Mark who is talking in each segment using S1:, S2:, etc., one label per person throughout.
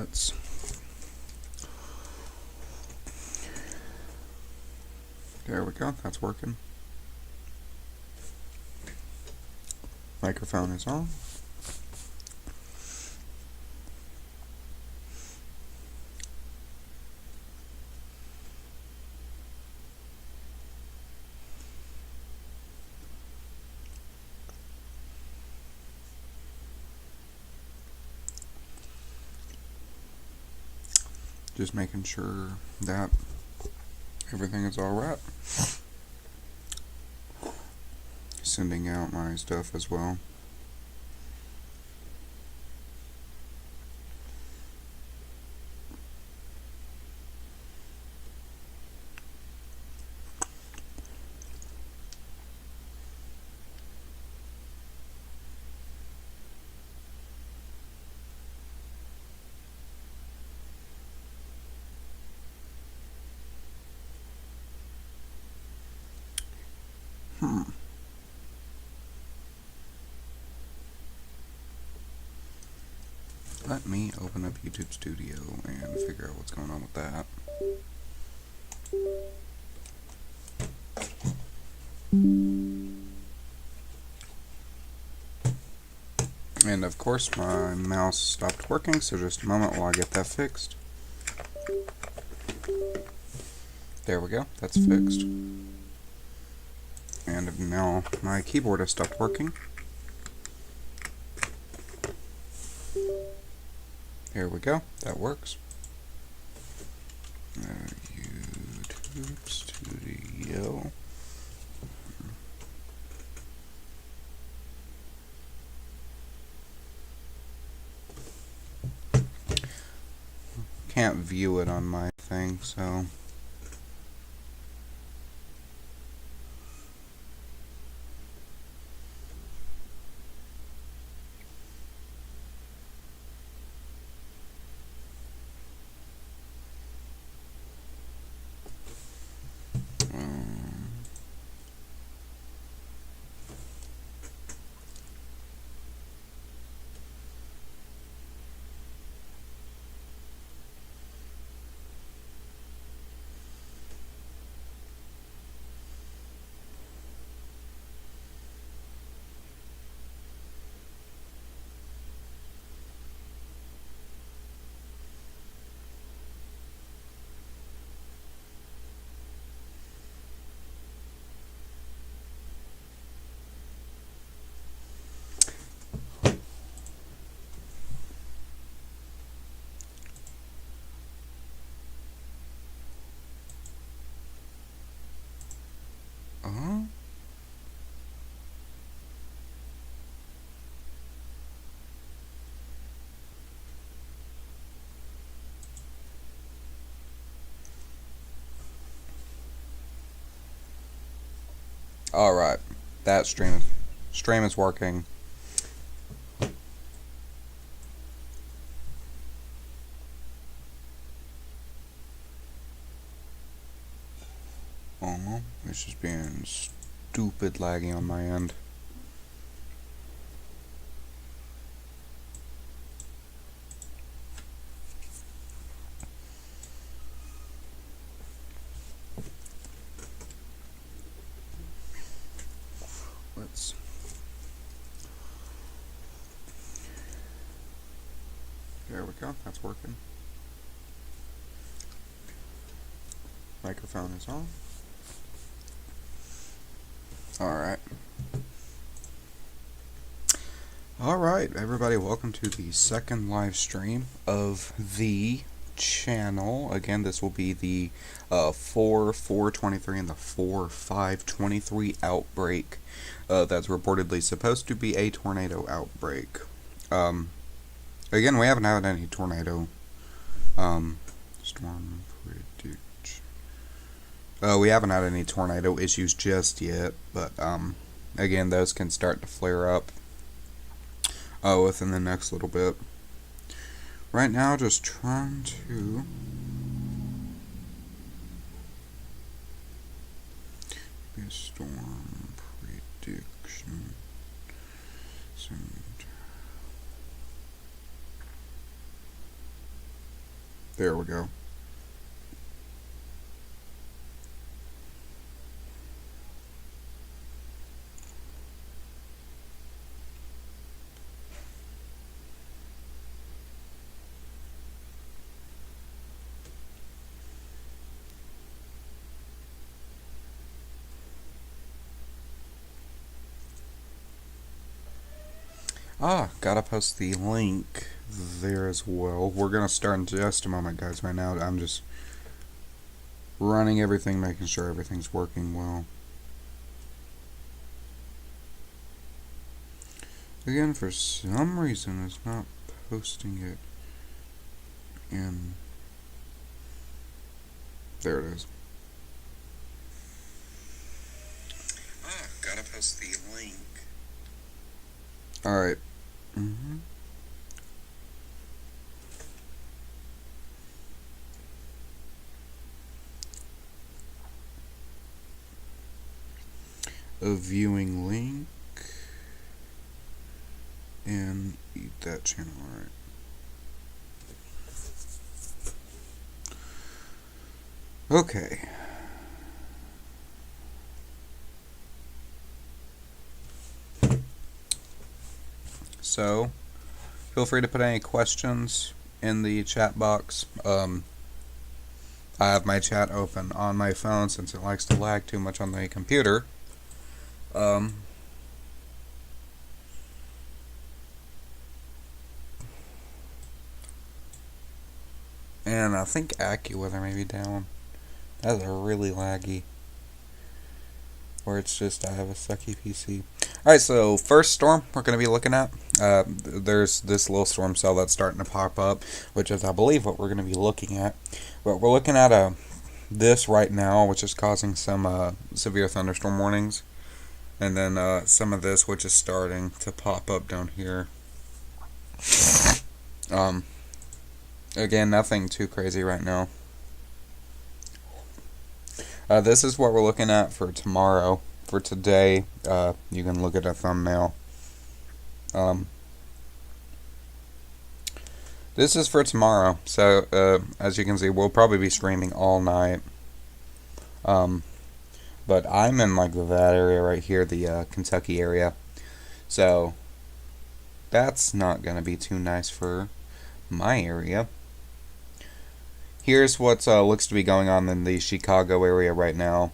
S1: let's there we go, that's working. Microphone is on. Just making sure that everything is all right. Sending out my stuff as well. Let me open up YouTube Studio and figure out what's going on with that. And of course my mouse stopped working, so just a moment while I get that fixed. There we go, that's fixed. And now my keyboard has stopped working. There we go, that works. YouTube Studio. Can't view it on my thing, so alright, that stream is working. Oh, it's just being stupid laggy on my end. There we go, that's working. Microphone is on. Alright, everybody, welcome to the second live stream of the channel. Again, this will be the 4/4/23 and the 4/5/23 outbreak. That's reportedly supposed to be a tornado outbreak. Again, we haven't had any tornado storm prediction. We haven't had any tornado issues just yet, but again, those can start to flare up within the next little bit. Right now, just trying to be a storm prediction. There we go. Gotta post the link there as well. We're gonna start in just a moment, guys. Right now, I'm just running everything, making sure everything's working well. Again, for some reason, it's not posting it in. There it is. Gotta post the link. Alright. A viewing link. And eat that channel, alright. Okay. So, feel free to put any questions in the chat box. I have my chat open on my phone since it likes to lag too much on the computer. And I think AccuWeather may be down. That's a really laggy. Or it's just I have a sucky PC. Alright, so first storm we're going to be looking at. There's this little storm cell that's starting to pop up, which is, I believe, what we're going to be looking at. But we're looking at this right now, which is causing some severe thunderstorm warnings. And then some of this, which is starting to pop up down here. Again, nothing too crazy right now. This is what we're looking at for tomorrow. For today, you can look at a thumbnail. This is for tomorrow. So, as you can see, we'll probably be streaming all night. But I'm in like that area right here, the Kentucky area. So, that's not going to be too nice for my area. Here's what looks to be going on in the Chicago area right now.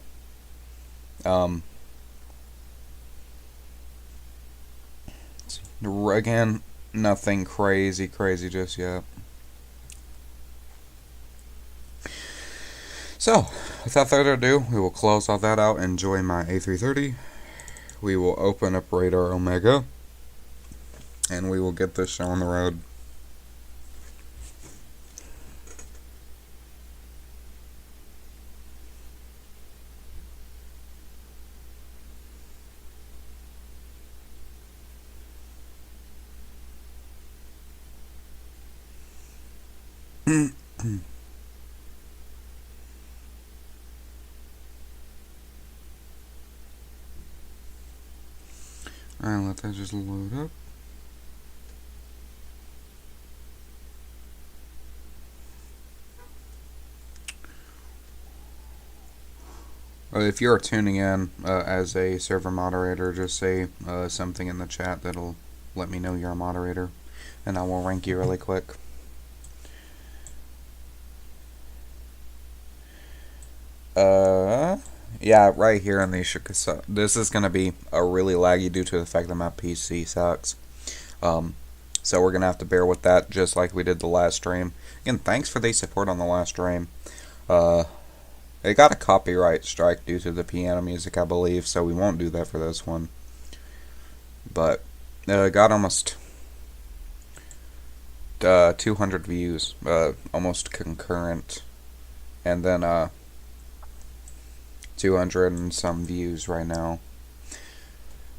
S1: Again, nothing crazy just yet. So, without further ado, we will close all that out and join my A330. We will open up Radar Omega, and we will get this show on the road. Alright, let that just load up. If you're tuning in as a server moderator, just say something in the chat that'll let me know you're a moderator, and I will rank you really quick. Yeah, right here in the Chicago. This is going to be a really laggy due to the fact that my PC sucks. So we're going to have to bear with that just like we did the last stream. Again, thanks for the support on the last stream. It got a copyright strike due to the piano music, I believe, so we won't do that for this one. But got almost 200 views, almost concurrent. And then 200 and some views right now.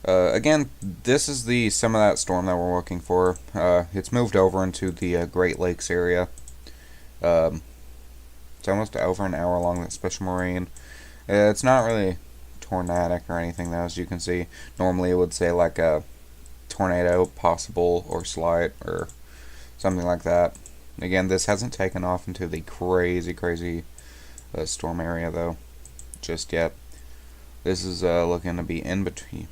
S1: Again, this is some of that storm that we're looking for. It's moved over into the Great Lakes area. It's almost over an hour long, that special marine. It's not really tornadic or anything, though, as you can see. Normally it would say like a tornado possible or slight or something like that. Again, this hasn't taken off into the crazy storm area though, just yet. This is looking to be in between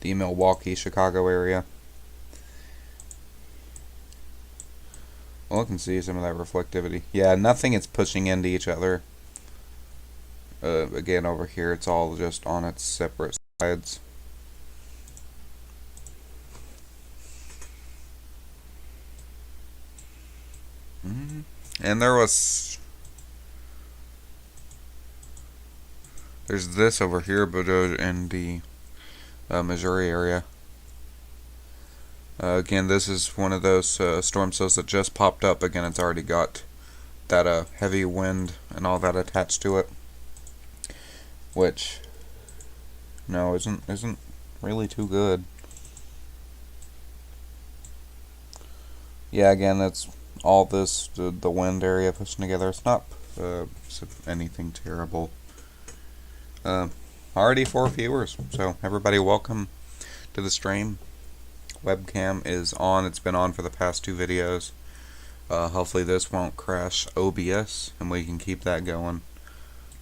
S1: the Milwaukee, Chicago area. Well, I can see some of that reflectivity. Yeah, nothing is pushing into each other. Again, over here, it's all just on its separate sides. And there's this over here, but in the Missouri area. Again, this is one of those storm cells that just popped up. Again, it's already got that heavy wind and all that attached to it, which no isn't really too good. Yeah, again, that's all this the wind area pushing together. It's not anything terrible. Already 4 viewers, so everybody welcome to the stream. Webcam is on. It's been on for the past 2 videos. Hopefully this won't crash OBS and we can keep that going.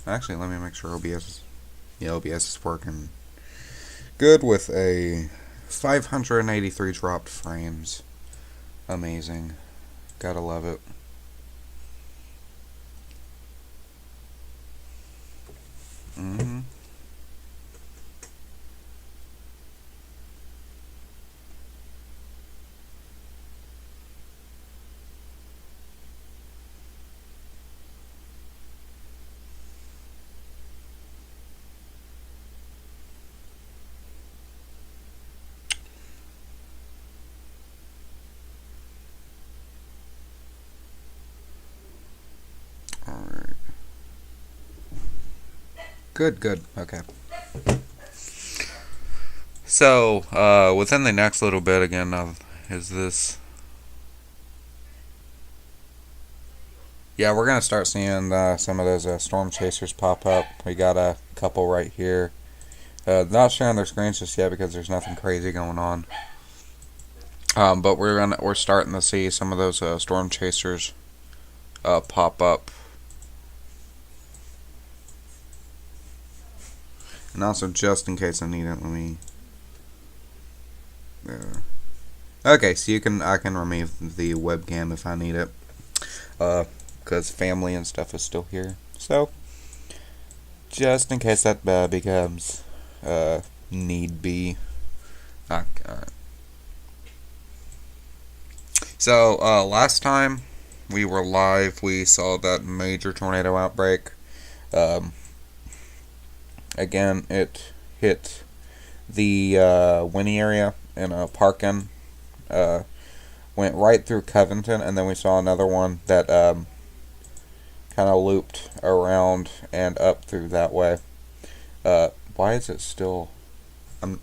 S1: Actually, let me make sure OBS is working good with a 583 dropped frames. Amazing. Gotta love it. Alright. Good. Okay. So, within the next little bit, again, is this... Yeah, we're going to start seeing some of those storm chasers pop up. We got a couple right here. Not sharing their screens just yet because there's nothing crazy going on. But we're starting to see some of those storm chasers pop up. And also, just in case I need it, let me... Okay, so I can remove the webcam if I need it. Because family and stuff is still here. So, just in case that becomes need be. Alright. So, last time we were live, we saw that major tornado outbreak. Again, it hit the Winnie area in Parkin. Went right through Covington, and then we saw another one that kind of looped around and up through that way. Why is it still... I'm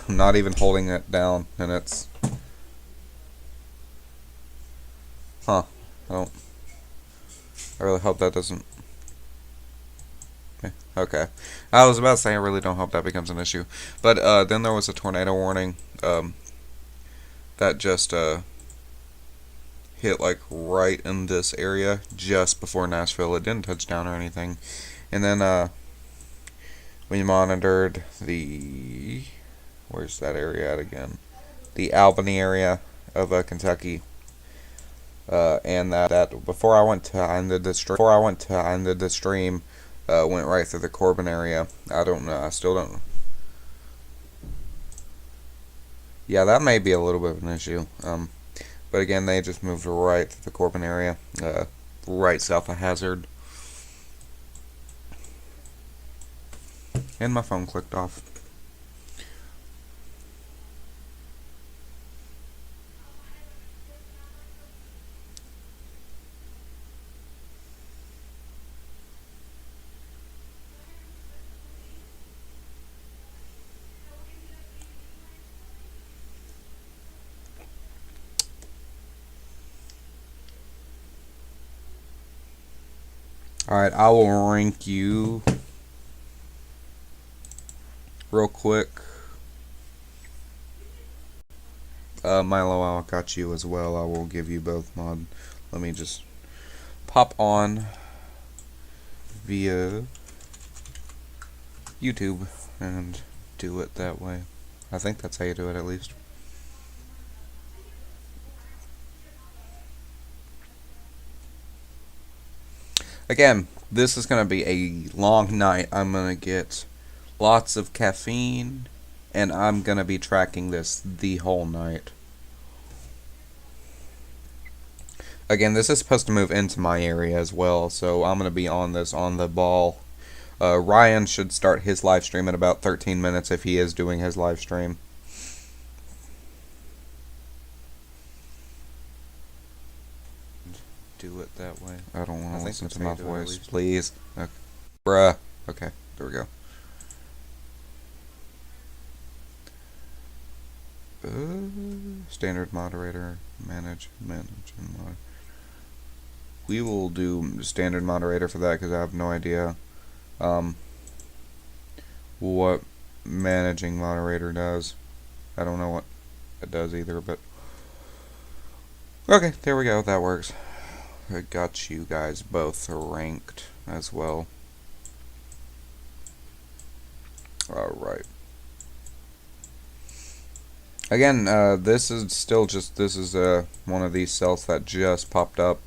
S1: not even holding it down, and it's... Huh. I really hope that doesn't... Okay. I was about to say I really don't hope that becomes an issue. But then there was a tornado warning that just hit like right in this area just before Nashville. It didn't touch down or anything. And then we monitored the... Where's that area at again? The Albany area of Kentucky. And that before I went to end the stream, went right through the Corbin area. I don't know. I still don't know. Yeah, that may be a little bit of an issue. But again, they just moved right through the Corbin area, right south of Hazard. And my phone clicked off. Alright, I will rank you real quick. Milo, I got you as well. I will give you both mod. Let me just pop on via YouTube and do it that way. I think that's how you do it, at least. Again, this is going to be a long night. I'm going to get lots of caffeine, and I'm going to be tracking this the whole night. Again, this is supposed to move into my area as well, so I'm going to be on this on the ball. Ryan should start his live stream in about 13 minutes if he is doing his live stream. Do it that way. I don't want to listen to my voice, please. Okay. Bruh. Okay, there we go. Standard moderator, manage, and mod. We will do standard moderator for that because I have no idea what managing moderator does. I don't know what it does either, but okay, there we go. That works. I got you guys both ranked as well. Alright. Again, this is still just, this is one of these cells that just popped up.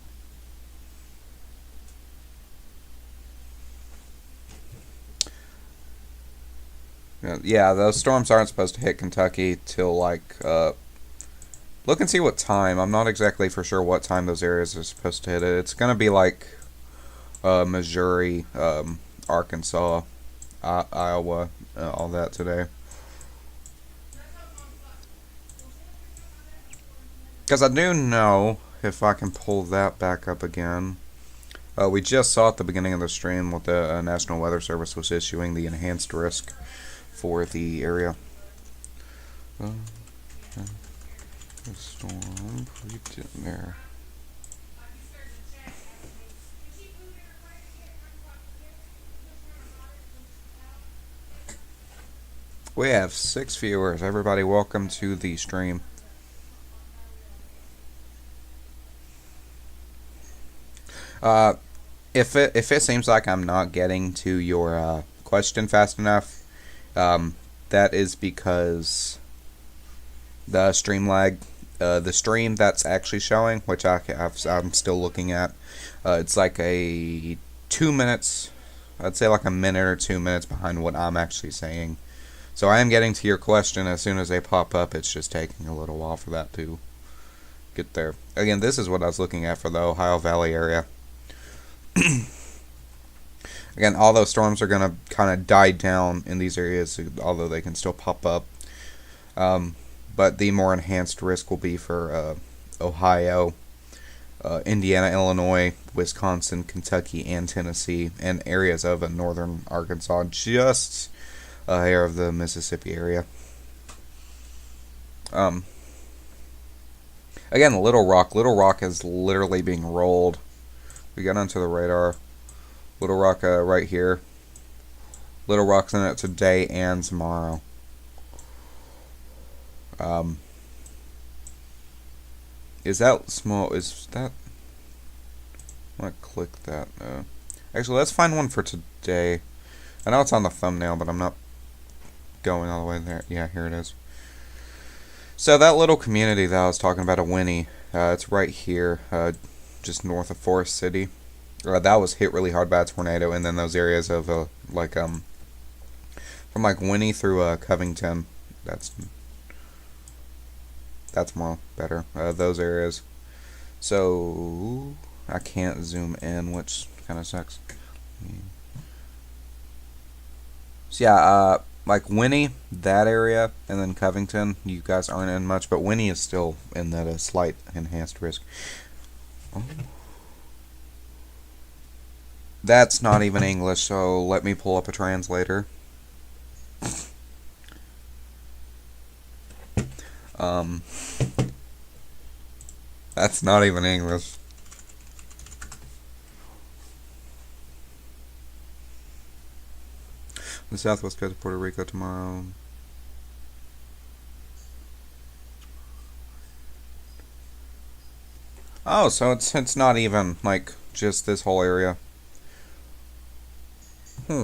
S1: Yeah, those storms aren't supposed to hit Kentucky till like, look and see what time. I'm not exactly for sure what time those areas are supposed to hit it. It's going to be like Missouri, Arkansas, Iowa, all that today. Because I do know, if I can pull that back up again, we just saw at the beginning of the stream what the National Weather Service was issuing the enhanced risk for the area. Storm in there. We have 6 viewers. Everybody, welcome to the stream. If it seems like I'm not getting to your question fast enough, that is because the stream lag. The stream that's actually showing, which I'm still looking at, it's like a 2 minutes. I'd say like a minute or 2 minutes behind what I'm actually saying. So I am getting to your question as soon as they pop up. It's just taking a little while for that to get there. Again, this is what I was looking at for the Ohio Valley area. Again, all those storms are going to kind of die down in these areas, although they can still pop up. But the more enhanced risk will be for Ohio, Indiana, Illinois, Wisconsin, Kentucky, and Tennessee, and areas of northern Arkansas, just here of the Mississippi area. Again, Little Rock is literally being rolled. We got onto the radar. Little Rock right here. Little Rock's in it today and tomorrow. Is that small? Is that? I'm gonna click that. Actually, let's find one for today. I know it's on the thumbnail, but I'm not going all the way there. Yeah, here it is. So that little community that I was talking about, Winnie, it's right here, just north of Forest City. That was hit really hard by a tornado, and then those areas of from like Winnie through Covington. That's more better. Those areas. So I can't zoom in, which kind of sucks. So yeah, like Winnie, that area, and then Covington, you guys aren't in much, but Winnie is still in that slight enhanced risk. Oh. That's not even English, so let me pull up a translator. That's not even English. The southwest coast of Puerto Rico tomorrow. Oh, so it's not even like just this whole area. Hmm.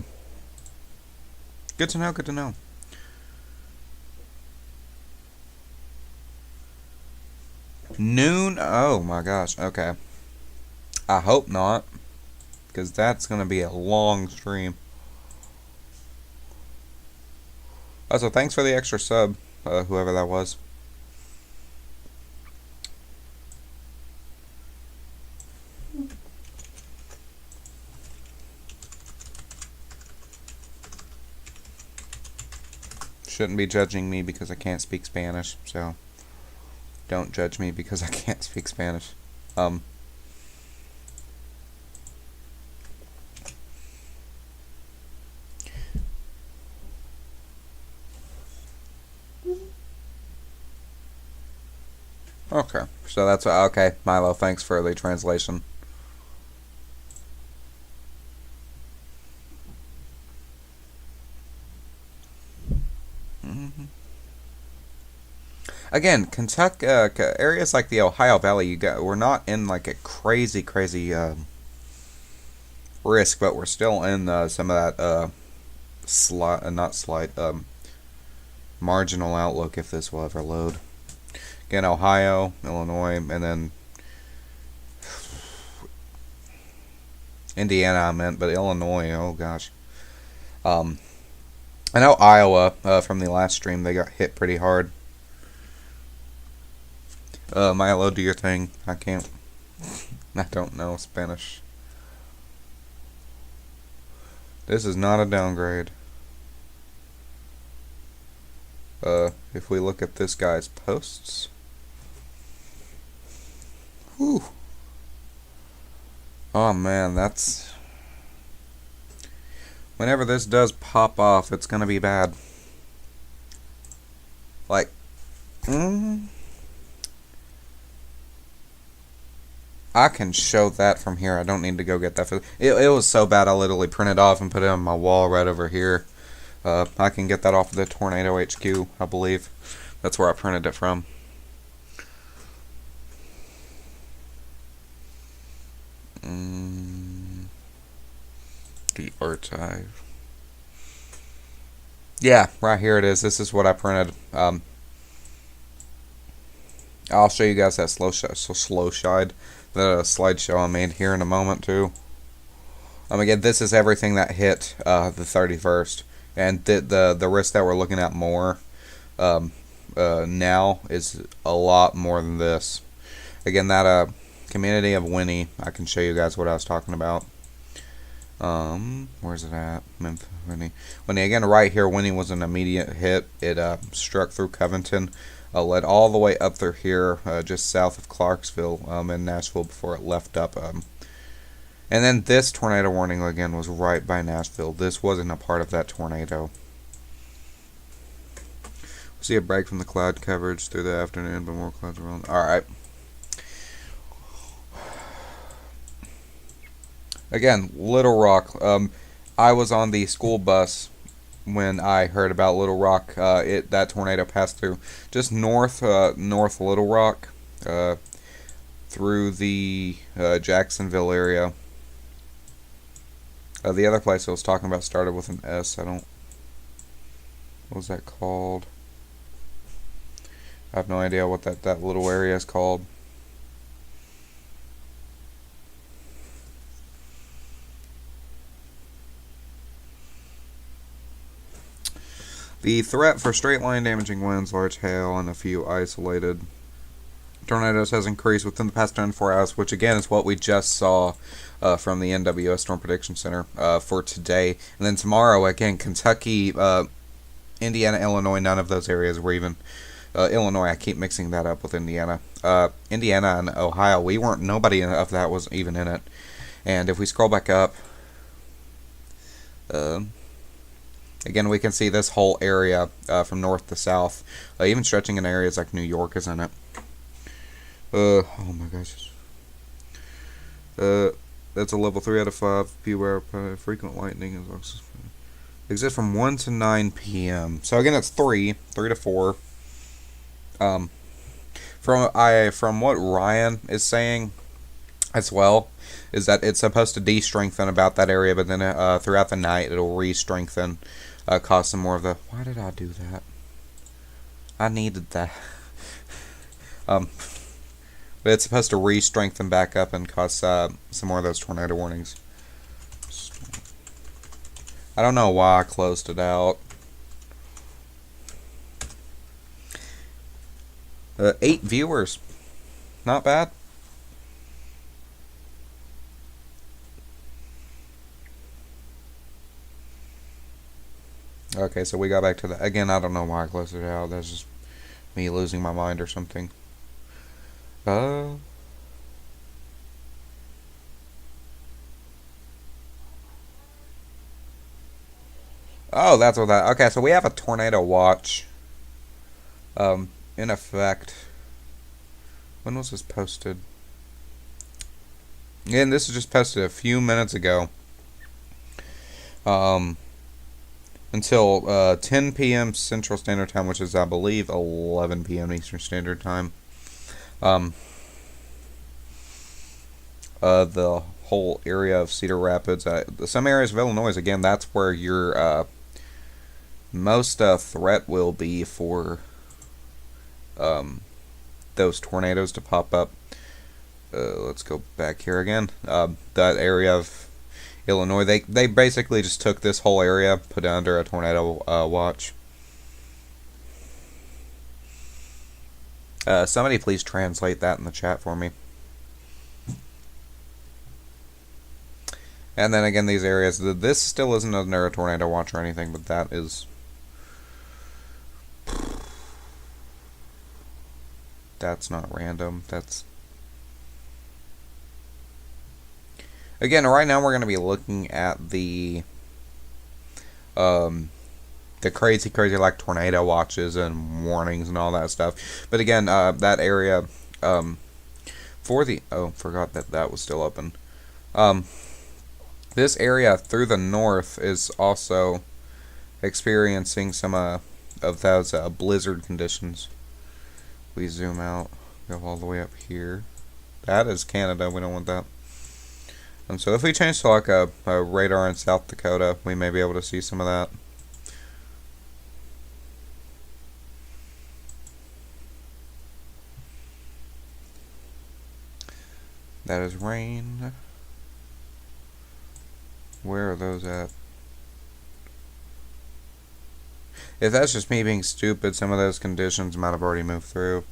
S1: Good to know. Good to know. Noon. Oh my gosh. Okay. I hope not, because that's gonna be a long stream. Also, thanks for the extra sub, whoever that was. Shouldn't be judging me because I can't speak Spanish, so don't judge me because I can't speak Spanish. Okay, so that's okay, Milo. Thanks for the translation. Again, Kentucky areas like the Ohio Valley, we're not in like a crazy risk, but we're still in some of that not slight marginal outlook if this will ever load. Again, Ohio, Illinois, and then Indiana I meant, but Illinois, oh gosh. I know Iowa, from the last stream, they got hit pretty hard. Milo, do your thing. I can't. I don't know Spanish. This is not a downgrade. If we look at this guy's posts. Whew. Oh man, that's... Whenever this does pop off, it's gonna be bad. Like... I can show that from here. I don't need to go get that. It was so bad I literally printed off and put it on my wall right over here. I can get that off of the Tornado HQ, I believe. That's where I printed it from. The archive. Yeah, right here it is. This is what I printed. I'll show you guys that slow slide, the slideshow I made here in a moment too. Again, this is everything that hit the 31st, and the risk that we're looking at more now is a lot more than this. Again, that community of Winnie, I can show you guys what I was talking about. Where's it at? Memphis, Winnie. Again, right here, Winnie was an immediate hit. It struck through Covington. Led all the way up through here, just south of Clarksville, in Nashville before it left up. And then this tornado warning again was right by Nashville. This wasn't a part of that tornado. We'll see a break from the cloud coverage through the afternoon, but more clouds around. Alright. Again, Little Rock. I was on the school bus when I heard about Little Rock. That tornado passed through just north Little Rock, through the Jacksonville area. The other place I was talking about started with an S. What was that called? I have no idea what that little area is called. The threat for straight-line damaging winds, large hail, and a few isolated tornadoes has increased within the past 24 hours, which again is what we just saw from the NWS Storm Prediction Center for today. And then tomorrow, again, Kentucky, Indiana, Illinois, none of those areas were even... Illinois, I keep mixing that up with Indiana. Indiana and Ohio, nobody of that was even in it. And if we scroll back up... again, we can see this whole area from north to south, even stretching in areas like New York is in it. Oh my gosh. That's a level 3 out of 5. Beware, frequent lightning exists from 1 to 9 p.m. So again, that's 3 to 4. from what Ryan is saying as well, is that it's supposed to de-strengthen about that area, but then throughout the night it'll re-strengthen, cause some more of the. Why did I do that? I needed that. But it's supposed to re-strengthen back up and cause some more of those tornado warnings. I don't know why I closed it out. 8 viewers. Not bad. Okay, so we got back to that. Again, I don't know why I closed it out. That's just me losing my mind or something. Oh, that's what that. Okay, so we have a tornado watch. In effect. When was this posted? Again, this was just posted a few minutes ago. Until 10 p.m. Central Standard Time, which is, I believe, 11 p.m. Eastern Standard Time. The whole area of Cedar Rapids, some areas of Illinois, again, that's where your most threat will be for those tornadoes to pop up. Let's go back here again. That area of Illinois, they basically just took this whole area, put it under a tornado watch. Somebody please translate that in the chat for me. And then again, these areas, this still isn't under a tornado watch or anything, but that is. That's not random. That's. Again, right now we're going to be looking at the crazy like tornado watches and warnings and all that stuff. But again, that area for the forgot that was still open. This area through the north is also experiencing some of those blizzard conditions. We zoom out, go all the way up here. That is Canada. We don't want that. And so if we change to like a radar in South Dakota, we may be able to see some of that. That is rain. Where are those at? If that's just me being stupid, some of those conditions might have already moved through.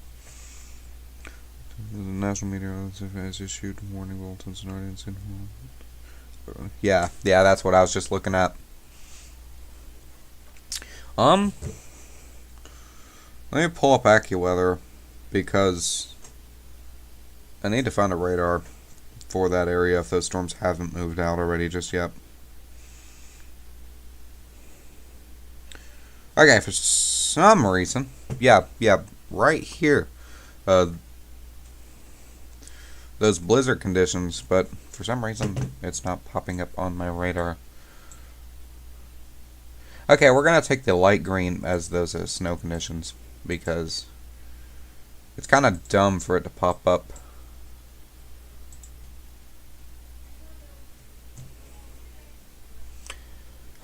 S1: The National Meteorological has issued warning bulletins and already seen. Yeah, that's what I was just looking at. Let me pull up AccuWeather because I need to find a radar for that area if those storms haven't moved out already just yet. Okay, for some reason, yeah, right here, those blizzard conditions, but for some reason it's not popping up on my radar. Okay, we're gonna take the light green as those snow conditions because it's kind of dumb for it to pop up.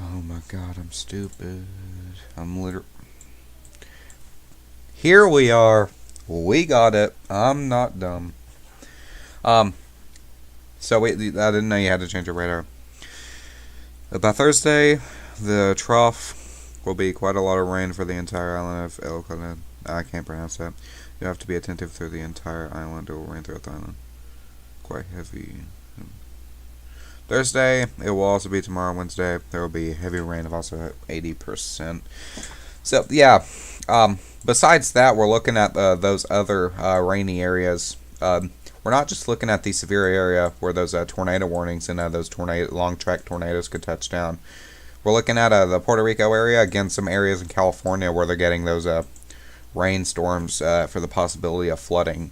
S1: Oh my god, I'm stupid. I'm literally. Here we are. We got it. I'm not dumb. So wait, I didn't know you had to change your radar. By Thursday, the trough will be quite a lot of rain for the entire island of El Caled. I can't pronounce that. You have to be attentive through the entire island. It will rain throughout the island. Quite heavy. Thursday, it will also be tomorrow, Wednesday. There will be heavy rain of also 80%. So, yeah. Besides that, we're looking at those other rainy areas. We're not just looking at the severe area where those tornado warnings and those long track tornadoes could touch down. We're looking at the Puerto Rico area. Again, some areas in California where they're getting those rainstorms for the possibility of flooding.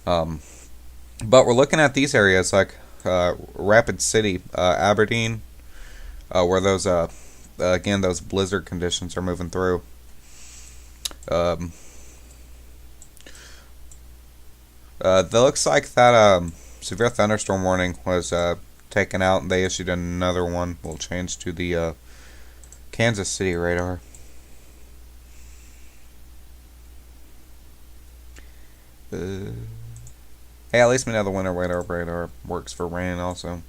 S1: But we're looking at these areas like Rapid City, Aberdeen, where those again those blizzard conditions are moving through. That looks like that severe thunderstorm warning was taken out, and they issued another one. We'll change to the Kansas City radar. Hey, at least we know the winter radar works for rain also.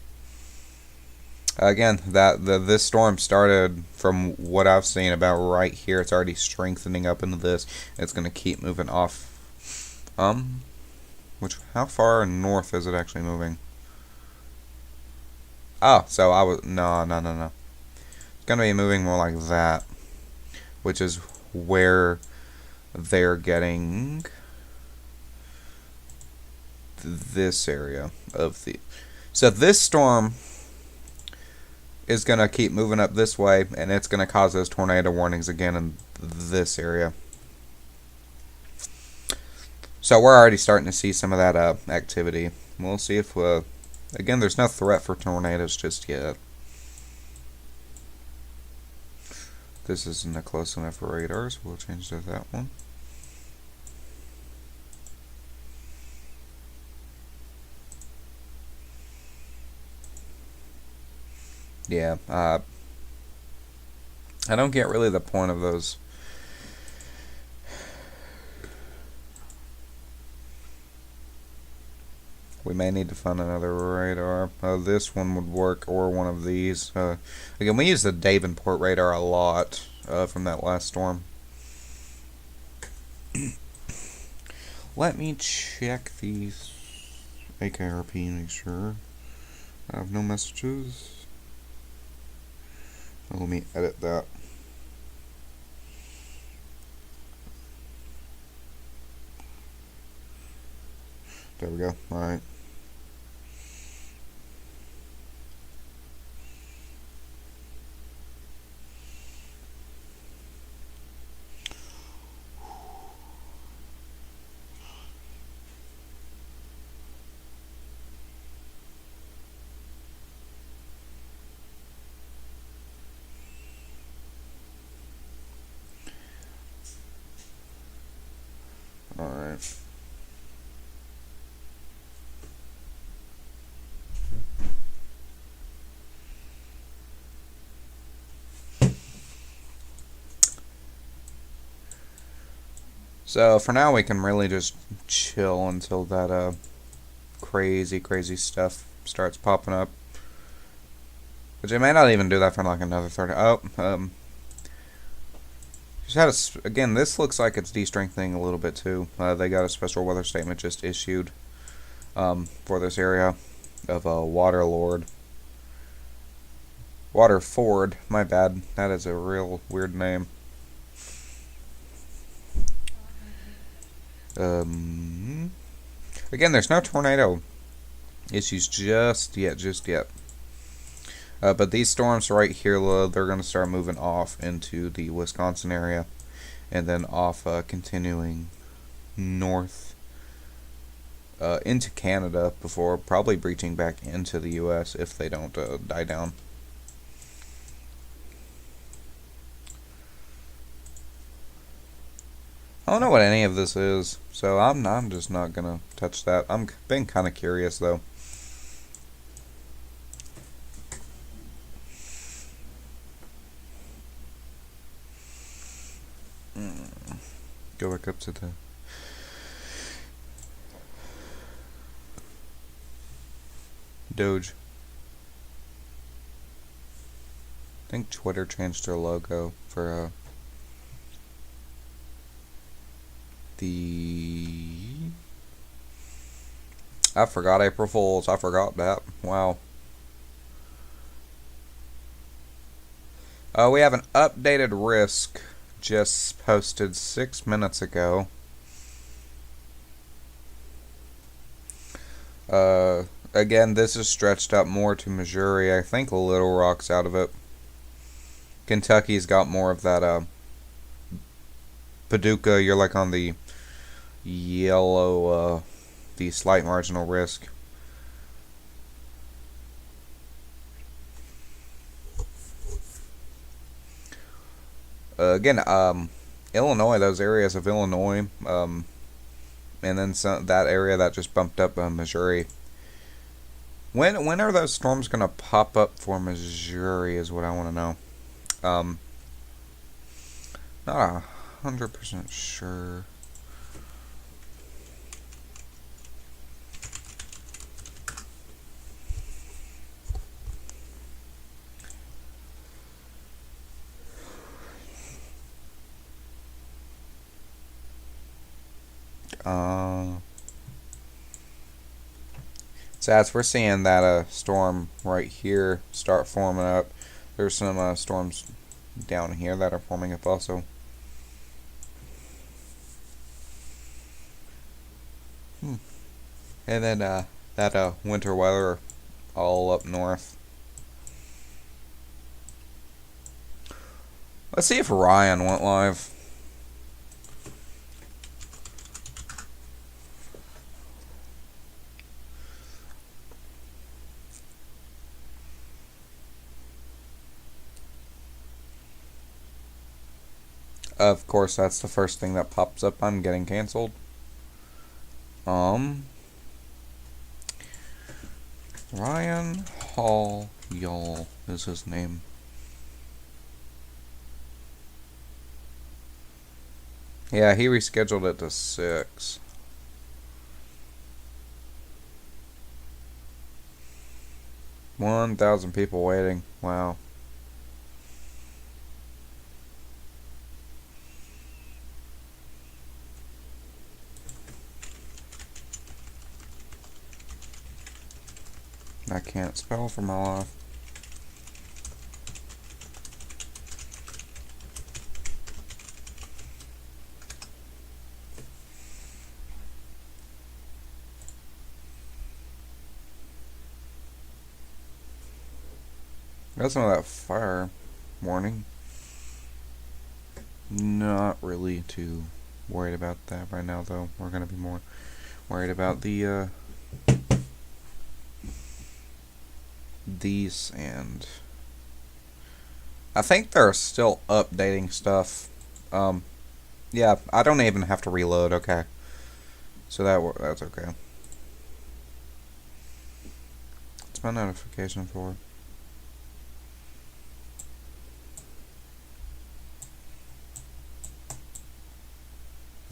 S1: Again, this storm started, from what I've seen, about right here. It's already strengthening up into this. It's going to keep moving off. How far north is it actually moving? Oh, so no. It's going to be moving more like that, which is where they're getting this area of the. So this storm is going to keep moving up this way, and it's going to cause those tornado warnings again in this area. So we're already starting to see some of that activity. We'll see if, again, there's no threat for tornadoes just yet. This isn't a close enough radar, so we'll change to that one. Yeah, I don't get really the point of those. We may need to find another radar. This one would work, or one of these. Again, we use the Davenport radar a lot from that last storm. Let me check these AKRP and make sure I have no messages. Let me edit that. There we go. Alright. Alright. So for now we can really just chill until that crazy stuff starts popping up. Which it may not even do that for like another 30. Just had again, this looks like it's de-strengthening a little bit too. They got a special weather statement just issued for this area of Waterford, my bad. That is a real weird name. Again, there's no tornado issues just yet. But these storms right here, they're going to start moving off into the Wisconsin area, and then off continuing north into Canada before probably breaching back into the U.S. if they don't die down. I don't know what any of this is, so I'm just not gonna touch that. I'm being kind of curious though. Go back up to the Doge. I think Twitter changed their logo for I forgot April Fools. I forgot that. Wow. We have an updated risk just posted 6 minutes ago. Again, this is stretched up more to Missouri. I think Little Rock's out of it. Kentucky's got more of that, Paducah, you're like on the yellow, the slight marginal risk. Again, Illinois, those areas of Illinois, and then that area that just bumped up Missouri. When are those storms gonna pop up for Missouri? Is what I want to know. Not 100% sure. So as we're seeing that storm right here start forming up, there's some storms down here that are forming up also. And then that winter weather all up north. Let's see if Ryan went live. Of course, that's the first thing that pops up. I'm getting canceled. Ryan Hall Y'all is his name. Yeah, he rescheduled it to 6. $1,000 people waiting. Wow. I can't spell for my life. Got some of that fire warning. Not really too worried about that right now, though. We're gonna be more worried about the these, and I think they're still updating stuff. Yeah, I don't even have to reload. Okay, so that's okay. What's my notification for?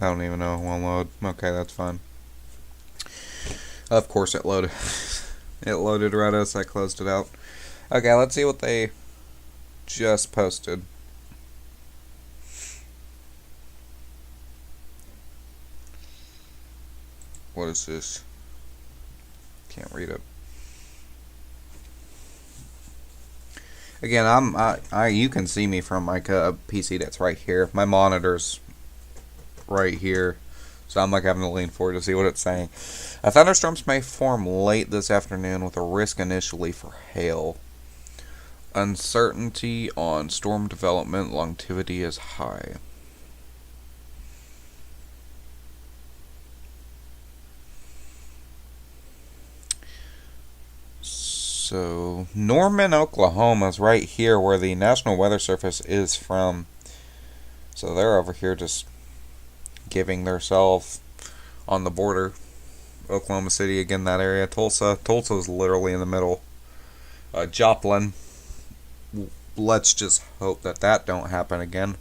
S1: I don't even know. It won't load. Okay, that's fine. Of course it loaded. It loaded right as I closed it out. Okay, let's see what they just posted. What is this? Can't read it. Again, you can see me from my PC that's right here. My monitor's right here, so I'm like having to lean forward to see what it's saying. Thunderstorms may form late this afternoon with a risk initially for hail. Uncertainty on storm development, longevity is high. So, Norman, Oklahoma is right here where the National Weather Service is from. So they're over here just giving themselves on the border. Oklahoma City, again, that area. Tulsa's literally in the middle. Joplin, let's just hope that don't happen again.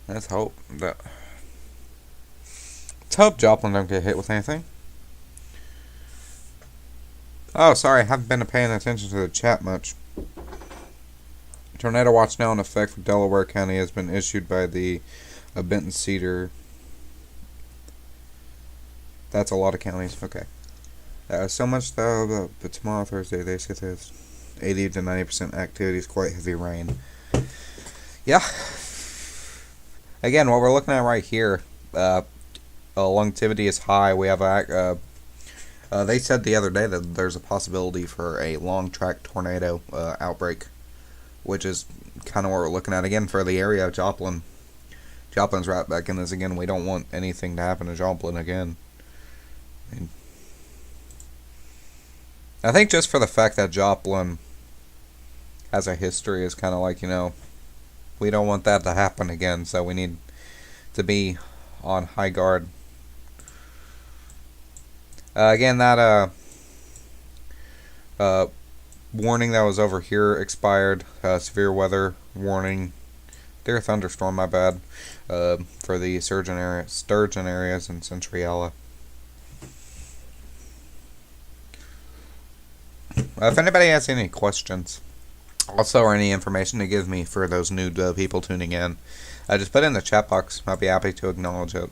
S1: Let's hope Joplin don't get hit with anything. Oh, sorry, I haven't been paying attention to the chat much. Tornado watch now in effect for Delaware County has been issued by the Benton Cedar. That's a lot of counties. Okay. So much though, but tomorrow, Thursday, they say there's 80 to 90% activity is quite heavy rain. Yeah. Again, what we're looking at right here, longevity is high. We have they said the other day that there's a possibility for a long track tornado outbreak, which is kind of what we're looking at again for the area of Joplin. Joplin's right back in this again. We don't want anything to happen to Joplin again. I think just for the fact that Joplin has a history is kind of like, we don't want that to happen again, so we need to be on high guard. Again, that warning that was over here expired. Severe weather warning. Their thunderstorm, my bad. For the sturgeon areas in Centriella. If anybody has any questions, also or any information to give me for those new people tuning in, just put it in the chat box. I'll be happy to acknowledge it.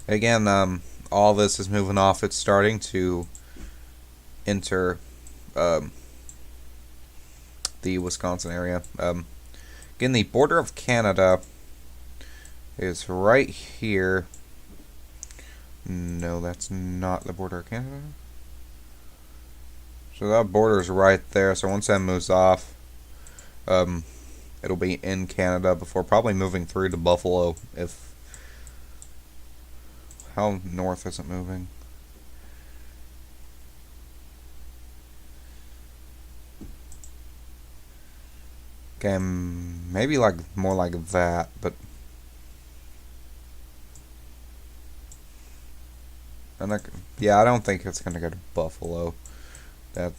S1: Again, all this is moving off. It's starting to enter the Wisconsin area. Again, the border of Canada is right here. No, that's not the border of Canada. So that border is right there. So once that moves off, it'll be in Canada before probably moving through to Buffalo. If how north is it moving? Okay, maybe like more like that, but yeah, I don't think it's gonna go to Buffalo. That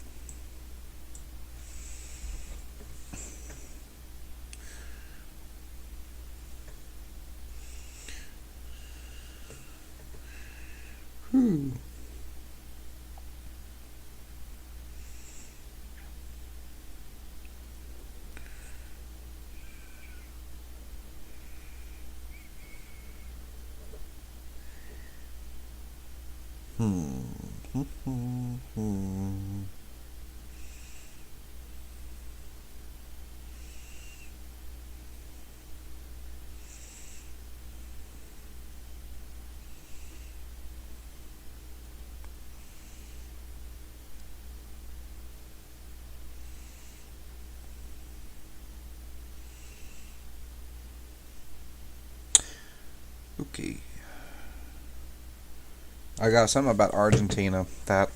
S1: okay. I got something about Argentina that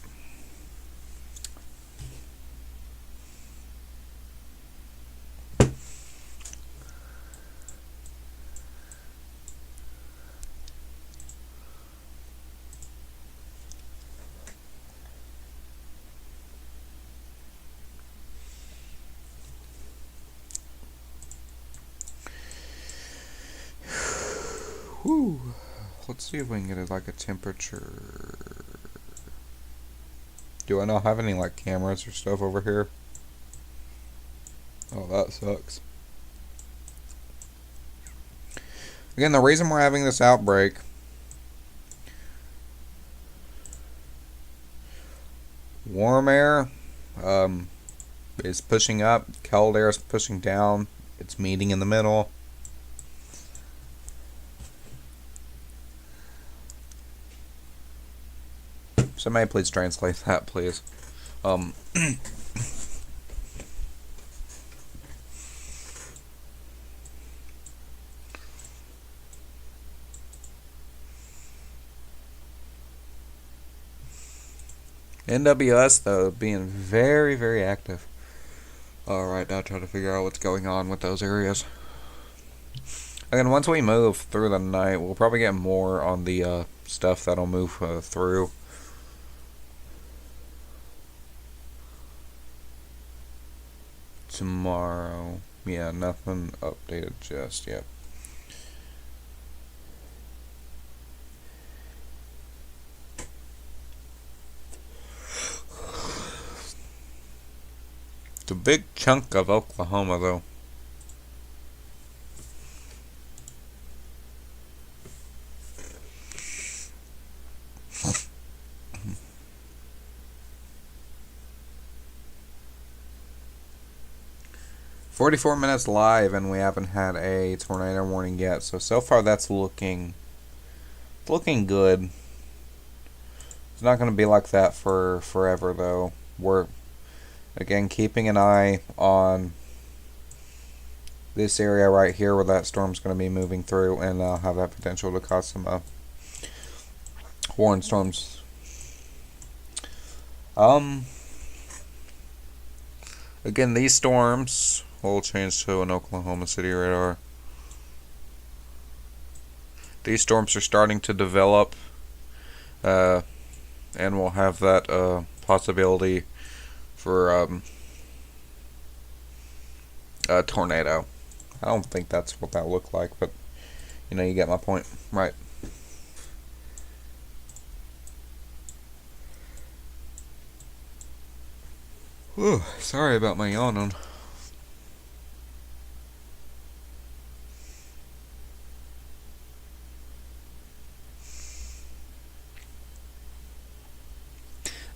S1: 'Whew. Let's see if we can get it like a temperature. Do I not have any like cameras or stuff over here? Oh, that sucks. Again, the reason we're having this outbreak warm air is pushing up, cold air is pushing down, it's meeting in the middle. Somebody please translate that, please. 'NWS though being very, very active. Alright, now try to figure out what's going on with those areas. Again, once we move through the night, we'll probably get more on the stuff that'll move through. Tomorrow. Yeah, nothing updated just yet. It's a big chunk of Oklahoma, though. "44 minutes live, and we haven't had a tornado warning yet. So far that's looking good. It's not going to be like that for forever, though. We're again keeping an eye on this area right here where that storm's going to be moving through, and have that potential to cause some warm storms. Again, these storms will change to an Oklahoma City radar. These storms are starting to develop, and we'll have that possibility for a tornado. I don't think that's what that looked like, but you know, you get my point, right? Whew, sorry about my yawning.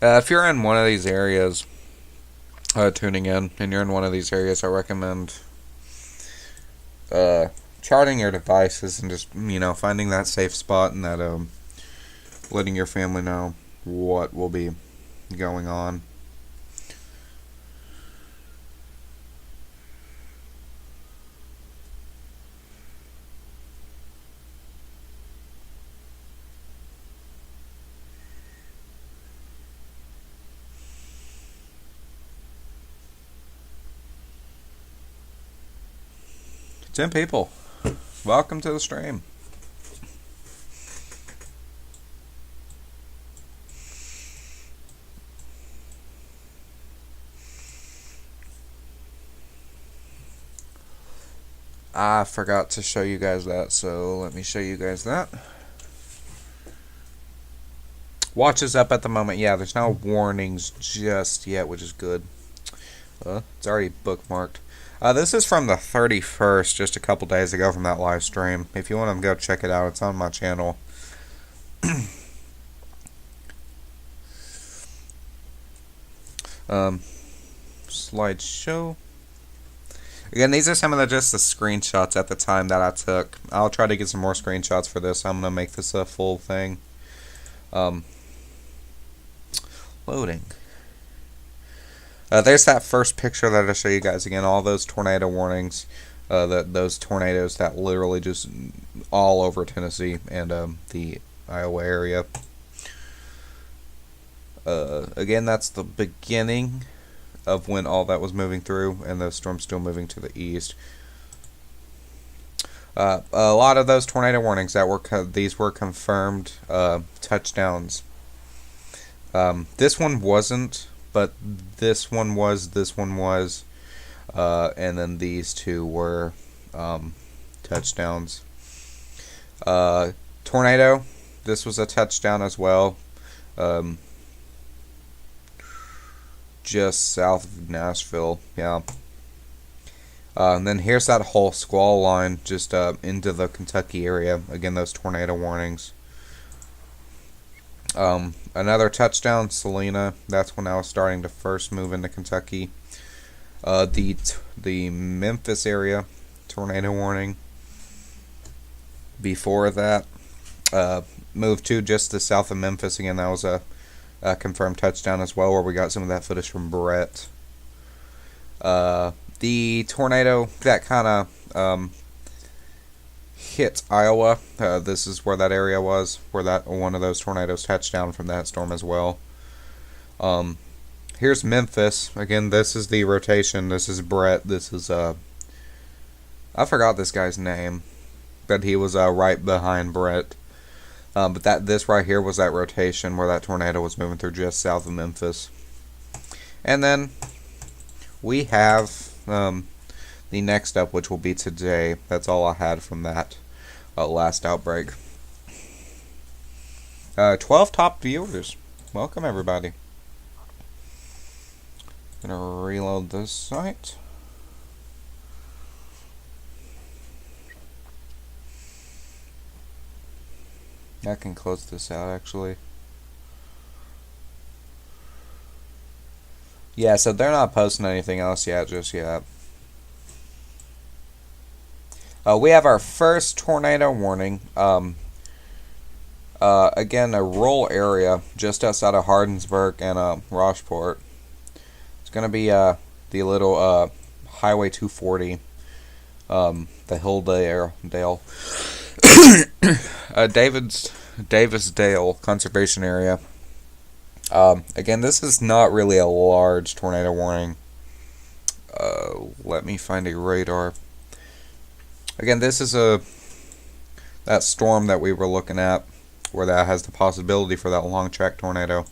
S1: If you're in one of these areas, tuning in, and you're in one of these areas, I recommend charting your devices and just, you know, finding that safe spot and that letting your family know what will be going on. Ten people. Welcome to the stream. I forgot to show you guys that, so let me show you guys that. Watch is up at the moment. Yeah, there's no warnings just yet, which is good. It's already bookmarked. This is from the 31st, just a couple days ago from that live stream. If you want to go check it out, it's on my channel. Slideshow. Again, these are some of just the screenshots at the time that I took. I'll try to get some more screenshots for this. I'm going to make this a full thing. Loading. There's that first picture that I'll show you guys again. All those tornado warnings, those tornadoes that literally just all over Tennessee and the Iowa area. Again, that's the beginning of when all that was moving through, and the storm's still moving to the east. A lot of those tornado warnings that were these were confirmed touchdowns. This one wasn't. But this one was, and then these two were touchdowns. Tornado, this was a touchdown as well. Just south of Nashville, yeah. And then here's that whole squall line just into the Kentucky area. Again, those tornado warnings. Another touchdown, Selena. That's when I was starting to first move into Kentucky. The Memphis area, tornado warning. Before that, moved to just the south of Memphis. Again, that was a confirmed touchdown as well, where we got some of that footage from Brett. The tornado that kind of hit Iowa. This is where that area was, where that one of those tornadoes touched down from that storm as well. Here's Memphis. Again, this is the rotation. This is Brett. This is I forgot this guy's name, but he was right behind Brett. But this right here was that rotation where that tornado was moving through just south of Memphis. And then we have the next up, which will be today. That's all I had from that last outbreak. 12 top viewers. Welcome, everybody. Gonna reload this site. I can close this out, actually. Yeah, so they're not posting anything else yet, just yet. We have our first tornado warning. Again, a rural area just outside of Hardinsburg and Rocheport. It's going to be the little Highway 240, the Hilldale, Davisdale Conservation Area. Again, this is not really a large tornado warning. Let me find a radar. Again, this is that storm that we were looking at, where that has the possibility for that long track tornado.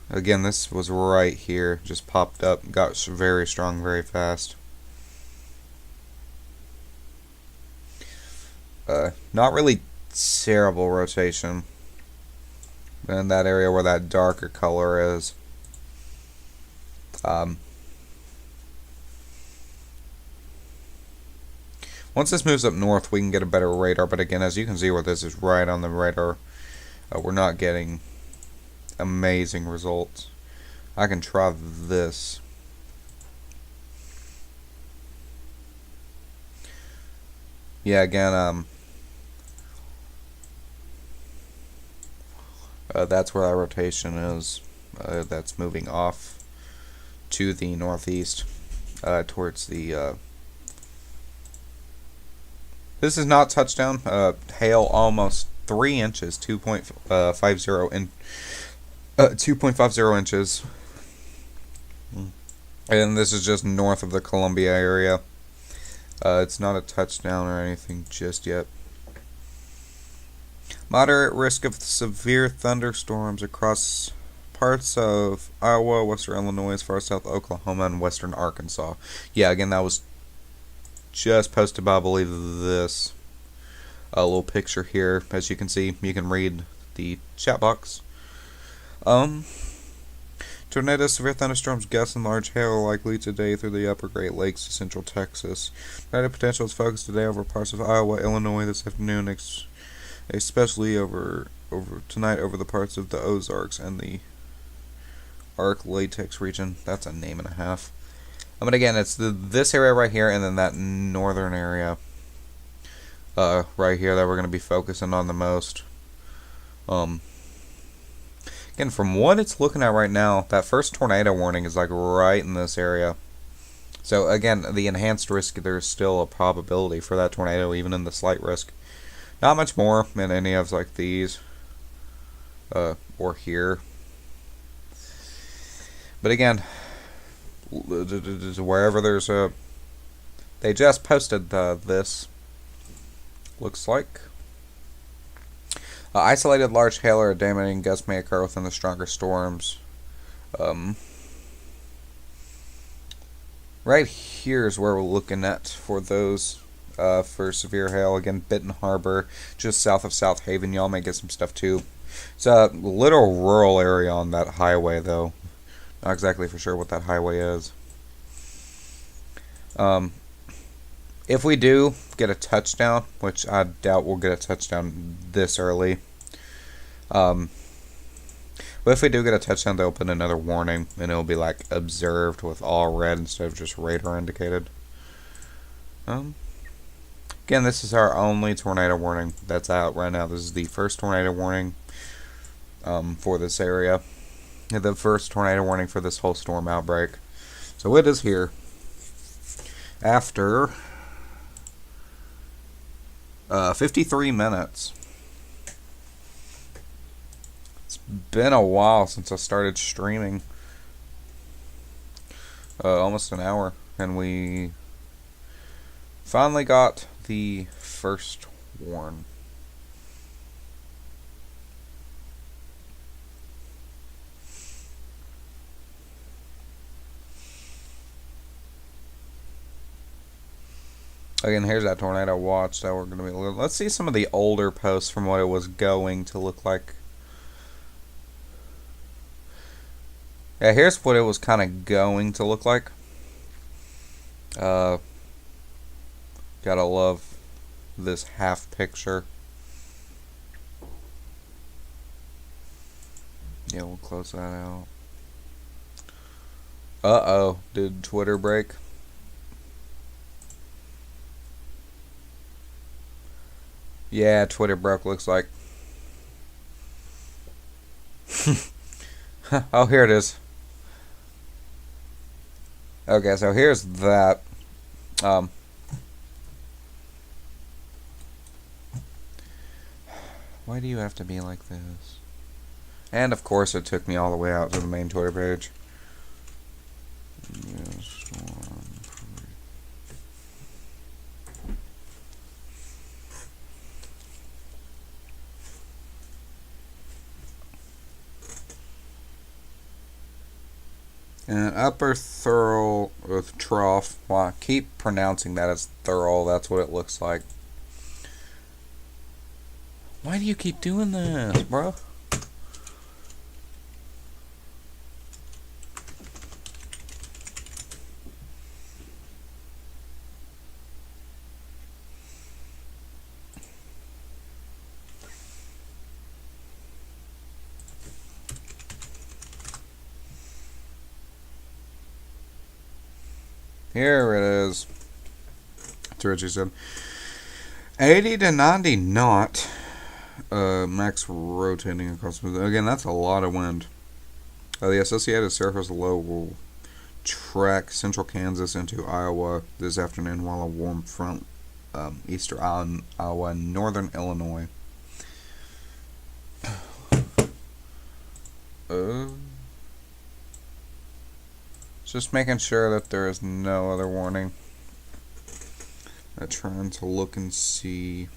S1: Again, this was right here, just popped up, got very strong very fast. Not really terrible rotation in that area where that darker color is. Once this moves up north, we can get a better radar, but again, as you can see where this is right on the radar, we're not getting amazing results. I can try this. Yeah, again, that's where that rotation is. That's moving off to the northeast, towards the. This is not touchdown. Hail almost 3 inches, 2.50 in 2.50 inches, and this is just north of the Columbia area. It's not a touchdown or anything just yet. Moderate risk of severe thunderstorms across parts of Iowa, western Illinois, far south Oklahoma, and western Arkansas. Yeah, again, that was just posted by, I believe, this little picture here. As you can see, you can read the chat box. Tornadoes, severe thunderstorms, gusts, and large hail are likely today through the upper Great Lakes to central Texas. Tornado potential is focused today over parts of Iowa, Illinois this afternoon, especially over tonight over the parts of the Ozarks and the Arc Latex region. That's a name and a half. But again, it's this area right here, and then that northern area right here that we're going to be focusing on the most. Again, from what it's looking at right now, that first tornado warning is like right in this area. So again, the enhanced risk, there's still a probability for that tornado, even in the slight risk. Not much more in any of like these or here. But again, wherever there's a, they just posted this. Looks like. Isolated large hail or damaging gusts may occur within the stronger storms. Right here is where we're looking at for those for severe hail. Again, Benton Harbor, just south of South Haven. Y'all may get some stuff too. It's a little rural area on that highway, though. Not exactly for sure what that highway is. If we do get a touchdown, which I doubt we'll get a touchdown this early, but if we do get a touchdown, they'll put another warning, and it'll be like observed with all red instead of just radar indicated. Again, this is our only tornado warning that's out right now. This is the first tornado warning for this area. The first tornado warning for this whole storm outbreak. So it is here. After 53 minutes. It's been a while since I started streaming. Almost an hour. And we finally got the first warn. Again, here's that tornado watch that we're going to be looking at. Let's see some of the older posts from what it was going to look like. Yeah, here's what it was kind of going to look like. Gotta love this half picture. Yeah, we'll close that out. Uh-oh, did Twitter break? Yeah, Twitter broke, looks like. Oh, here it is. Okay, so here's that. Why do you have to be like this? And of course it took me all the way out to the main Twitter page. Yeah, storm. And upper thurl with trough. Well, I keep pronouncing that as thurl. That's what it looks like. Why do you keep doing this, bro? Here it is. That's what she said. 80 to 90 knot. Max rotating across. Again, that's a lot of wind. The associated surface low will track central Kansas into Iowa this afternoon, while a warm front eastern Iowa and northern Illinois. Just making sure that there is no other warning. I'm trying to look and see.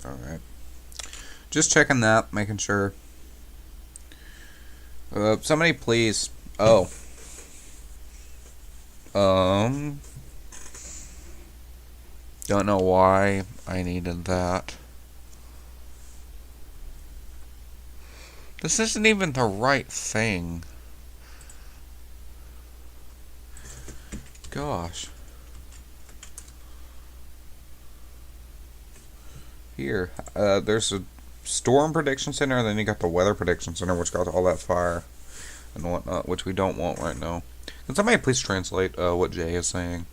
S1: Alright. Just checking that, making sure. Somebody please. Oh. Don't know why I needed that. This isn't even the right thing. Gosh. Here, there's a storm prediction center, and then you got the weather prediction center, which got all that fire and whatnot, which we don't want right now. Can somebody please translate what Jay is saying?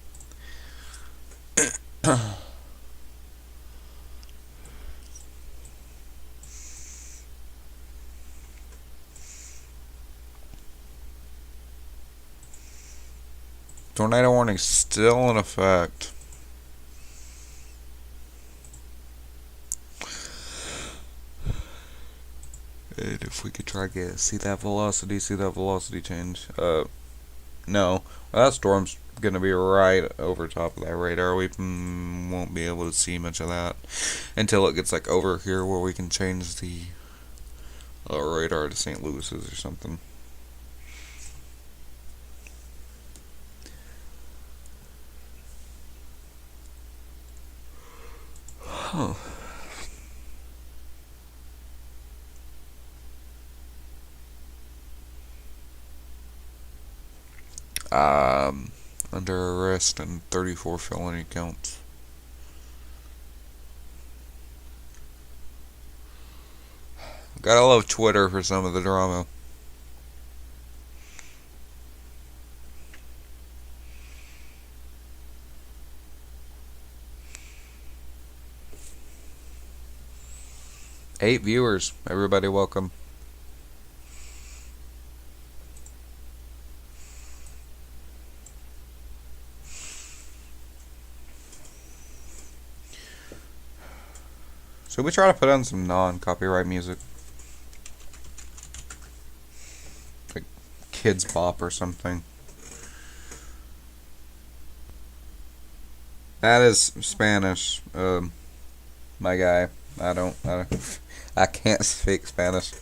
S1: Tornado warning still in effect. And if we could try to see that velocity change. No. Well, that storm's gonna be right over top of that radar. We won't be able to see much of that until it gets like over here where we can change the radar to St. Louis's or something. Huh. Under arrest and 34 felony counts. Gotta love Twitter for some of the drama. Eight viewers. Everybody welcome. Should we try to put on some non-copyright music? Like Kids Bop or something. That is Spanish. My guy. I can't speak Spanish.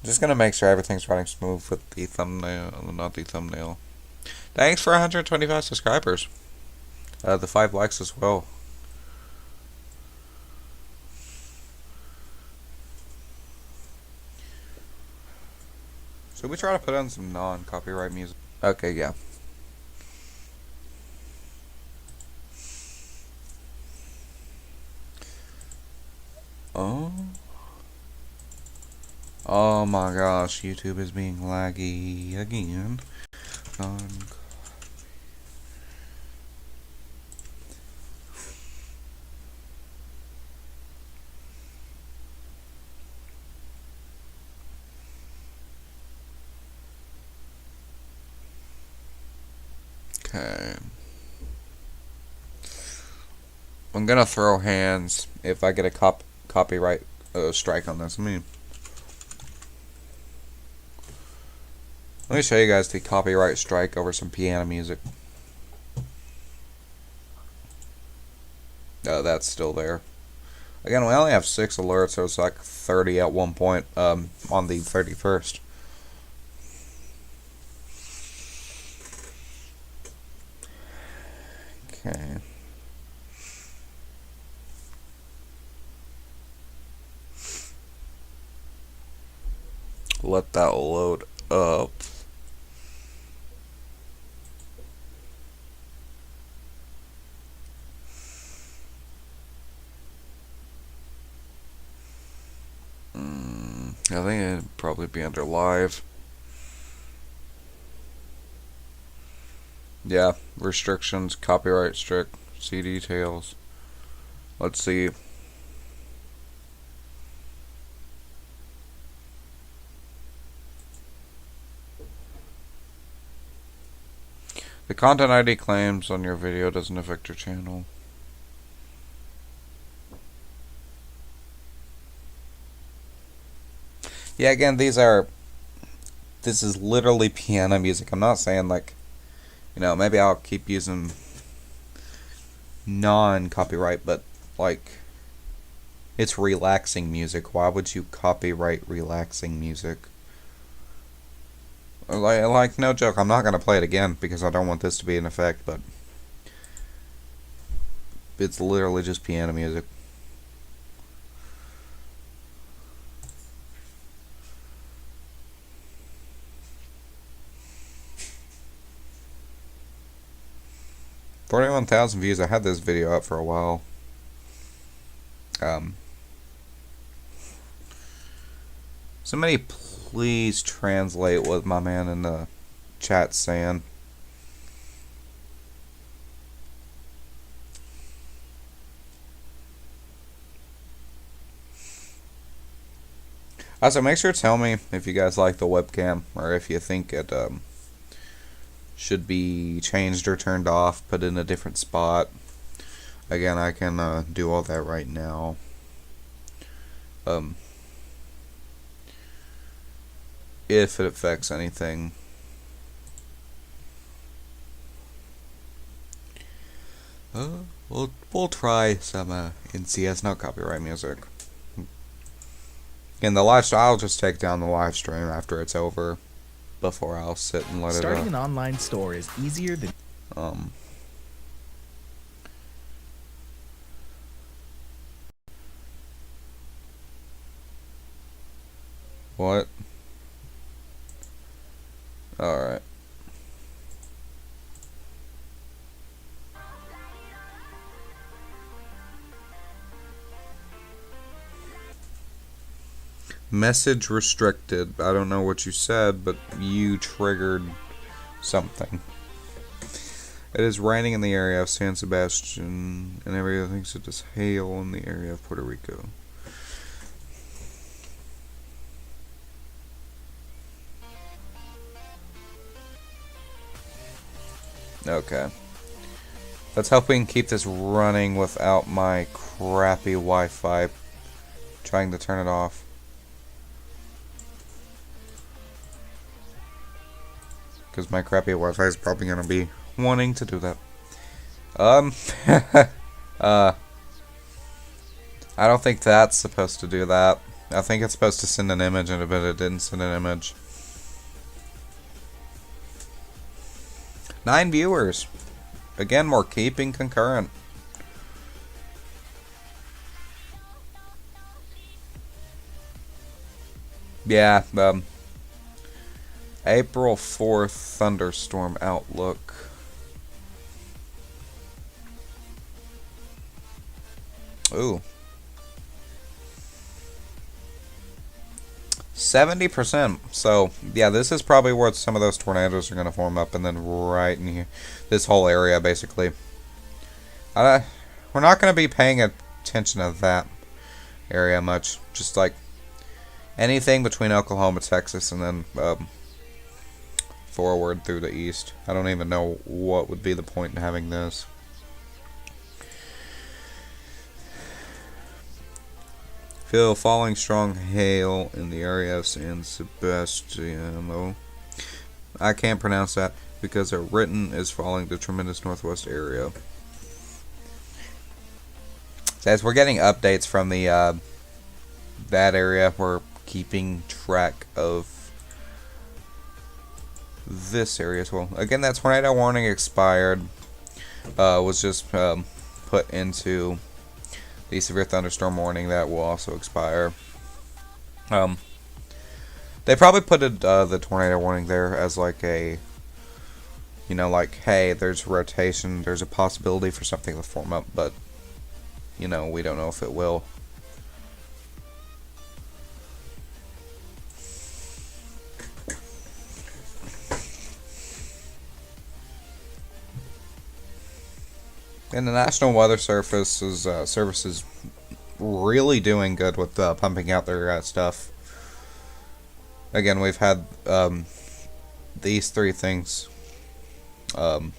S1: Just gonna make sure everything's running smooth with the thumbnail, not the thumbnail. Thanks for 125 subscribers. The 5 likes as well. Should we try to put on some non-copyright music? Okay, yeah. Oh. Oh my gosh, YouTube is being laggy again. Okay. I'm gonna throw hands if I get a copyright strike on this. Let me show you guys the copyright strike over some piano music. Oh, that's still there. Again, we only have 6 alerts, so it's like 30 at one point on the 31st. Okay. Let that load up. I think it'd probably be under live. Yeah, restrictions, copyright strict, see details. Let's see. The content ID claims on your video doesn't affect your channel. Yeah, again, this is literally piano music. I'm not saying like, maybe I'll keep using non-copyright, but like, it's relaxing music. Why would you copyright relaxing music? Like no joke, I'm not gonna play it again because I don't want this to be in effect, but it's literally just piano music. $41,000 views. I had this video up for a while. Somebody please translate what my man in the chat's saying. Also, make sure to tell me if you guys like the webcam or if you think it should be changed or turned off, put in a different spot. Again, I can do all that right now. If it affects anything. We'll try some NCS, no copyright music. In the live stream, I'll just take down the live stream after it's over, before I'll sit and let
S2: Starting an online store is easier than
S1: What? Alright. Message restricted. I don't know what you said, but you triggered something. It is raining in the area of San Sebastian, and everyone thinks it is hail in the area of Puerto Rico. Okay. Let's hope we can keep this running without my crappy Wi-Fi trying to turn it off. Because my crappy Wi-Fi is probably going to be wanting to do that. I don't think that's supposed to do that. I think it's supposed to send an image, but it didn't send an image. 9 viewers. Again, we're keeping concurrent. Yeah, April 4th thunderstorm outlook. Ooh. 70%. So, yeah, this is probably where some of those tornadoes are going to form up, and then right in here, this whole area, basically. We're not going to be paying attention to that area much. Just like anything between Oklahoma, Texas, and then forward through the east. I don't even know what would be the point in having this. Feel falling strong hail in the area of San Sebastiano. I can't pronounce that because they're written as falling the tremendous northwest area. So as we're getting updates from the that area, we're keeping track of this area as well. Again, that tornado warning expired. Was just put into the severe thunderstorm warning that will also expire. They probably put the tornado warning there as like a, you know, like, hey, there's rotation, there's a possibility for something to form up, but, you know, we don't know if it will. And the National Weather Service is really doing good with pumping out their stuff. Again, we've had these three things. No,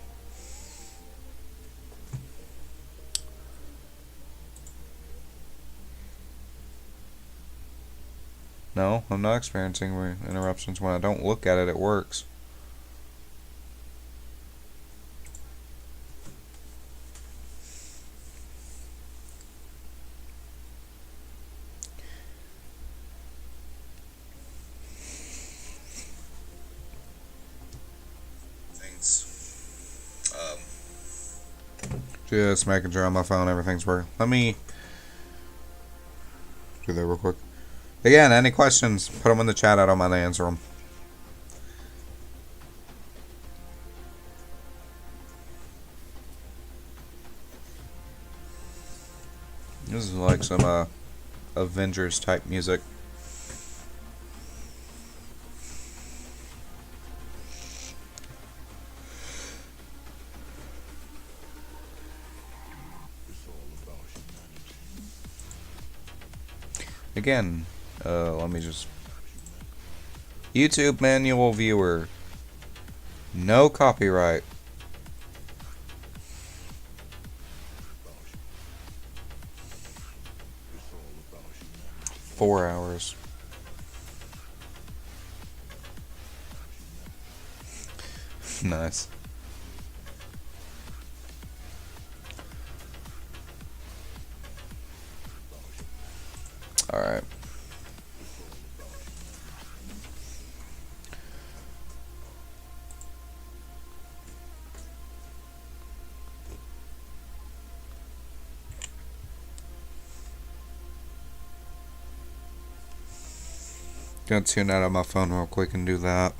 S1: I'm not experiencing interruptions. When I don't look at it, it works. Just making sure on my phone everything's working. Let me do that real quick. Again, any questions, put them in the chat. I don't mind to answer them. This is like some Avengers type music. Again, let me just... YouTube manual viewer. No copyright. Four hours. Nice. Alright. Gonna tune out of my phone real quick and do that.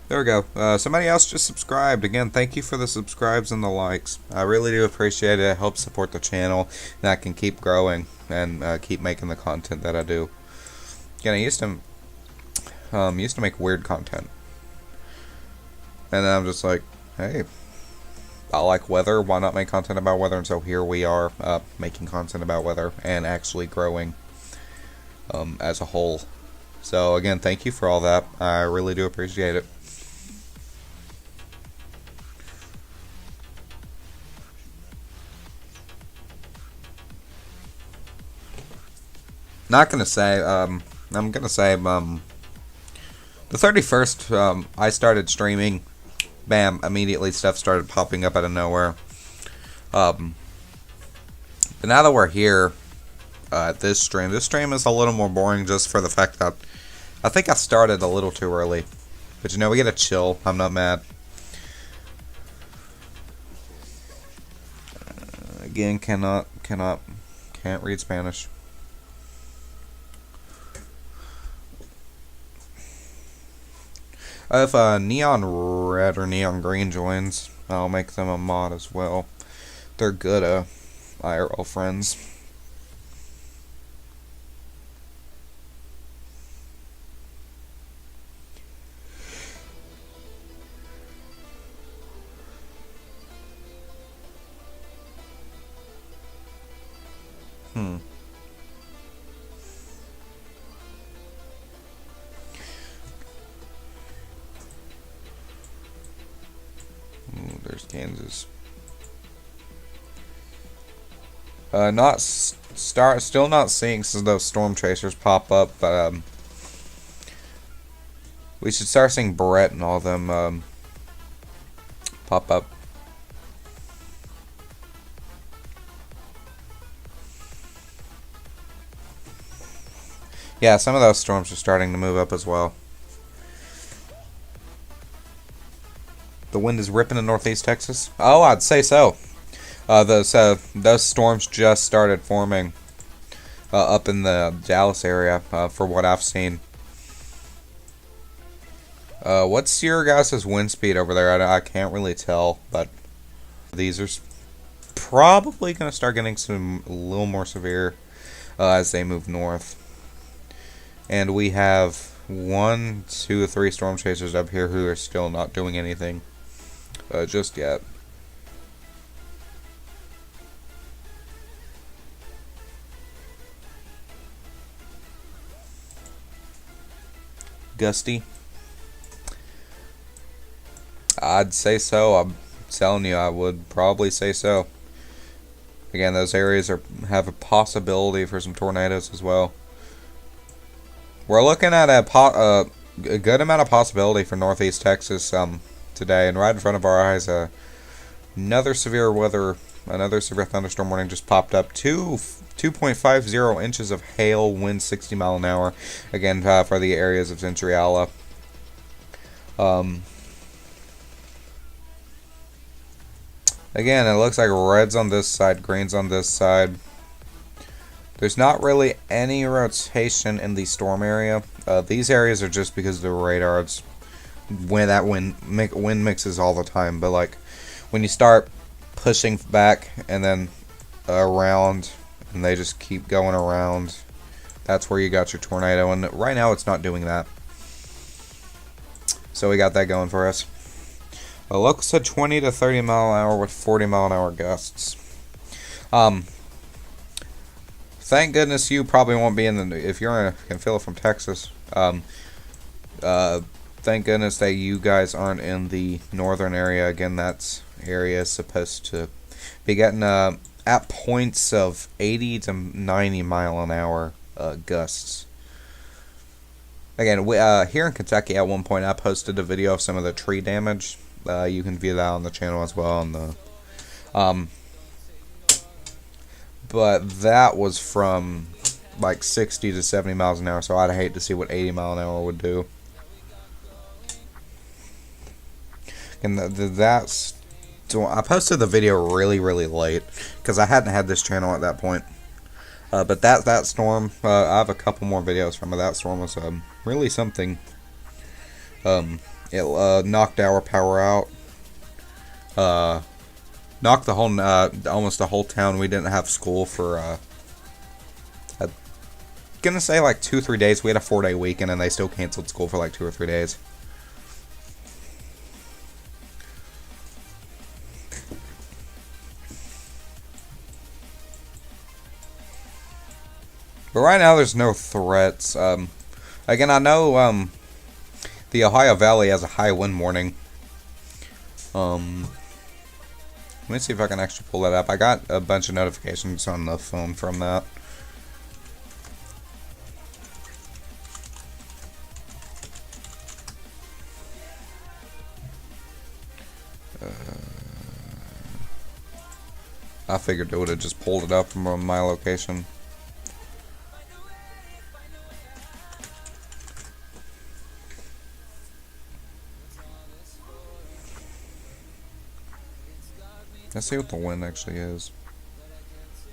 S1: There we go. Somebody else just subscribed. Again, thank you for the subscribes and the likes. I really do appreciate it. It helps support the channel, and I can keep growing and keep making the content that I do. Again, I used to make weird content, and then I'm just like, hey, I like weather. Why not make content about weather? And so here we are, making content about weather and actually growing as a whole. So again, thank you for all that. I really do appreciate it. Not gonna say. I'm gonna say. The 31st, I started streaming. Bam! Immediately, stuff started popping up out of nowhere. But now that we're here at this stream is a little more boring just for the fact that I think I started a little too early. But you know, we gotta chill. I'm not mad. Again, can't read Spanish. If Neon Red or Neon Green joins, I'll make them a mod as well. They're good IRL friends. Ooh, there's Kansas. Still not seeing some of those storm chasers pop up, but we should start seeing Brett and all them pop up. Yeah, some of those storms are starting to move up as well. The wind is ripping in northeast Texas. Oh, I'd say so. Those storms just started forming up in the Dallas area, for what I've seen. What's your guys' wind speed over there? I can't really tell, but these are probably going to start getting a little more severe as they move north. And we have 1, 2, 3 storm chasers up here who are still not doing anything just yet. Gusty? I'd say so. I'm telling you, I would probably say so. Again, those areas have a possibility for some tornadoes as well. We're looking at a good amount of possibility for northeast Texas today, and right in front of our eyes, another severe thunderstorm warning just popped up. 2.50 inches of hail, wind 60 mile an hour. Again, for the areas of Centuriala. Again, it looks like red's on this side, green's on this side. There's not really any rotation in the storm area. These areas are just because of the radar. It's when that wind mixes all the time. But like when you start pushing back and then around, and they just keep going around, that's where you got your tornado. And right now, it's not doing that. So we got that going for us. The local said 20 to 30 mile an hour with 40 mile an hour gusts. Thank goodness you probably won't be in the, if can feel it from Texas. Thank goodness that you guys aren't in the northern area. Again, that area is supposed to be getting at points of 80 to 90 mile an hour gusts. Again, here in Kentucky, at one point, I posted a video of some of the tree damage. You can view that on the channel as well. But that was from like 60 to 70 miles an hour, so I'd hate to see what 80 mile an hour would do. And I posted the video really late because I hadn't had this channel at that point. But that storm, I have a couple more videos from it. That storm was really something. It knocked our power out. Knocked the whole, almost the whole town. We didn't have school for, I'm gonna say like 2-3 days. We had a 4-day weekend and they still canceled school for like 2 or 3 days. But right now there's no threats. Again, I know, the Ohio Valley has a high wind warning. Let me see if I can actually pull that up. I got a bunch of notifications on the phone from that. I figured it would have just pulled it up from my location. Let's see what the wind actually is.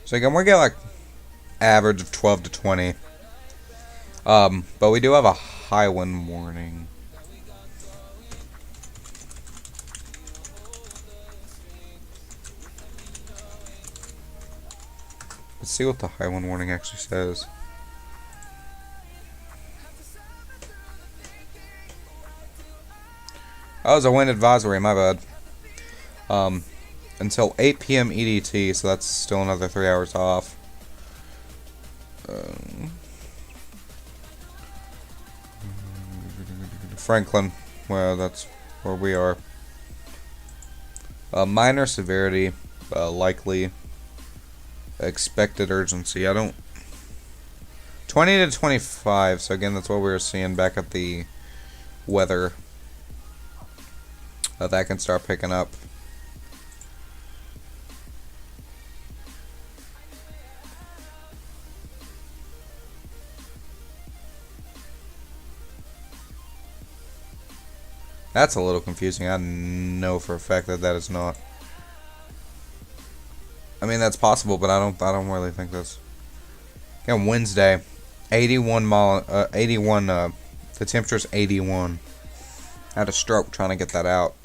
S1: So again, we get like average of 12 to 20. But we do have a high wind warning. Let's see what the high wind warning actually says. Oh, it's a wind advisory, my bad. Until 8 p.m. EDT, so that's still another 3 hours off. Franklin, well, that's where we are. Minor severity, likely. Expected urgency. 20 to 25, so again, that's what we were seeing back at the weather. That can start picking up. That's a little confusing. I know for a fact that that is not. I mean, that's possible, but I don't really think that's. Again, Wednesday, 81 mile, 81. The temperature's 81. I had a stroke trying to get that out.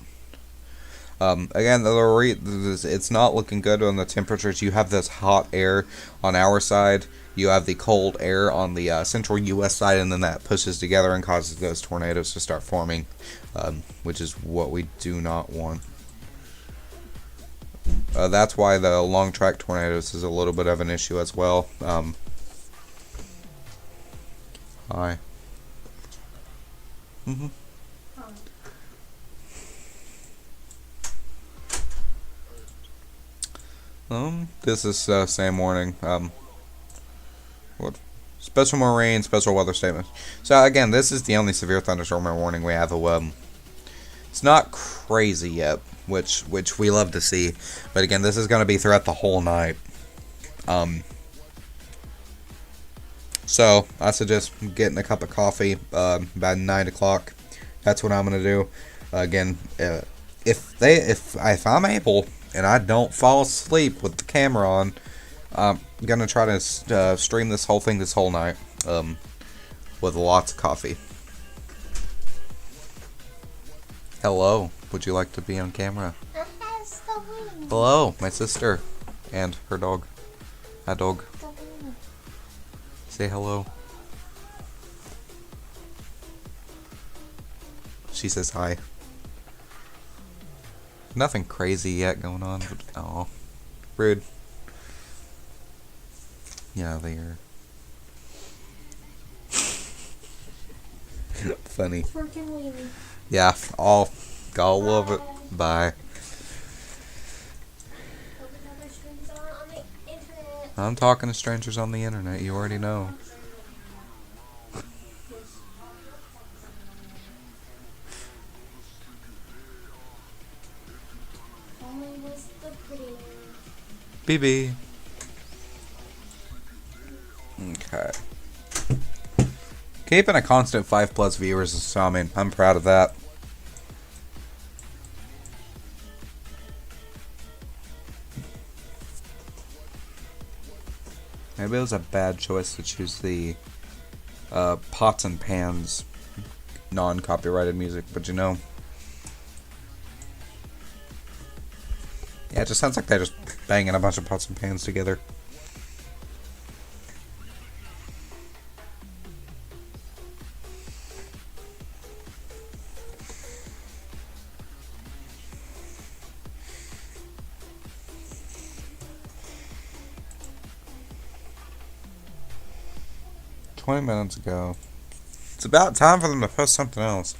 S1: Again, it's not looking good on the temperatures. You have this hot air on our side. You have the cold air on the central U.S. side, and then that pushes together and causes those tornadoes to start forming, which is what we do not want. That's why the long track tornadoes is a little bit of an issue as well. Hi. This is same warning. What? Special Marine, special weather statement. So again, this is the only severe thunderstorm warning we have. It's not crazy yet, which we love to see. But again, this is going to be throughout the whole night. So I suggest getting a cup of coffee about 9 o'clock. That's what I'm going to do. Again, if I'm able and I don't fall asleep with the camera on, I'm gonna try to stream this whole thing this whole night with lots of coffee. Hello, would you like to be on camera? Hello, my sister and her dog. Hi, dog. Say hello. She says hi. Nothing crazy yet going on. Oh, rude. Yeah, they are. Funny. Yeah, I'll love it. Bye. I'm talking to strangers on the internet. You already know. BB. Okay. Keeping a constant 5+ viewers, so I mean, I'm proud of that. Maybe it was a bad choice to choose the pots and pans non-copyrighted music, but you know. Yeah, it just sounds like they're just banging a bunch of pots and pans together. $20 ago. It's about time for them to post something else.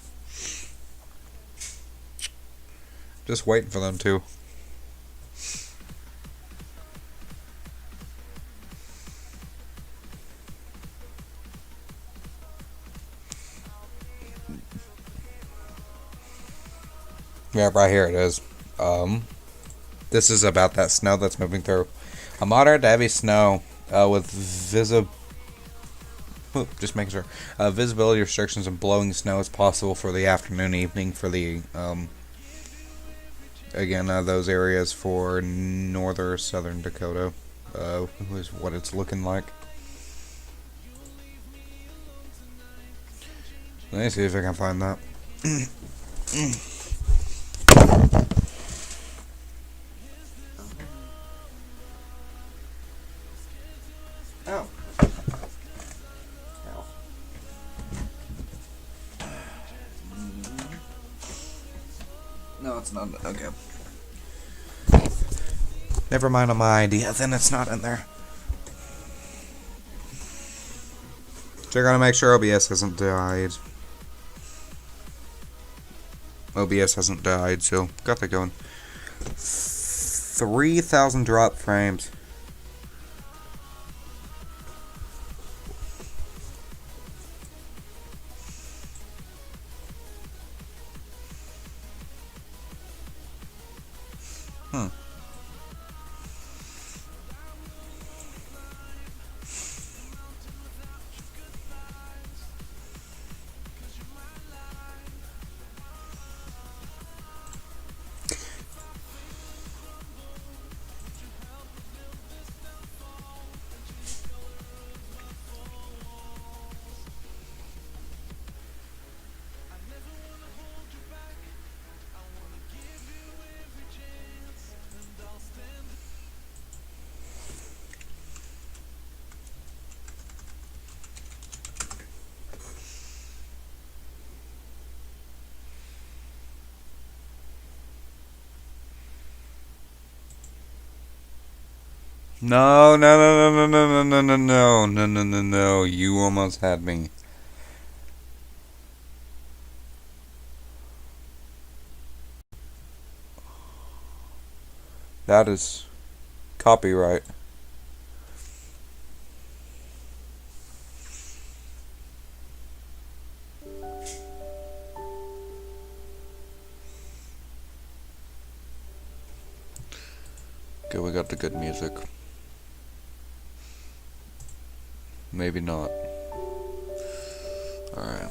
S1: Just waiting for them to. Yeah, right here it is. This is about that snow that's moving through. A moderate to heavy snow with just making sure. Visibility restrictions and blowing snow is possible for the afternoon, evening for the again those areas for northern southern Dakota. Is what it's looking like. Let me see if I can find that. it's not. Okay. Never mind on my idea, then it's not in there. So I gotta make sure OBS hasn't died. OBS hasn't died, so got that going. 3,000 drop frames. No, no, no, no, no, no, no, no, no, no, no, no, no. You almost had me. That is copyright. Okay, we got the good music. Maybe not. Alright.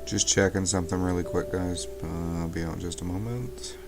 S1: Just checking something really quick, guys. I'll be out in just a moment.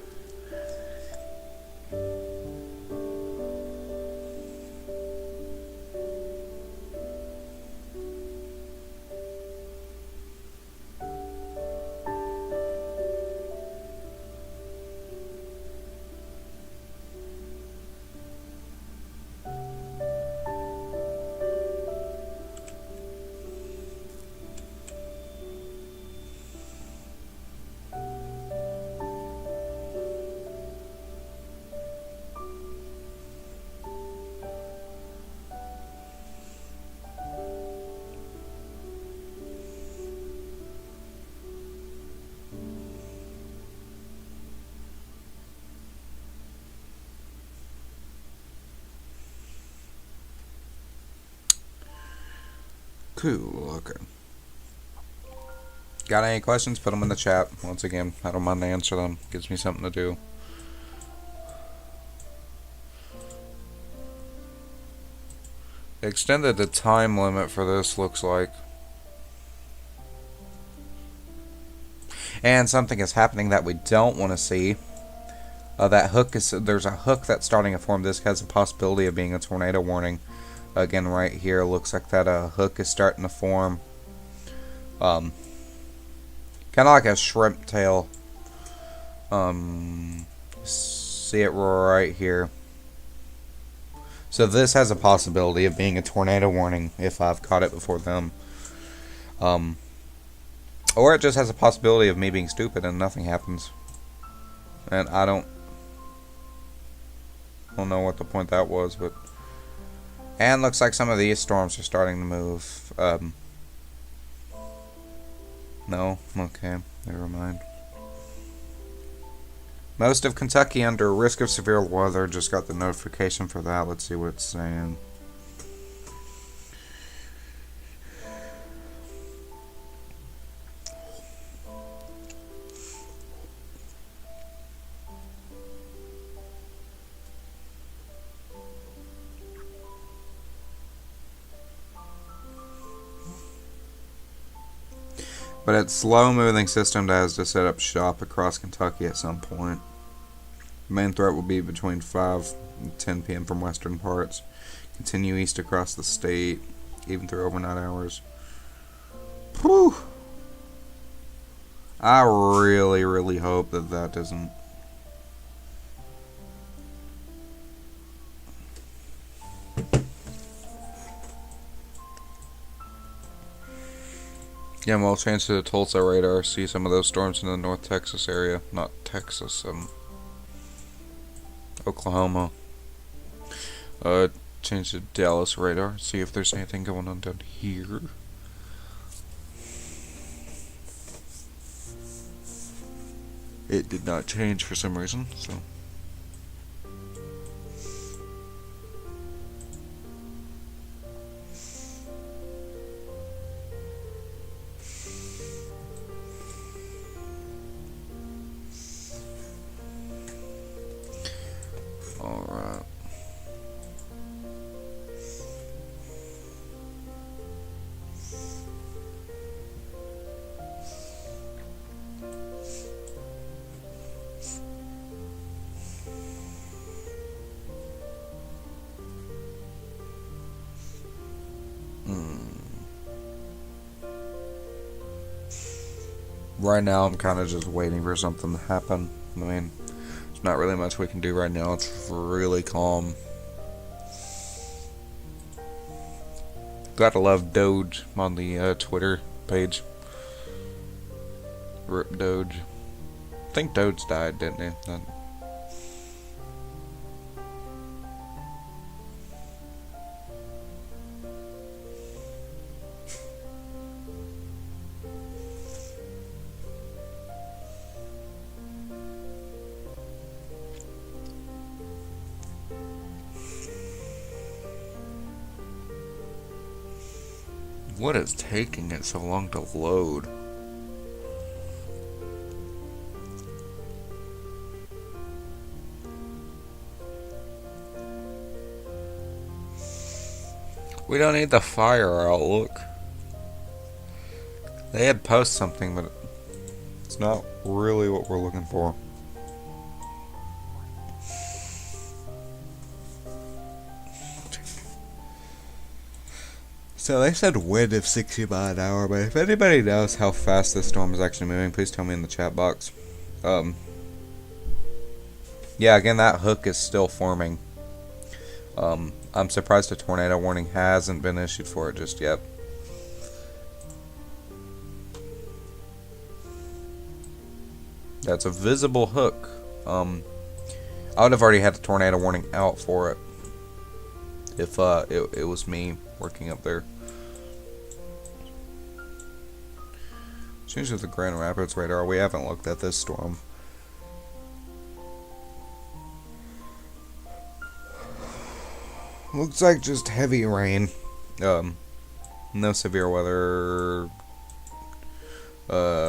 S1: Cool, okay. Got any questions? Put them in the chat. Once again, I don't mind to answer them. Gives me something to do. Extended the time limit for this, looks like. And something is happening that we don't want to see. That hook is, there's a hook that's starting to form. This has a possibility of being a tornado warning. Again, right here, looks like that hook is starting to form. Kind of like a shrimp tail. See it right here. So this has a possibility of being a tornado warning if I've caught it before them. Or it just has a possibility of me being stupid and nothing happens. And I don't know what the point that was, but... And looks like some of these storms are starting to move. No? Okay. Never mind. Most of Kentucky under risk of severe weather. Just got the notification for that. Let's see what it's saying. But it's slow-moving system that has to set up shop across Kentucky at some point. The main threat will be between 5 and 10 p.m. from western parts. Continue east across the state, even through overnight hours. Whew. I really, really hope that that doesn't... Yeah, well, change to the Tulsa radar. See some of those storms in the North Texas area. Not Texas, Oklahoma. Change to Dallas radar. See if there's anything going on down here. It did not change for some reason, so... Alright. Right now, I'm kind of just waiting for something to happen. I mean, there's not really much we can do right now. It's really calm. Gotta love Doge on the Twitter page. Rip Doge. I think Doge died, didn't he? What is taking it so long to load? We don't need the fire outlook. They had post something, but it's not really what we're looking for. So they said wind of 60 miles an hour, but if anybody knows how fast this storm is actually moving, please tell me in the chat box. Yeah, again, that hook is still forming. I'm surprised a tornado warning hasn't been issued for it just yet. That's a visible hook. I would have already had a tornado warning out for it if it was me working up there. Change to the Grand Rapids radar. We haven't looked at this storm. Looks like just heavy rain. No severe weather.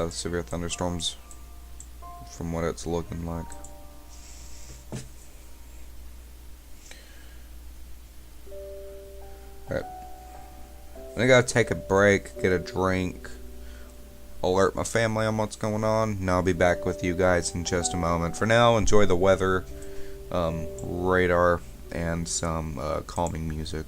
S1: Severe thunderstorms from what it's looking like. Alright. I gotta take a break, get a drink, alert my family on what's going on, and I'll be back with you guys in just a moment. For now, enjoy the weather, radar, and some calming music.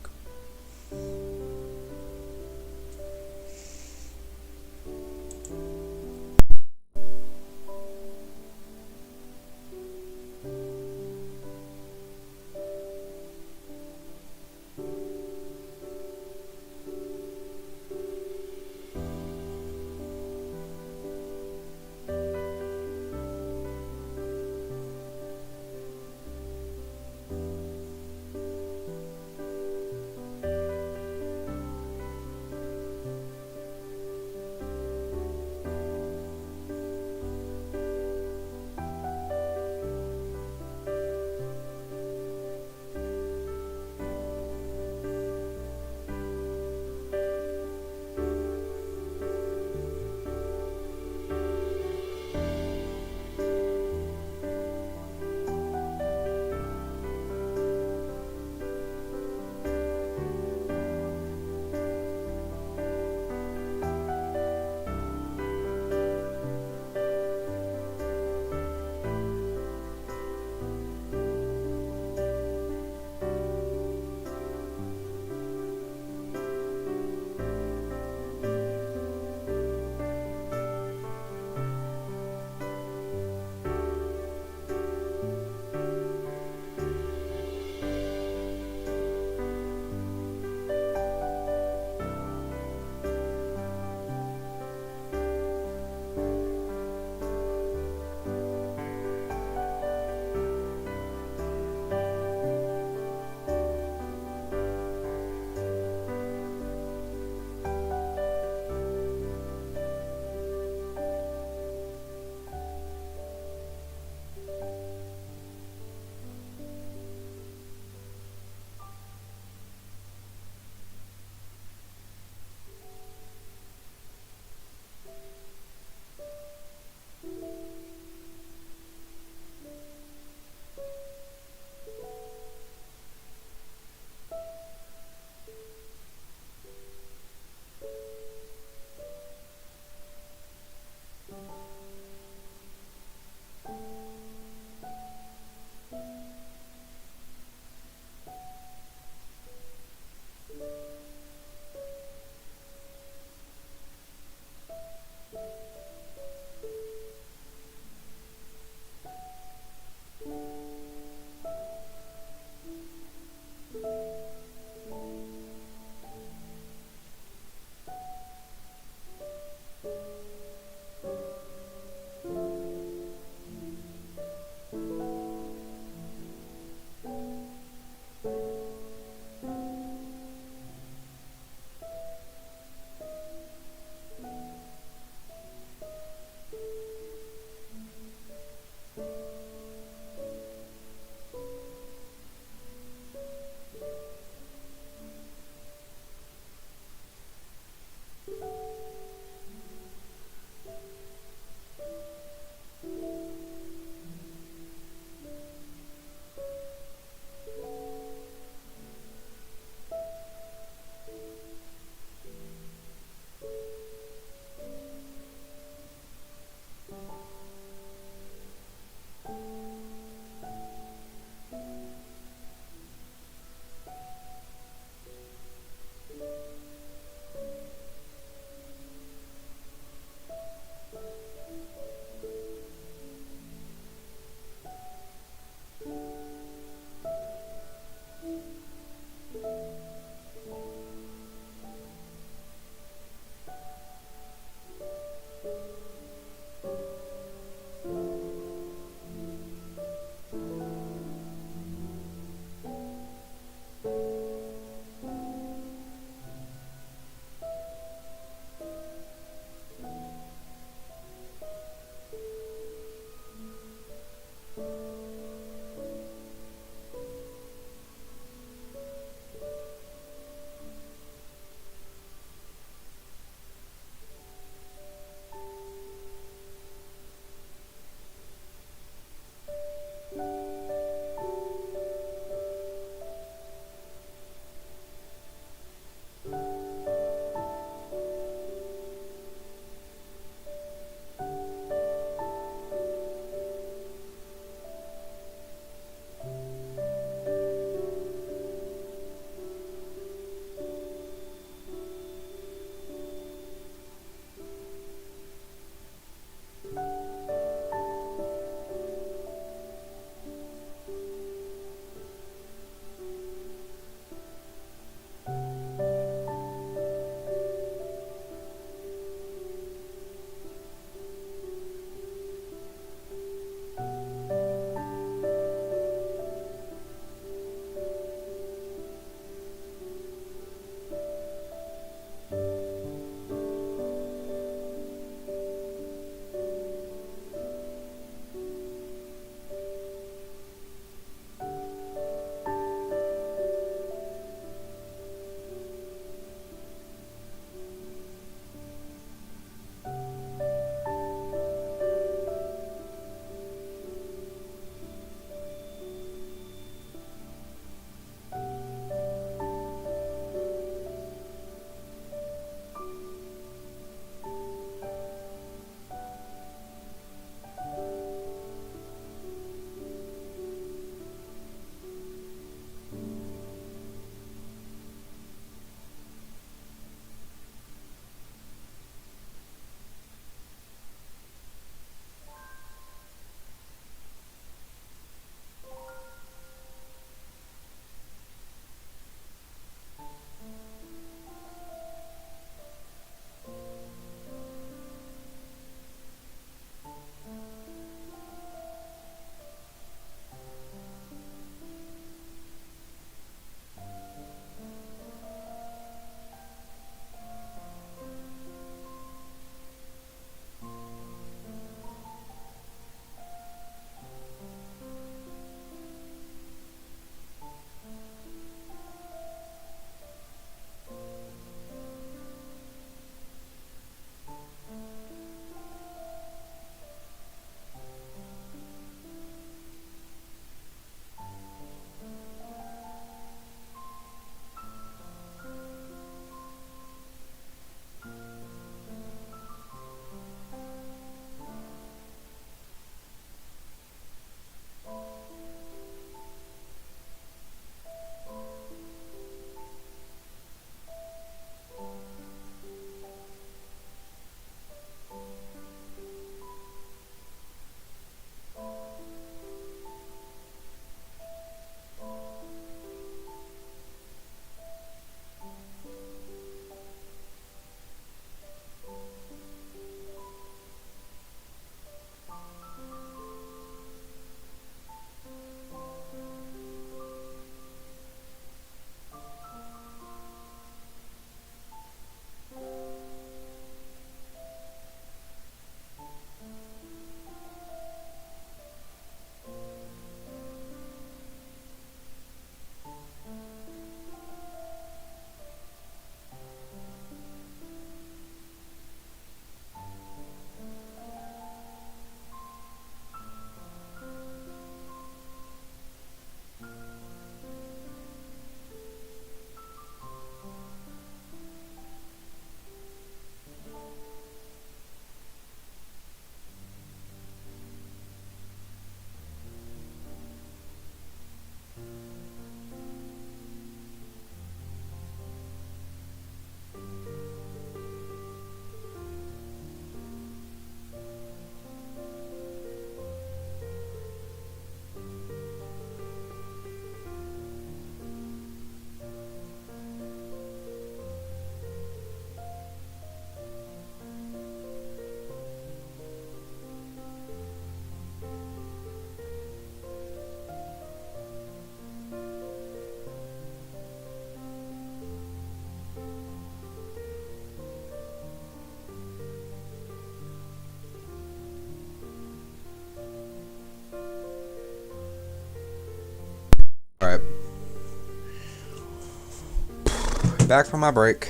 S1: Back from my break.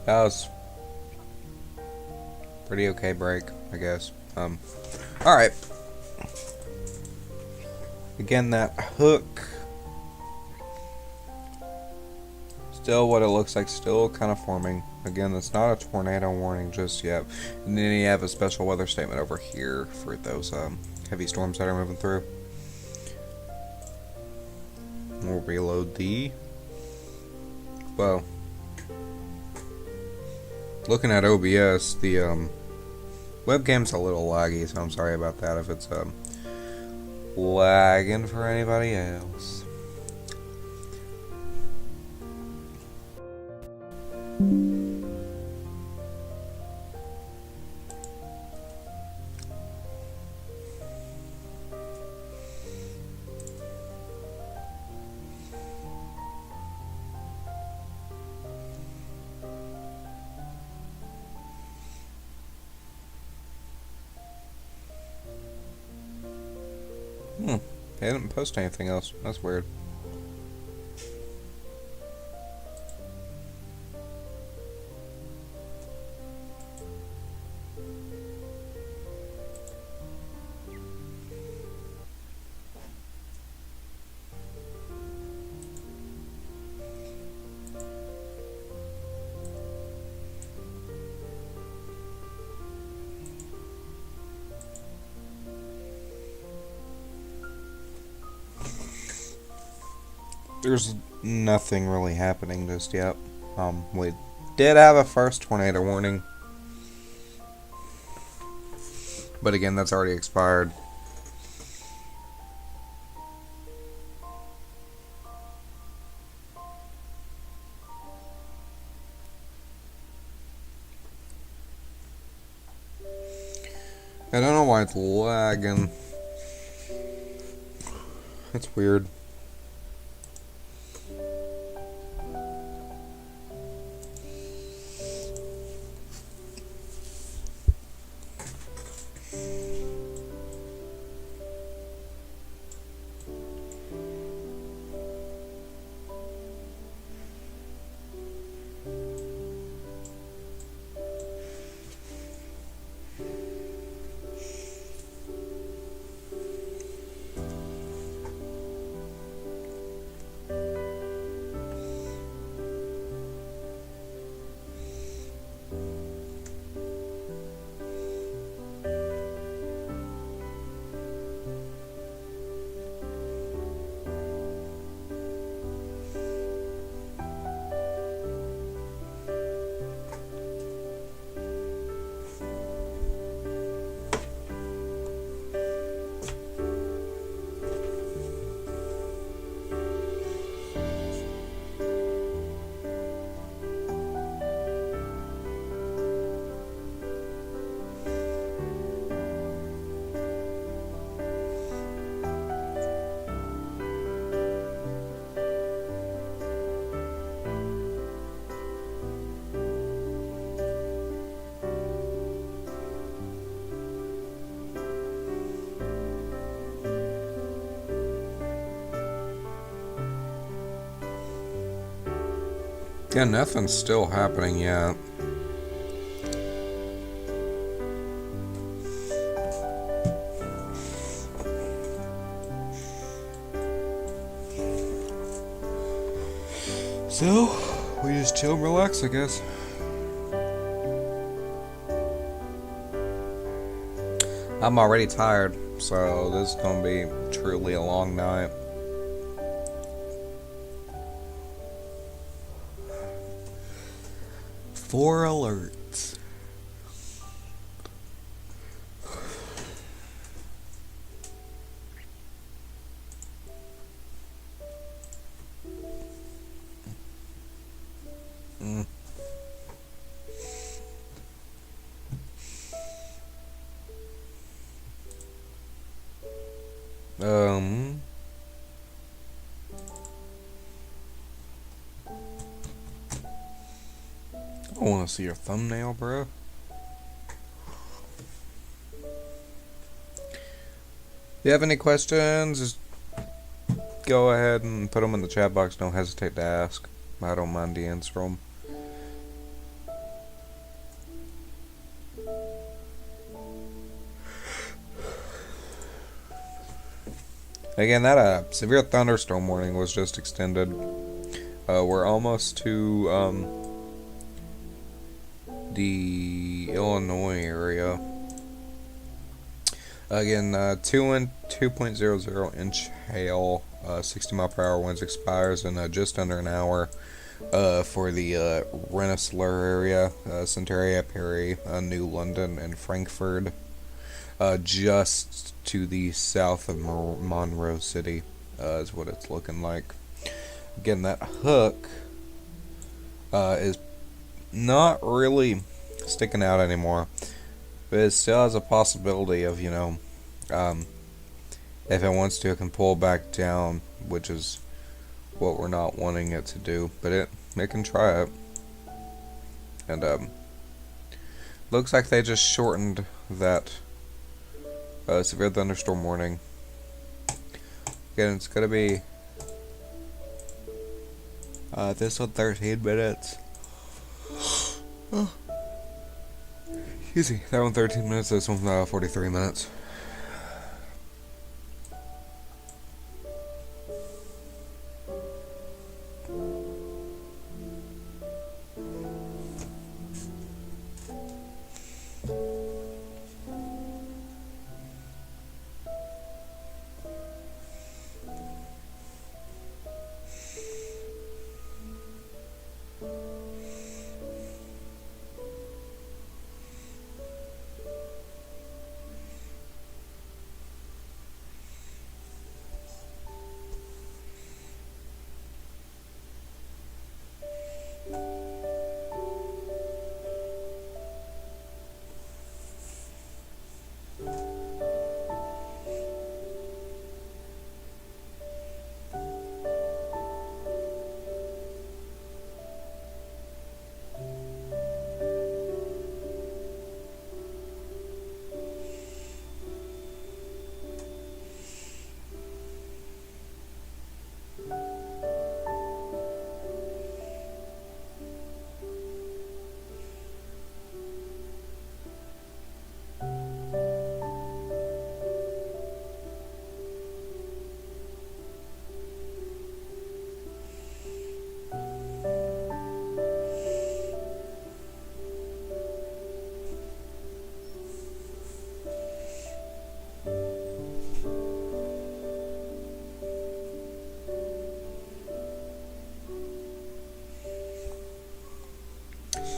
S1: That was pretty okay break, I guess. Alright. Again, that hook. Still what it looks like, still kind of forming. Again, it's not a tornado warning just yet. And then you have a special weather statement over here for those heavy storms that are moving through. We'll reload the... Well, looking at OBS, the webcam's a little laggy, so I'm sorry about that if it's lagging for anybody else. They didn't post anything else. That's weird. There's nothing really happening just yet. We did have a first tornado warning, but again, that's already expired. I don't know why it's lagging. It's weird. Yeah, nothing's still happening yet. So, we just chill and relax, I guess. I'm already tired, so this is gonna be truly a long night. Four alerts. I want to see your thumbnail, bro. If you have any questions, just go ahead and put them in the chat box. Don't hesitate to ask. I don't mind the answer them. Again, that severe thunderstorm warning was just extended. We're almost to the Illinois area. Again, 2.00 inch hail, 60 mile per hour winds expires in just under an hour for the Rensselaer area, Centaria, Perry, New London, and Frankfurt. Just to the south of Monroe City is what it's looking like. Again, that hook is not really sticking out anymore, but it still has a possibility of, if it wants to, it can pull back down, which is what we're not wanting it to do, but it can try it. And looks like they just shortened that severe thunderstorm warning. Again, it's gonna be this one 13 minutes. Excuse me, that one 13 minutes, this one 43 minutes.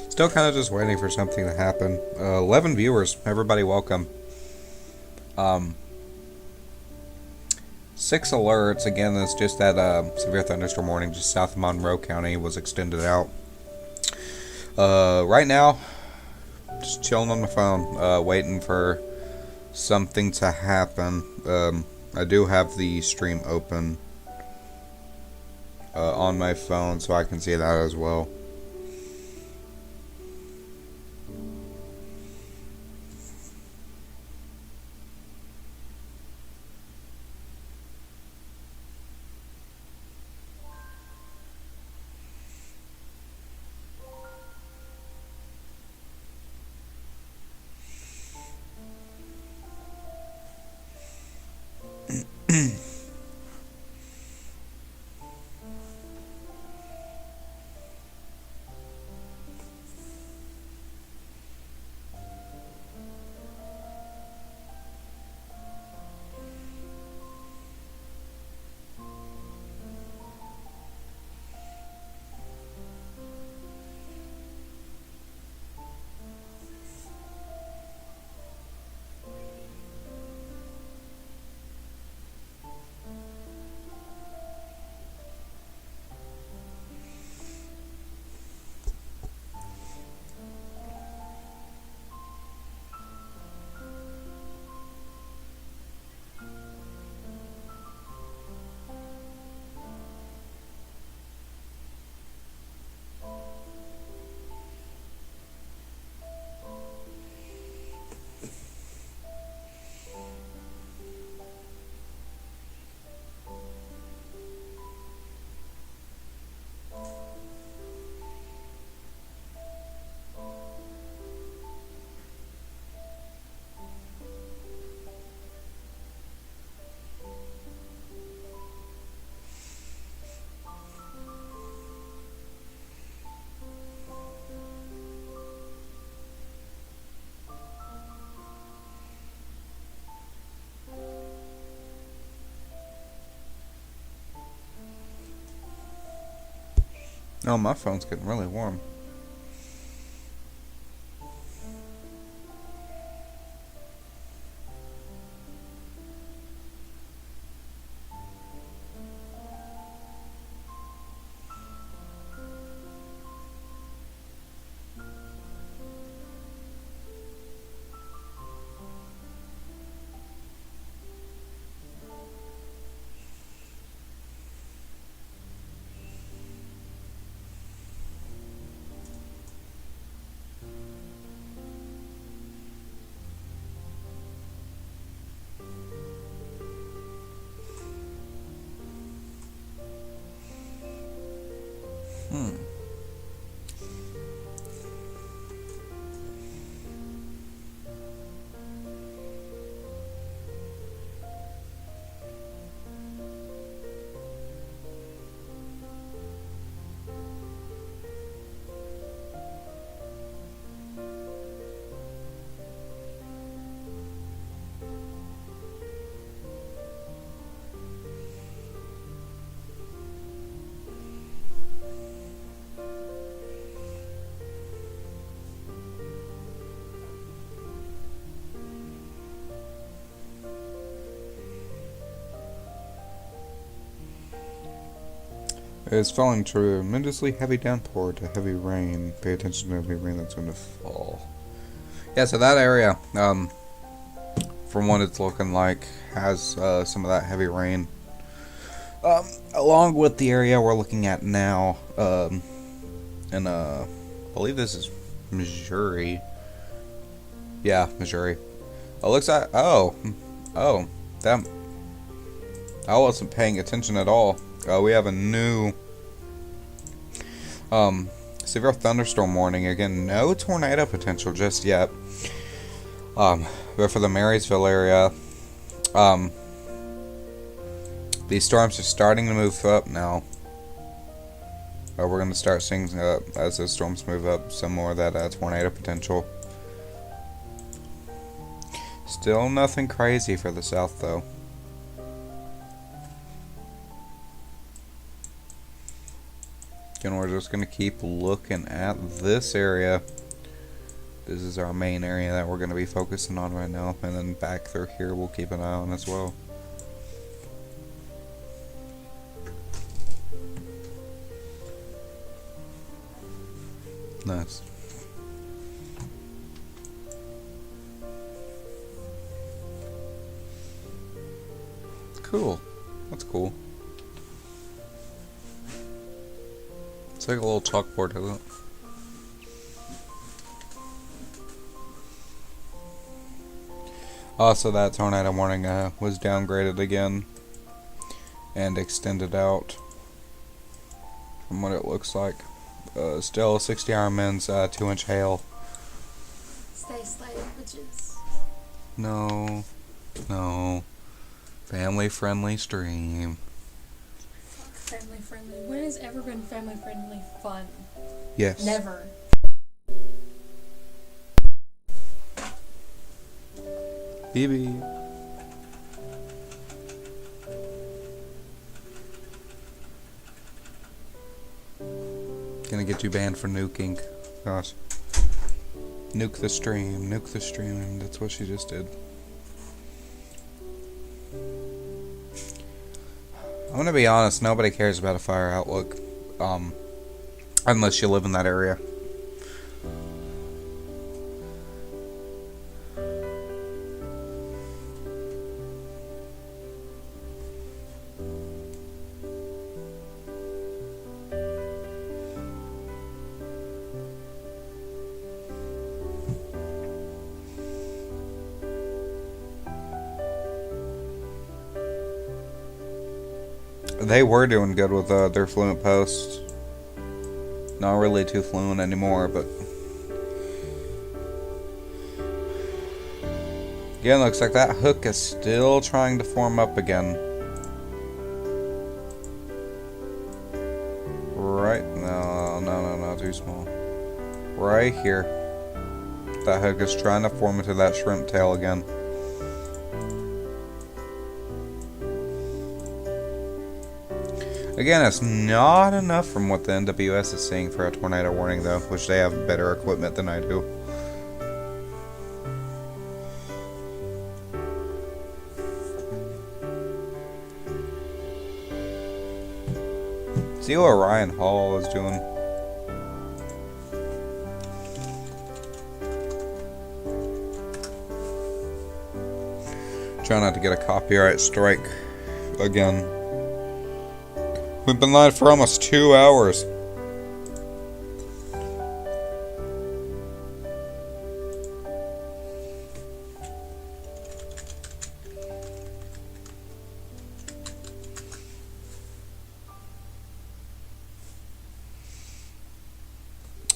S1: Still kind of just waiting for something to happen. 11 viewers. Everybody welcome. 6 alerts. Again, that's just that severe thunderstorm warning just south of Monroe County was extended out. Right now, just chilling on my phone, waiting for something to happen. I do have the stream open on my phone, so I can see that as well. Oh, my phone's getting really warm. It's falling tremendously heavy downpour to heavy rain. Pay attention to heavy rain that's going to fall. Yeah, so that area, from what it's looking like, has some of that heavy rain. Along with the area we're looking at now, and I believe this is Missouri. Yeah, Missouri. It looks like, oh, that, I wasn't paying attention at all. We have a new severe thunderstorm warning. Again, no tornado potential just yet. But for the Marysville area, these storms are starting to move up now. We're going to start seeing, as the storms move up, some more of that tornado potential. Still nothing crazy for the south, though. And we're just going to keep looking at this area. This is our main area that we're going to be focusing on right now. And then back through here we'll keep an eye on as well. Nice. Cool. That's cool. It's like a little chalkboard, isn't it? Also, that tornado warning was downgraded again and extended out from what it looks like. Still 60-hour winds, 2-inch hail.
S3: Stay sliding, bitches.
S1: No. Family-friendly stream.
S3: Family friendly. When has ever been family friendly fun?
S1: Yes.
S3: Never.
S1: BB. Gonna get you banned for nuking. Gosh. Nuke the stream. That's what she just did. I'm gonna be honest, nobody cares about a fire outlook. Unless you live in that area. They were doing good with their fluent posts. Not really too fluent anymore, but again, looks like that hook is still trying to form up again. Right? No, too small. Right here. That hook is trying to form into that shrimp tail again. Again, it's not enough from what the NWS is saying for a tornado warning, though, which they have better equipment than I do. See what Ryan Hall is doing. Try not to get a copyright strike again. We've been live for almost 2 hours.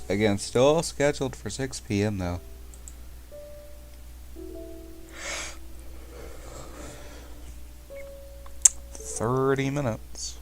S1: Again, still scheduled for 6 p.m. though. "30 minutes.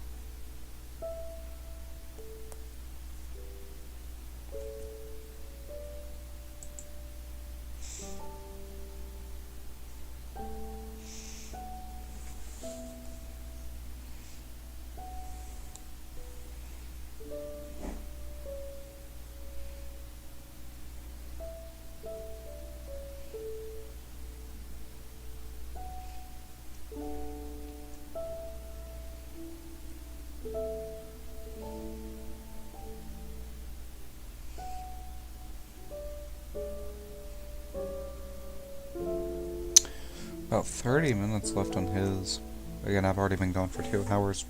S1: About 30 minutes left on his. Again, I've already been going for 2 hours.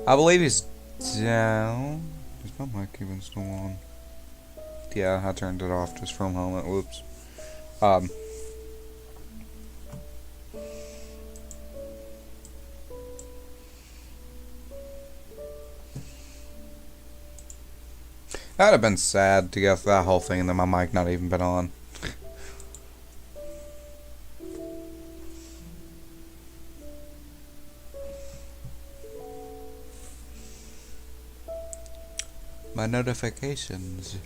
S1: I believe he's down. Is my mic even still on? Yeah, I turned it off just for a moment. Whoops. That'd have been sad to get that whole thing and then my mic not even been on. My notifications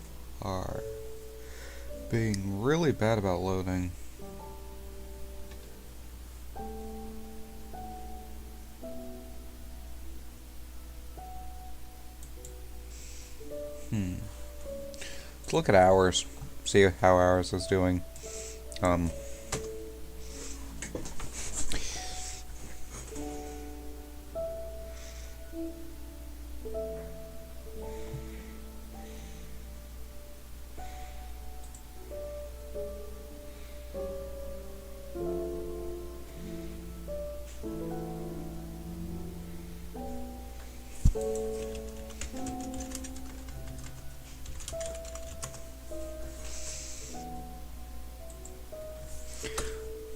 S1: are being really bad about loading. Let's look at hours. See how hours is doing.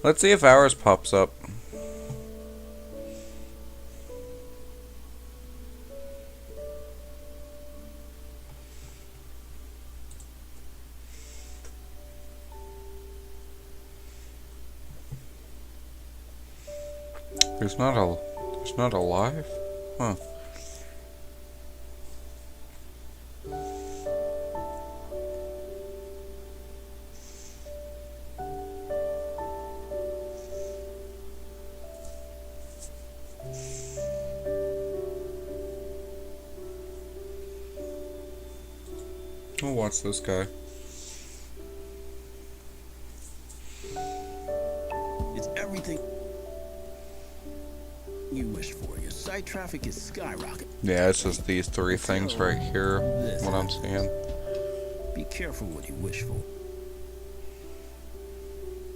S1: Let's see if hours pops up. There's not a live? Huh. We'll watch this guy.
S4: It's everything you wish for. Your site traffic is skyrocketing.
S1: Yeah, it's just these three things right here. What I'm seeing.
S4: Be careful what you wish for.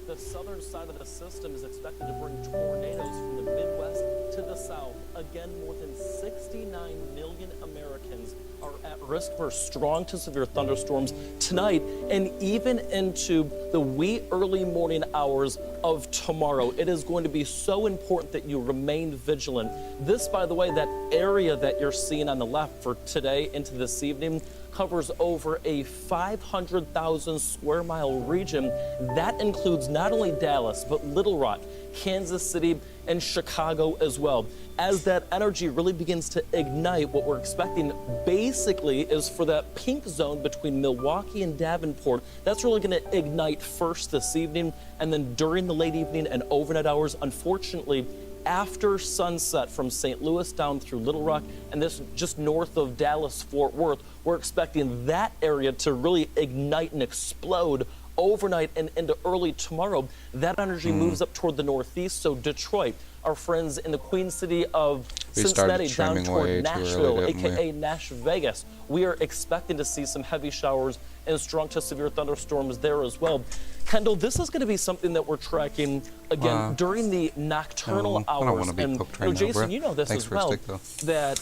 S5: The southern side of the system is expected to bring tornadoes from the Midwest to the south. Again, more than 69 million Americans are at risk for strong to severe thunderstorms tonight and even into the wee early morning hours of tomorrow. It is going to be so important that you remain vigilant. This, by the way, that area that you're seeing on the left for today into this evening covers over a 500,000 square mile region. That includes not only Dallas, but Little Rock, Kansas City, and Chicago as well. As that energy really begins to ignite, what we're expecting basically is for that pink zone between Milwaukee and Davenport. That's really going to ignite first this evening, and then during the late evening and overnight hours, unfortunately, after sunset from St. Louis down through Little Rock, and this just north of Dallas, Fort Worth. We're expecting that area to really ignite and explode overnight and into early tomorrow. That energy moves up toward the northeast, so Detroit, our friends in the Queen City of Cincinnati down toward Nashville, aka Nash Vegas. We are expecting to see some heavy showers and strong to severe thunderstorms there as well. Kendall, this is going to be something that we're tracking again during the nocturnal hours. And Jason, you know this as well, that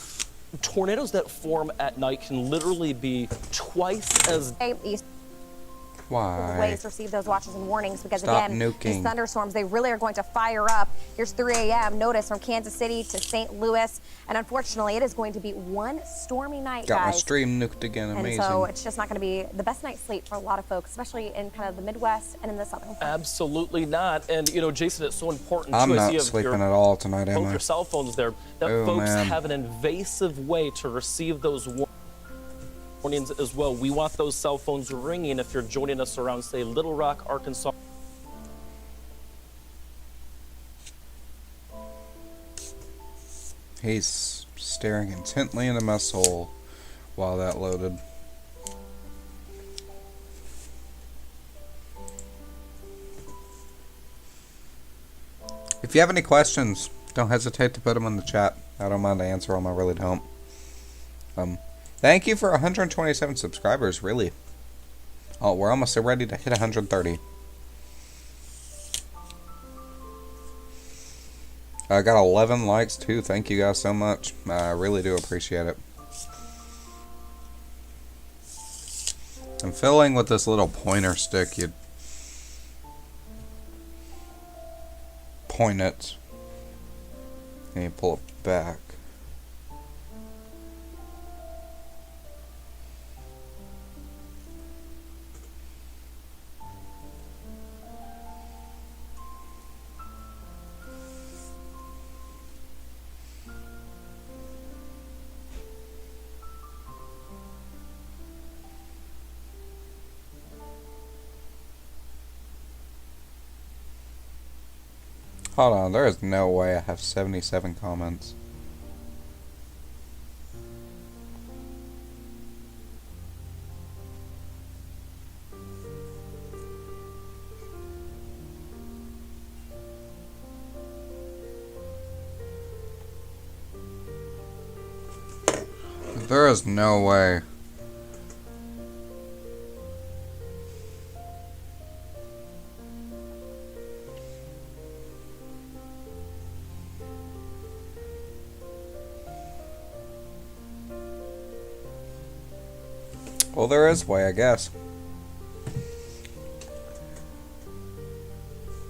S5: tornadoes that form at night can literally be twice as
S6: ways to receive those watches and warnings, because again, these thunderstorms, they really are going to fire up. Here's 3 a.m. notice from Kansas City to St. Louis, and unfortunately, it is going to be one stormy night, guys.
S1: Got my stream nuked again. Amazing.
S6: And so it's just not going to be the best night's sleep for a lot of folks, especially in kind of the Midwest and in the southern part.
S5: Absolutely not. And you know, Jason, it's so important.
S1: I'm not sleeping at all tonight, am I?
S5: Both your cell phones there. That folks have an invasive way to receive those warnings as well. We want those cell phones ringing if you're joining us around, say, Little Rock, Arkansas.
S1: He's staring intently into my soul while that loaded. If you have any questions, don't hesitate to put them in the chat. I don't mind to answer them, I really don't. Thank you for 127 subscribers, really. Oh, we're almost ready to hit 130. I got 11 likes too. Thank you guys so much. I really do appreciate it. I'm filling with this little pointer stick. You point it and you pull it back. Hold on, there is no way I have 77 comments. There is no way. Well, there is a way, I guess.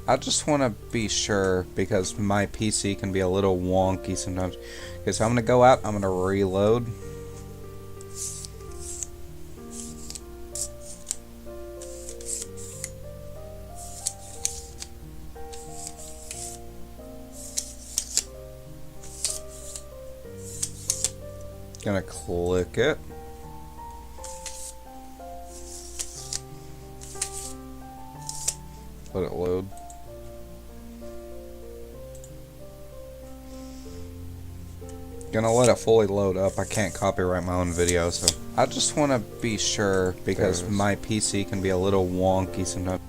S1: I just want to be sure, because my PC can be a little wonky sometimes. Okay, so I'm going to go out, I'm going to reload. Gonna click it. Let it load. Gonna let it fully load up. I can't copyright my own video, so I just want to be sure, because my PC can be a little wonky sometimes.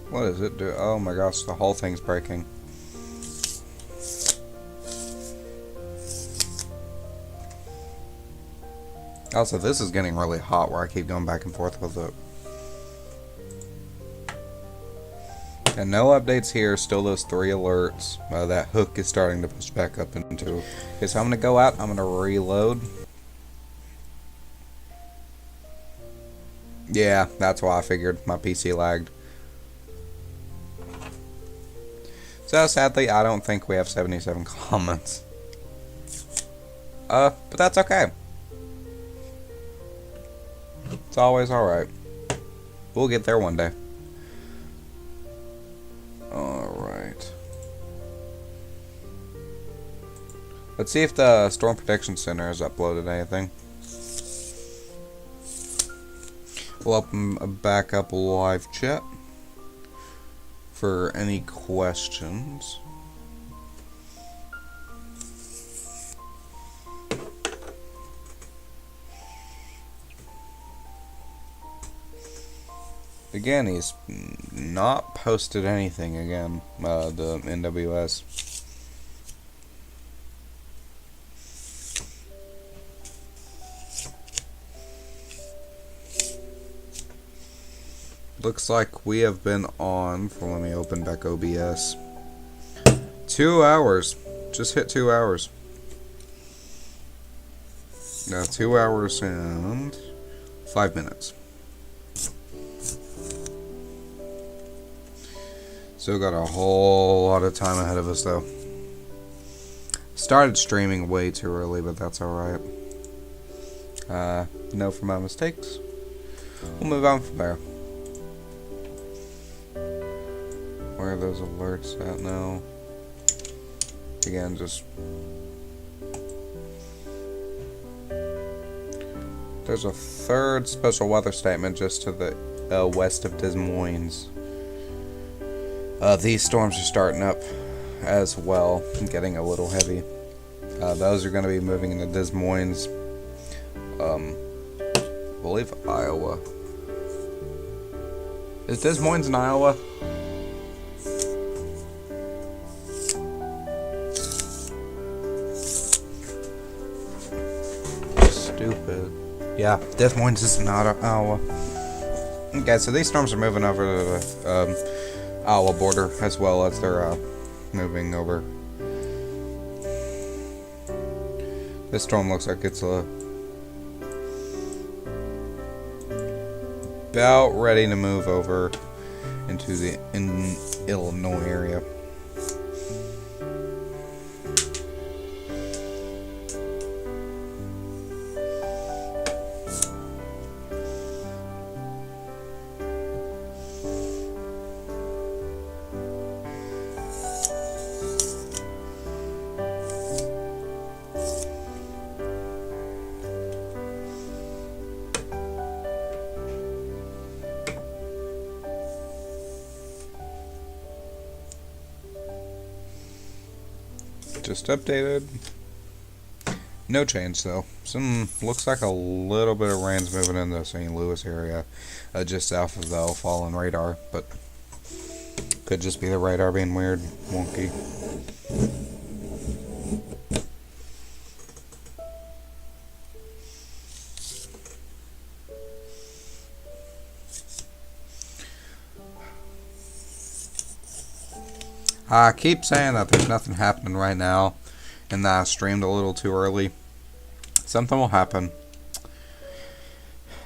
S1: What does it do? Oh my gosh, the whole thing's breaking. Also, this is getting really hot where I keep going back and forth with it. And no updates here, still those 3 alerts. That hook is starting to push back up into. Okay, so I'm going to go out, I'm going to reload. Yeah, that's why I figured my PC lagged. So sadly, I don't think we have 77 comments. But that's okay. It's always alright. We'll get there one day. Alright. Let's see if the Storm Protection Center has uploaded anything. We'll open back up live chat for any questions. Again, he's not posted anything again, the NWS. Looks like we have been on, let me open back OBS. 2 hours. Just hit 2 hours. Now 2 hours and 5 minutes. Still got a whole lot of time ahead of us though. Started streaming way too early, but that's alright. Know from my mistakes. We'll move on from there. Where are those alerts at now? Again, just... There's a third special weather statement just to the west of Des Moines. These storms are starting up as well, getting a little heavy. Those are going to be moving into Des Moines, I believe Iowa. Is Des Moines in Iowa? Stupid. Yeah, Des Moines is not Iowa. Okay, so these storms are moving over to the Iowa border as well as they're moving over. This storm looks like it's about ready to move over into the Illinois area. Just updated. No change though. Looks like a little bit of rain's moving in the St. Louis area, just south of the fallen radar, but could just be the radar being weird, wonky. I keep saying that there's nothing happening right now and that I streamed a little too early. Something will happen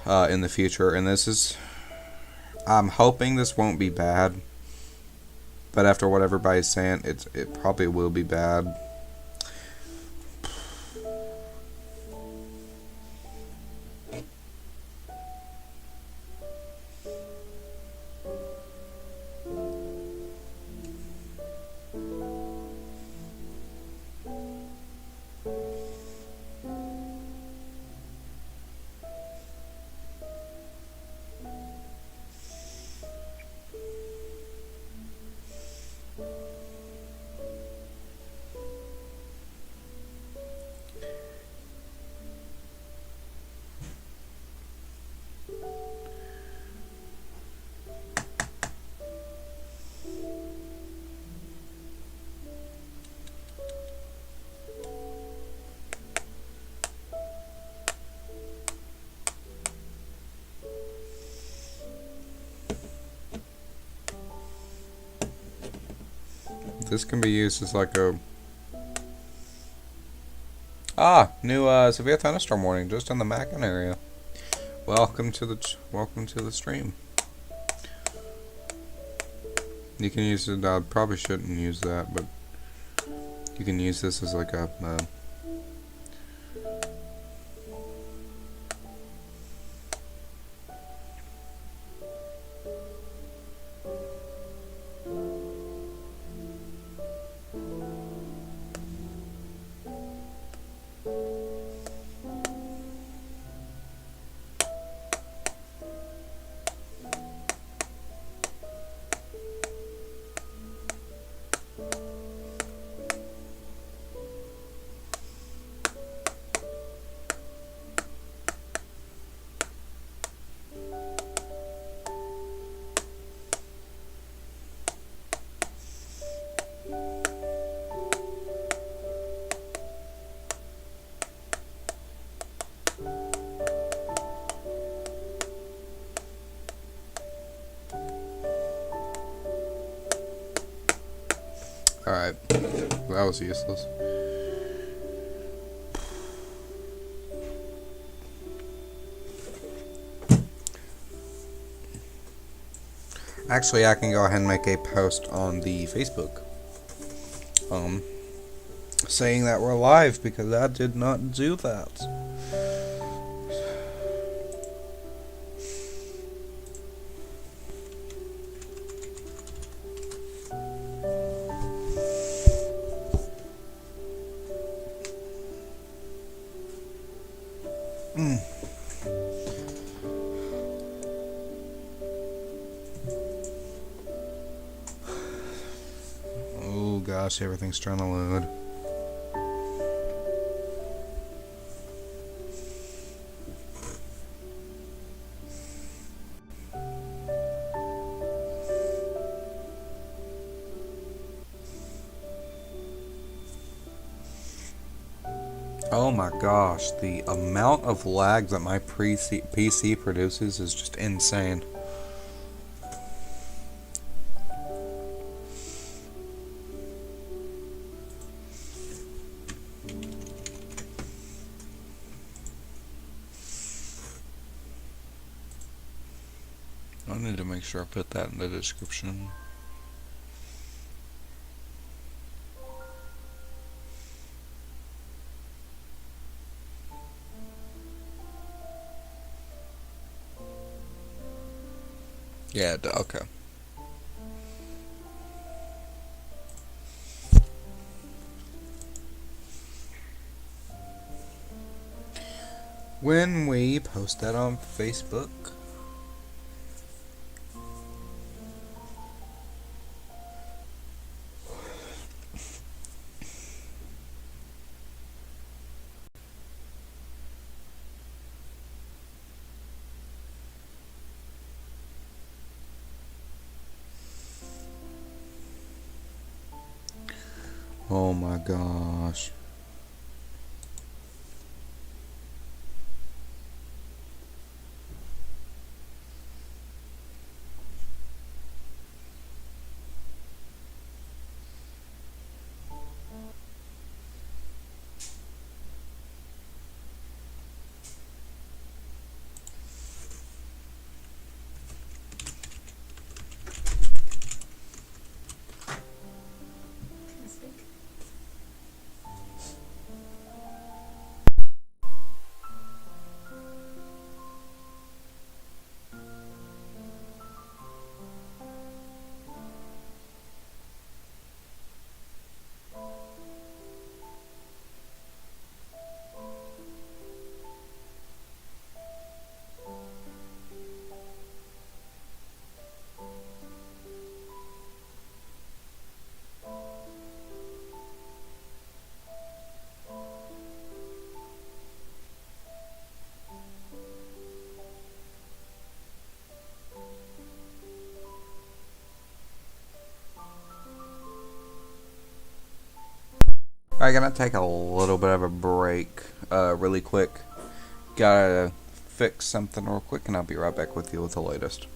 S1: in the future, and I'm hoping this won't be bad, but after what everybody's saying, it probably will be bad. This can be used as like a new severe thunderstorm warning just in the Mackin area. Welcome to the stream. You can use it. I probably shouldn't use that, but you can use this as like a Alright. That was useless. Actually, I can go ahead and make a post on the Facebook. Saying that we're live because I did not do that. Oh gosh, everything's trying to load. Oh my gosh, the amount of lag that my PC produces is just insane. I need to make sure I put that in the description. Yeah, okay. When we post that on Facebook, oh my gosh. Alright, gonna take a little bit of a break, really quick. Gotta fix something real quick, and I'll be right back with you with the latest.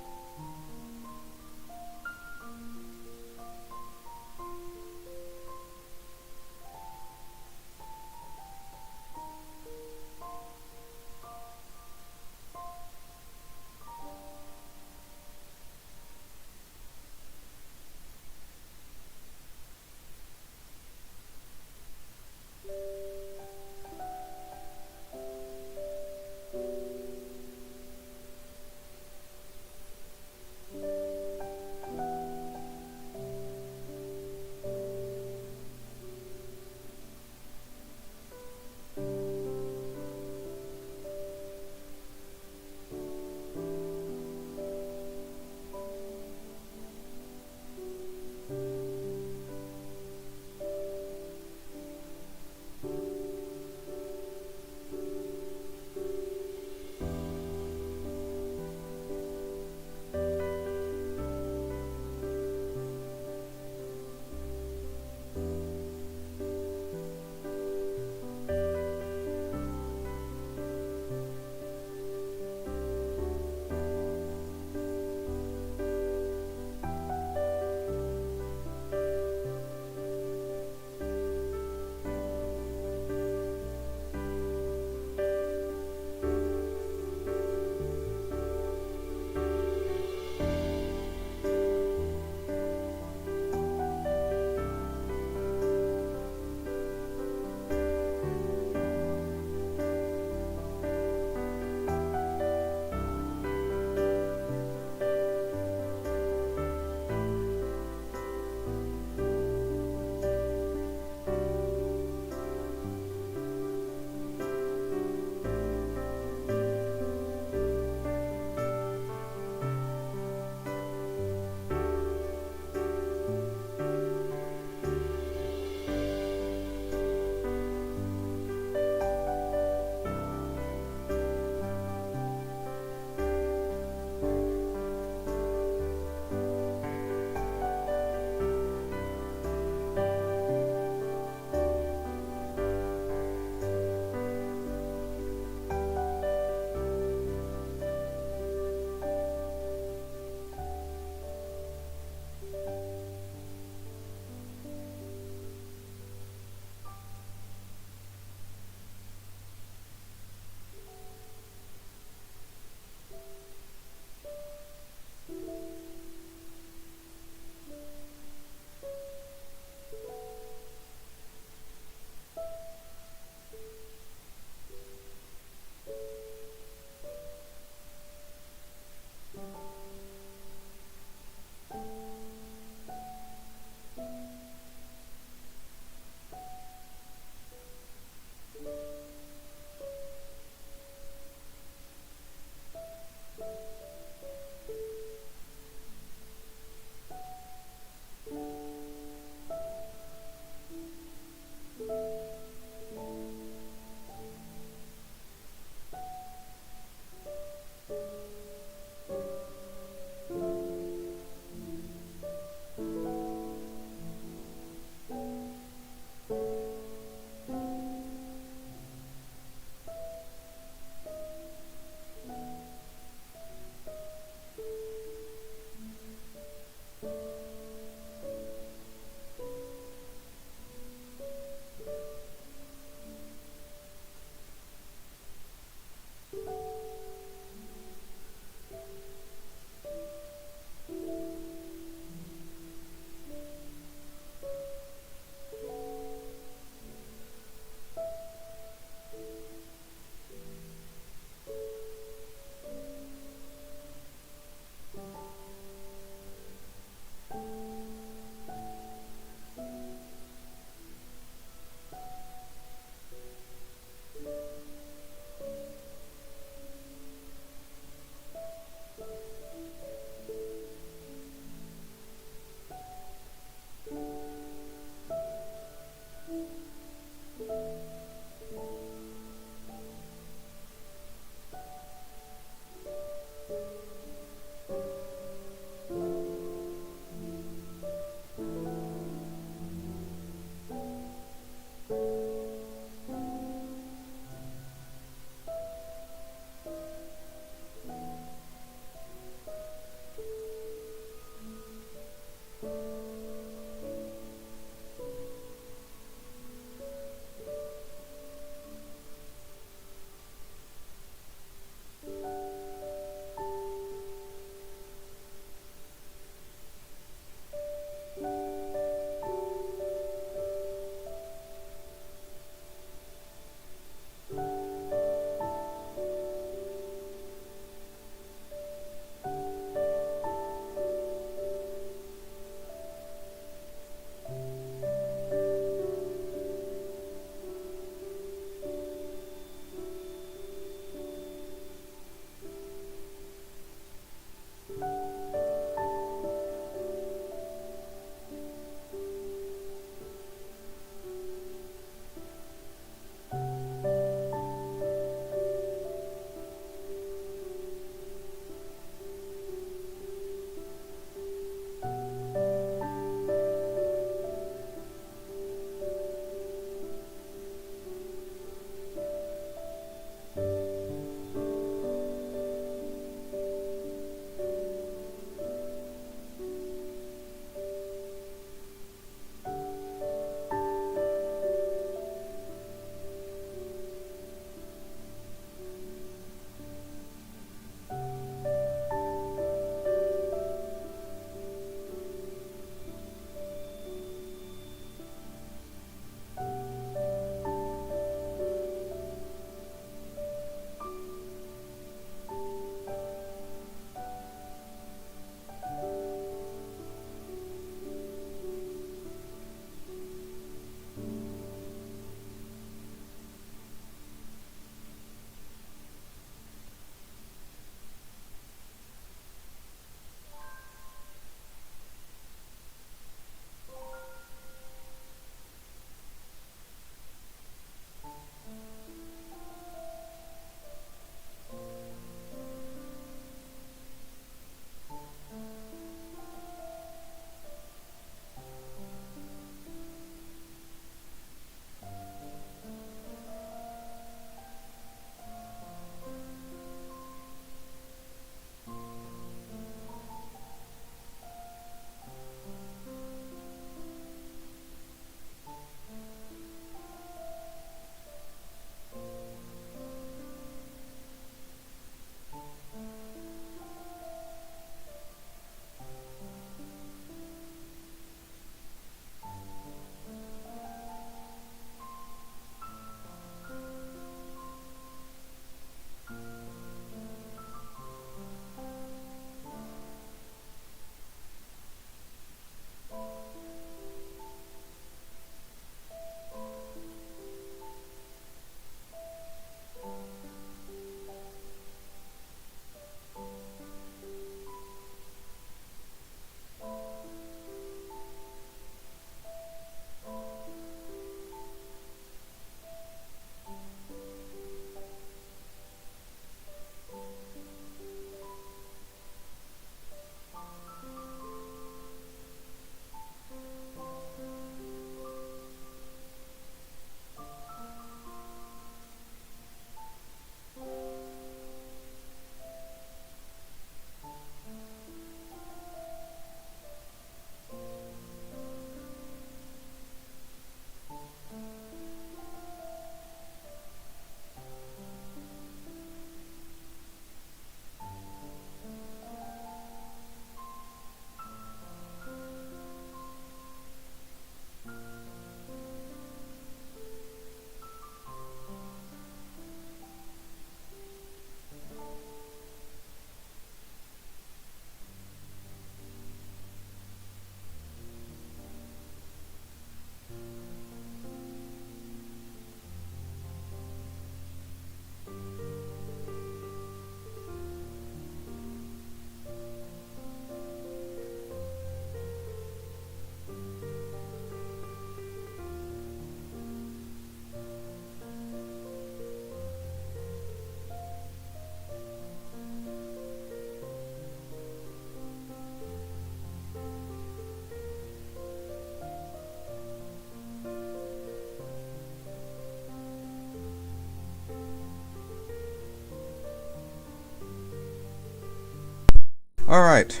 S1: Alright.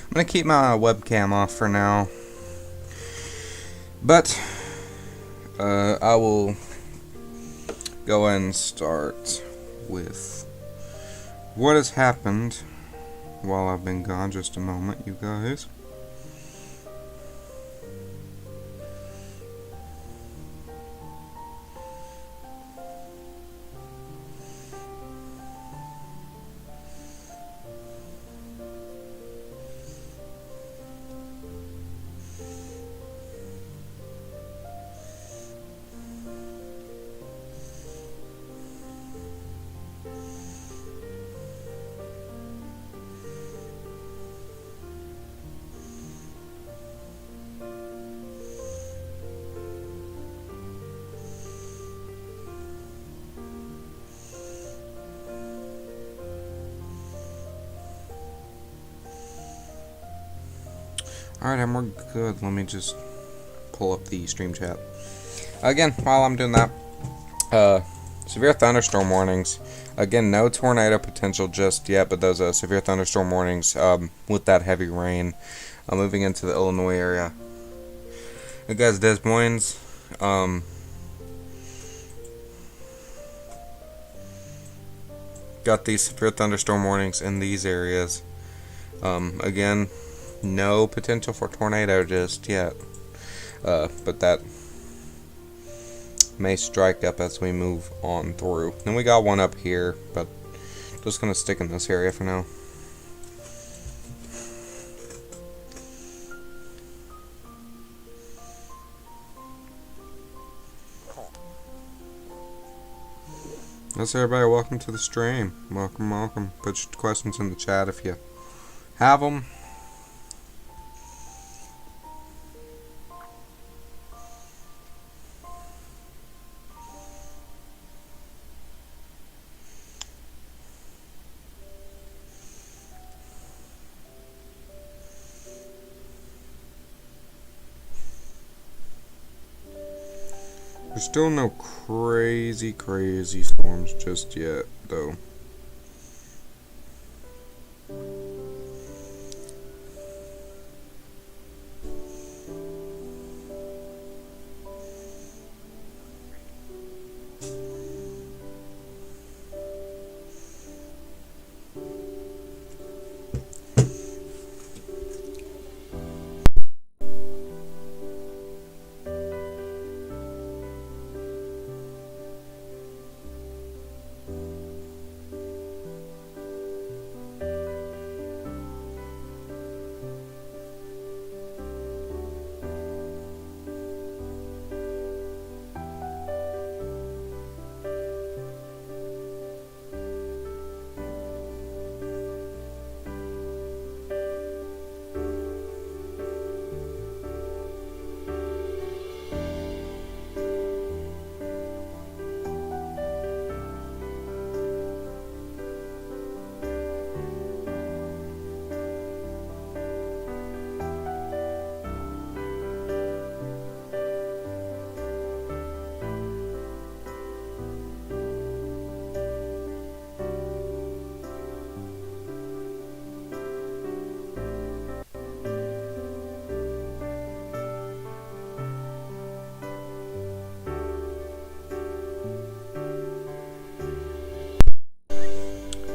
S1: I'm going to keep my webcam off for now. But, I will go ahead and start with what has happened while I've been gone. Just a moment, you guys. Alright, and we're good. Let me just pull up the stream chat. Again, while I'm doing that, severe thunderstorm warnings. Again, no tornado potential just yet, but those severe thunderstorm warnings with that heavy rain moving into the Illinois area. And guys, Des Moines, got these severe thunderstorm warnings in these areas. Again, no potential for tornado just yet, but that may strike up as we move on through. Then we got one up here, but just gonna stick in this area for now. That's everybody. Welcome to the stream. Welcome, welcome. Put your questions in the chat if you have them. There's still no crazy storms just yet, though.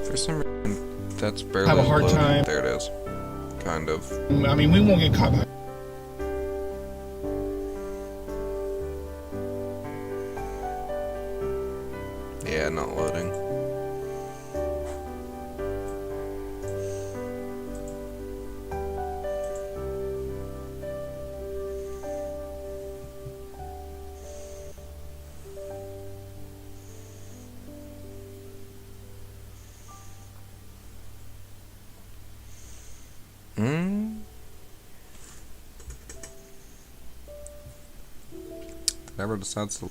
S1: For some reason, that's barely
S7: have a hard
S1: loaded.
S7: time.
S1: There it is. Kind of.
S7: I mean, we won't get caught by.
S1: Yeah, not loading. Never decides to.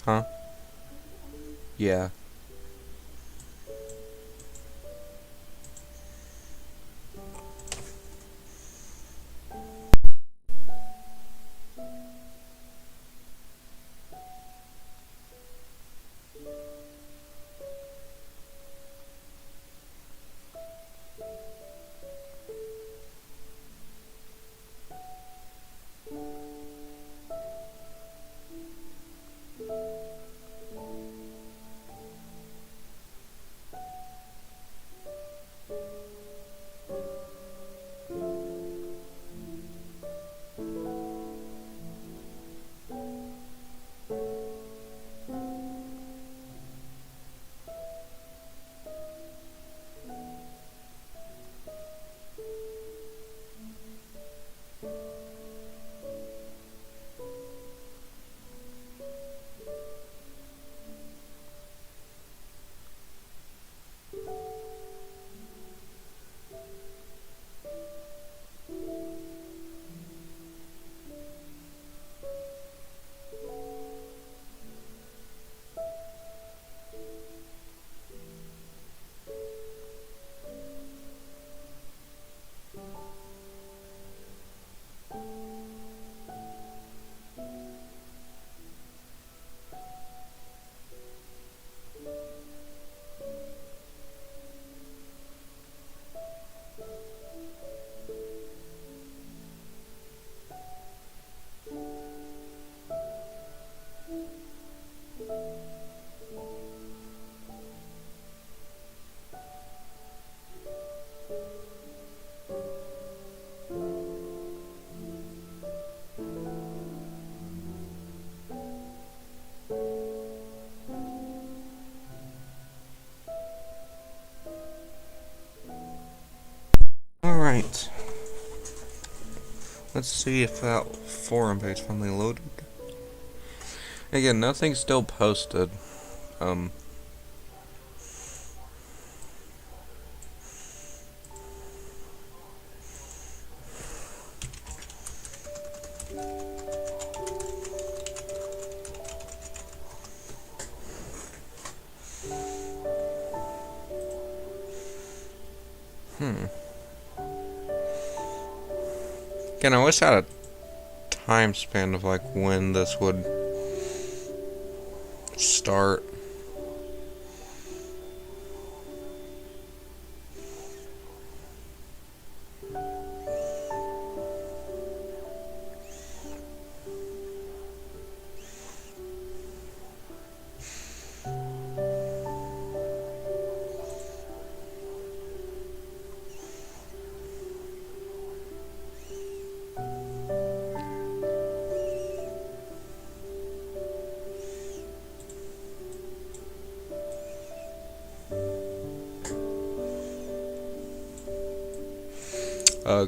S1: Huh? Yeah. Alright. Let's see if that forum page finally loaded. Again, nothing's still posted. Again, I wish I had a time span of like when this would start.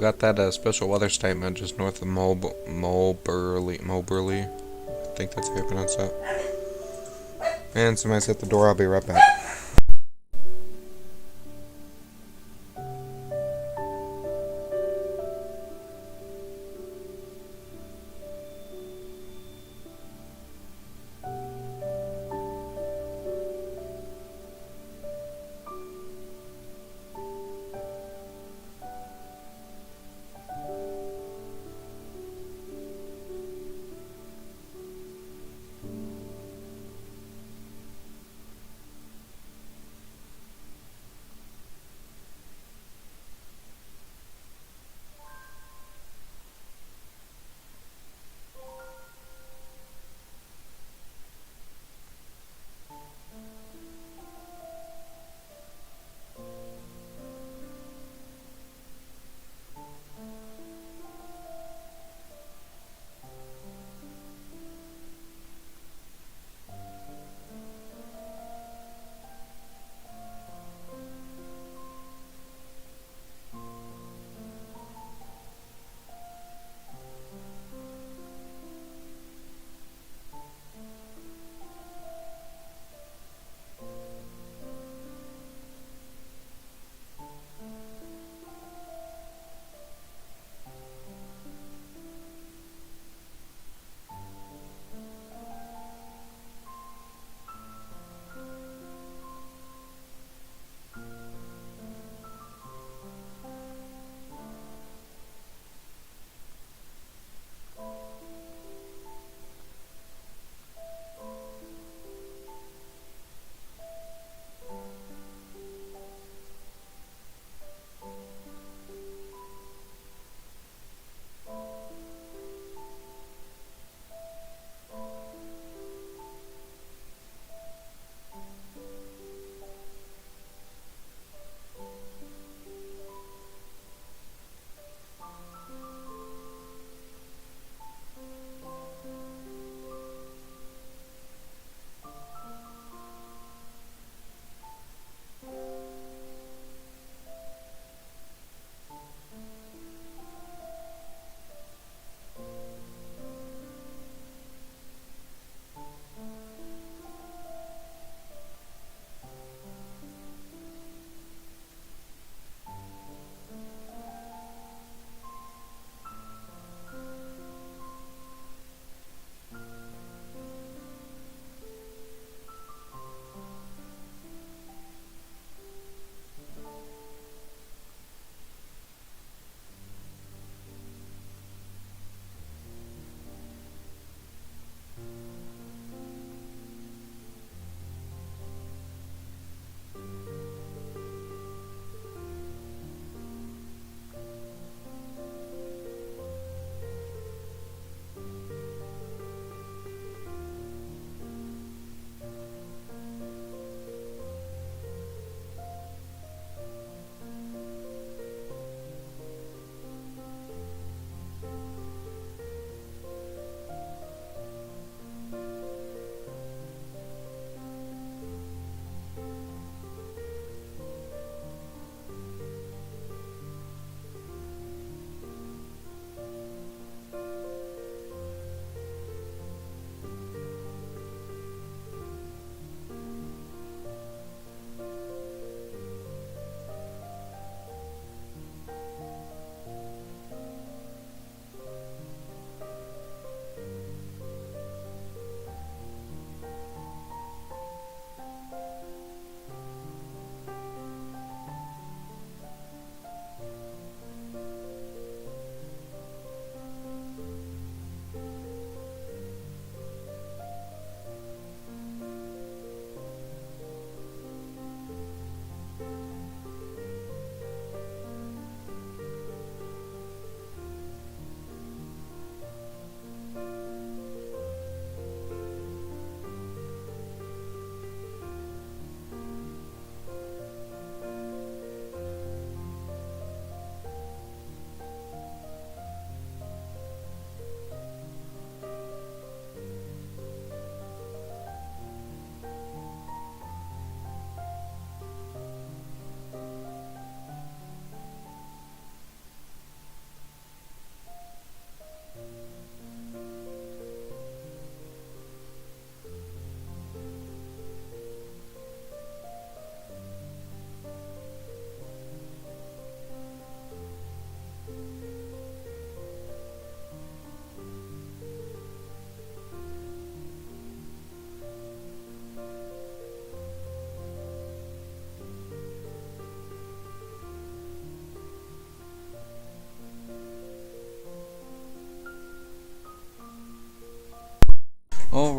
S1: Got that special weather statement just north of Moberly. I think that's how you pronounce that. And somebody's at the door. I'll be right back.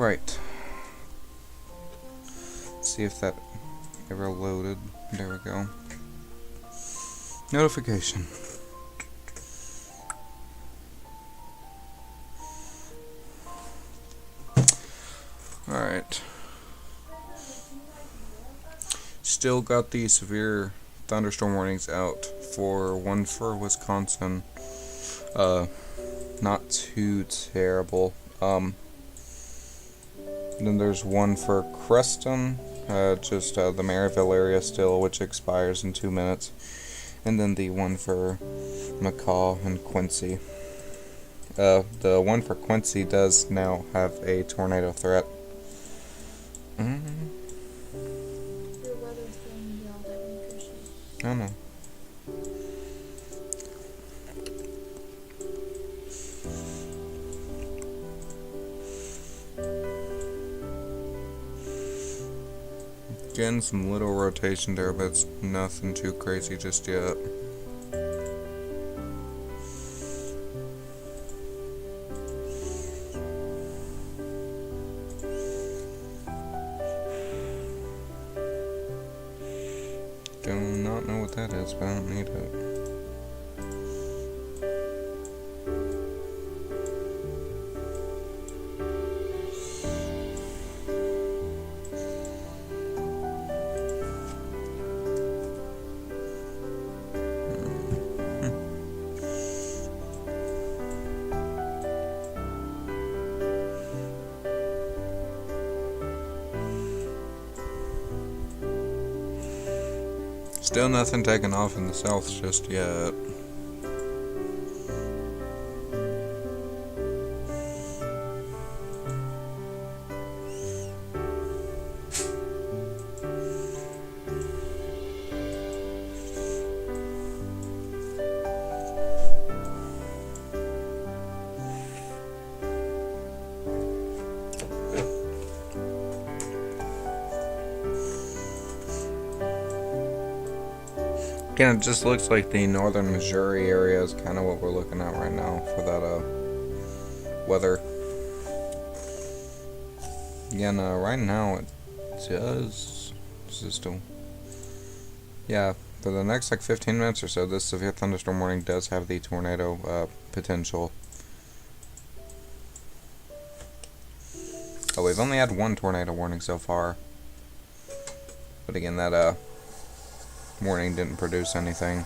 S1: Alright. See if that ever loaded. There we go. Notification. Alright. Still got the severe thunderstorm warnings out for one for Wisconsin. Not too terrible. Then there's one for Creston, just the Maryville area still, which expires in 2 minutes. And then the one for McCaw and Quincy. The one for Quincy does now have a tornado threat.
S3: Your weather's going to be all that week,
S1: I don't know. Getting some little rotation there, but it's nothing too crazy just yet. Do not know what that is, but I don't need it. Still nothing taken off in the south just yet. Again, it just looks like the northern Missouri area is kind of what we're looking at right now for that weather. Again, right now it does still. Yeah, for the next like 15 minutes or so, this severe thunderstorm warning does have the tornado potential. Oh, we've only had one tornado warning so far. But again, that warning didn't produce anything.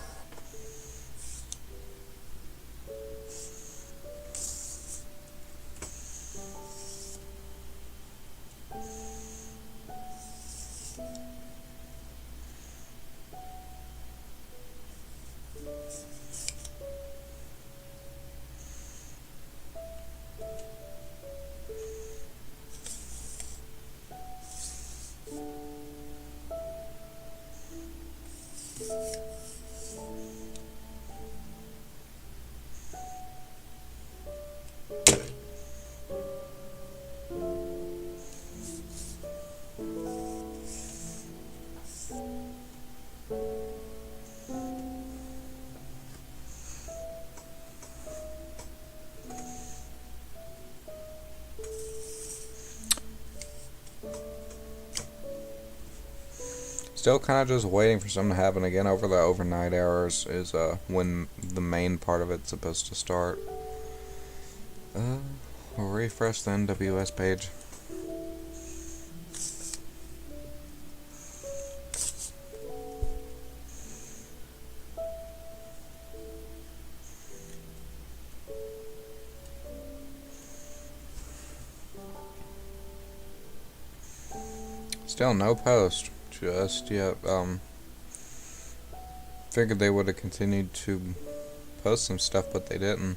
S1: Still kind of just waiting for something to happen again over the overnight hours is when the main part of it's supposed to start. We'll refresh the NWS page. Still no post. Just yet. Figured they would have continued to post some stuff, but they didn't.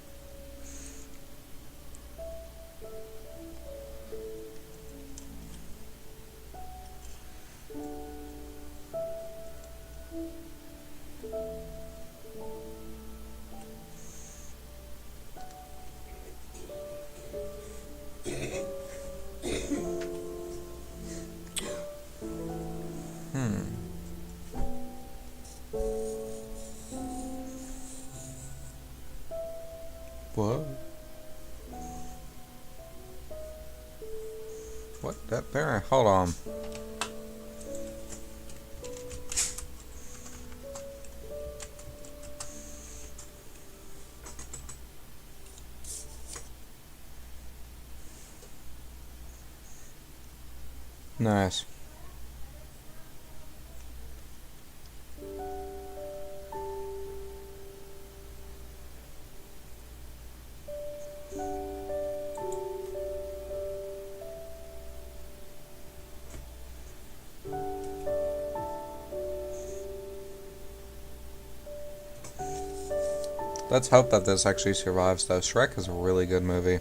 S1: What? That there. Hold on. Nice. Let's hope that this actually survives, though. Shrek is a really good movie.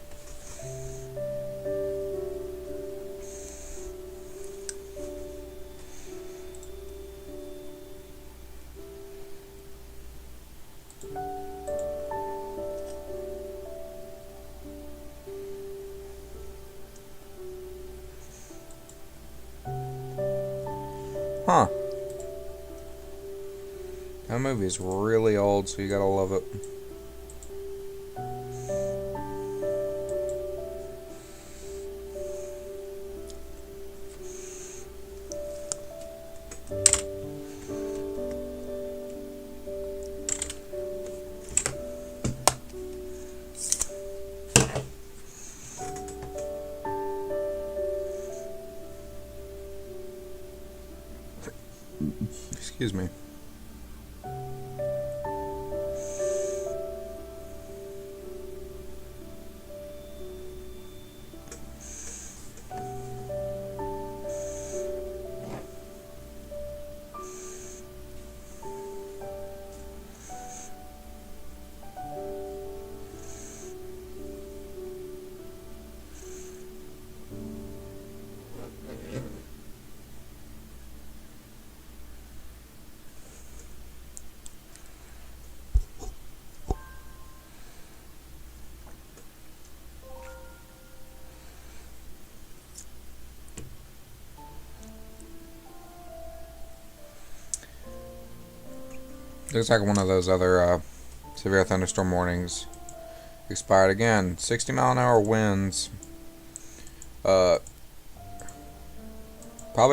S1: Huh. That movie is really old, so you gotta love it. Excuse me. Looks like one of those other severe thunderstorm warnings expired again. 60-mile-an-hour winds. Probably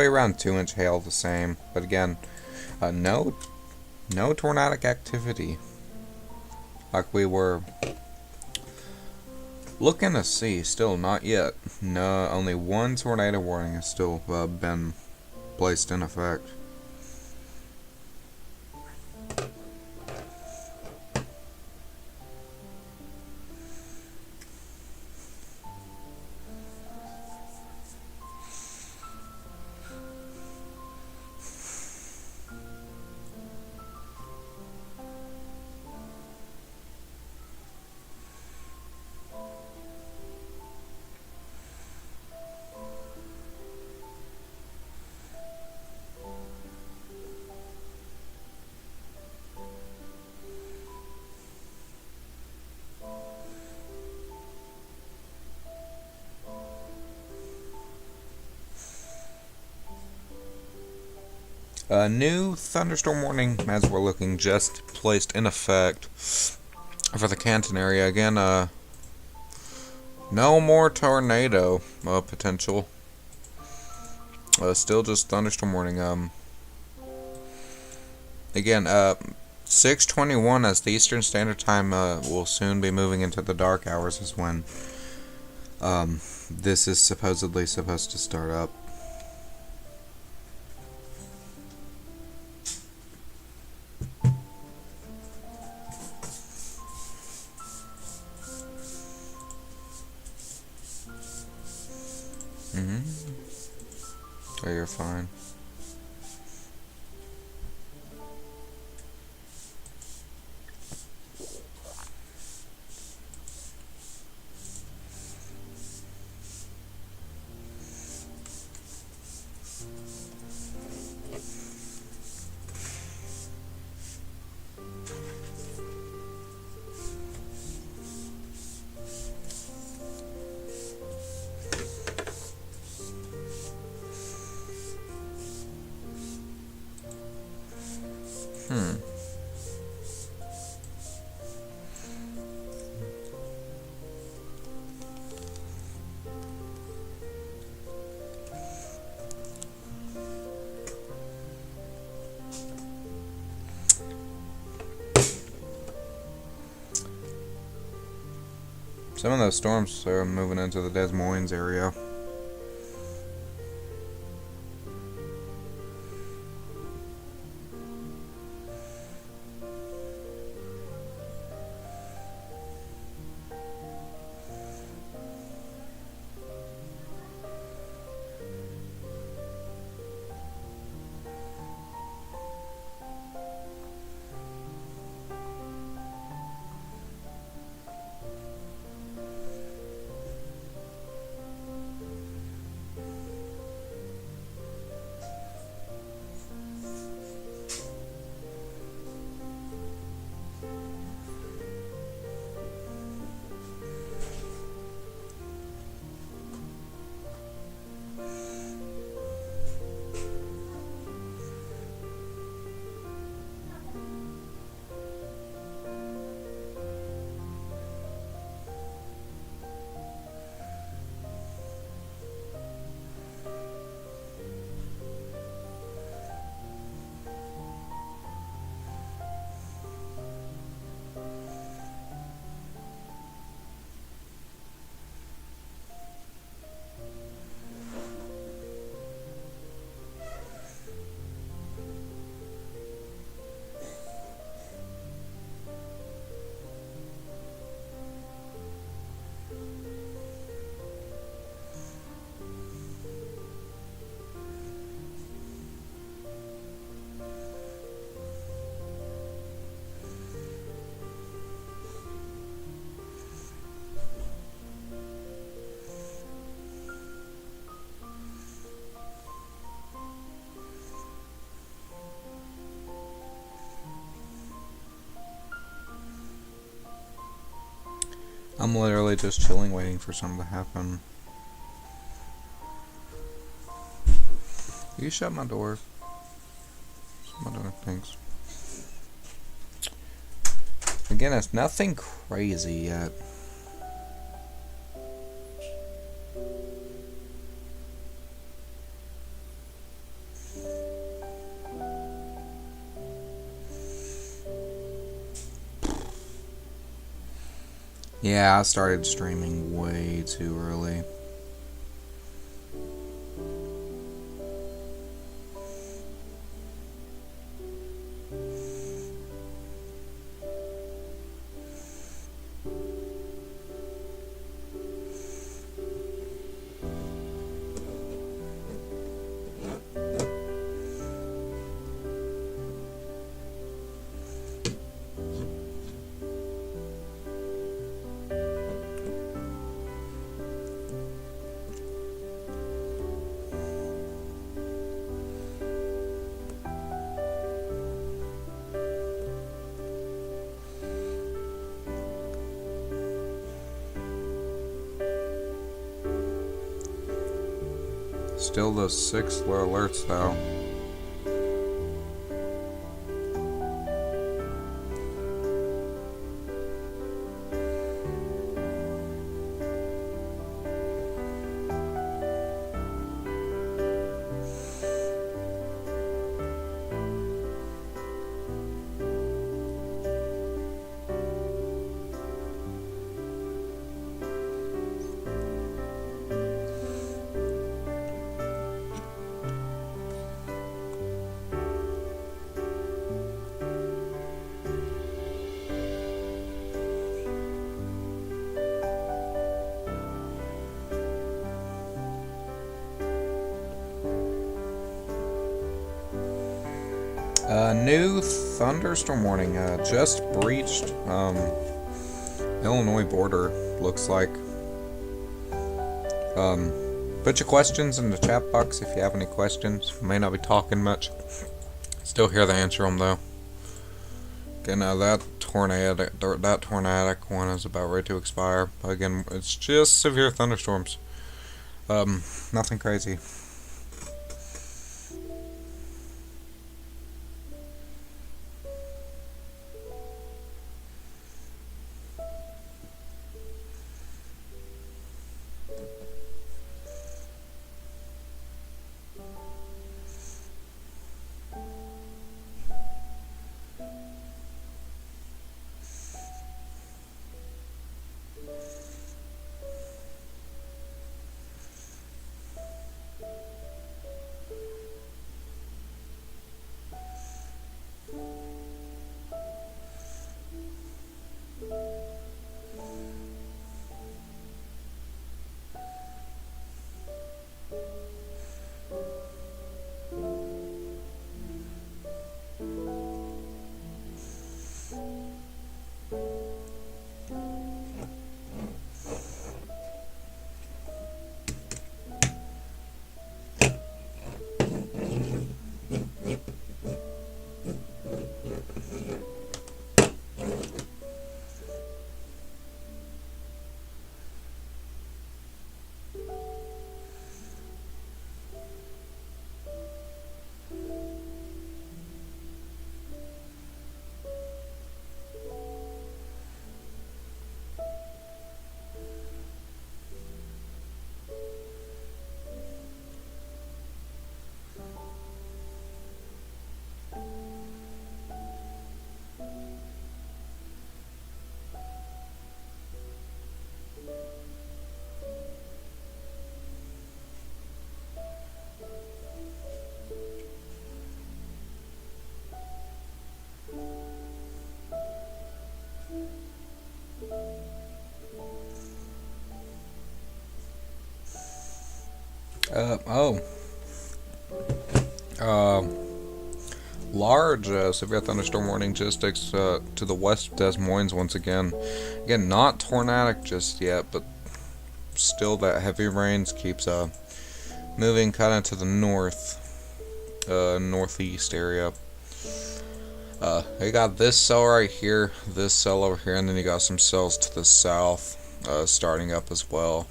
S1: around 2-inch hail, the same. But again, no tornadic activity like we were looking to see. Still not yet. No, only one tornado warning has still been placed in effect. A new thunderstorm warning, as we're looking, just placed in effect for the Canton area. Again, no more tornado potential. Still just thunderstorm warning. Again, 6:21 as the Eastern Standard Time will soon be moving into the dark hours is when this is supposedly supposed to start up. Oh, you're fine. Some of those storms are moving into the Des Moines area. I'm literally just chilling, waiting for something to happen. You shut my door. Shut my door, thanks. Again, it's nothing crazy yet. Yeah, I started streaming way too early. Still the 6 alerts though. New thunderstorm warning just breached Illinois border, looks like. Put your questions in the chat box if you have any questions. May not be talking much. Still hear the answer them though. Okay, now that tornadic one is about ready to expire. Again, it's just severe thunderstorms. Nothing crazy. Large severe thunderstorm warning just to the west of Des Moines once again. Again, not tornadic just yet, but still that heavy rains keeps moving kind of to the northeast area. You got this cell right here, this cell over here, and then you got some cells to the south starting up as well.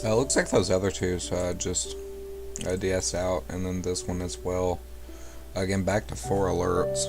S1: Looks like those other two just DS out, and then this one as well. Again, back to 4 alerts.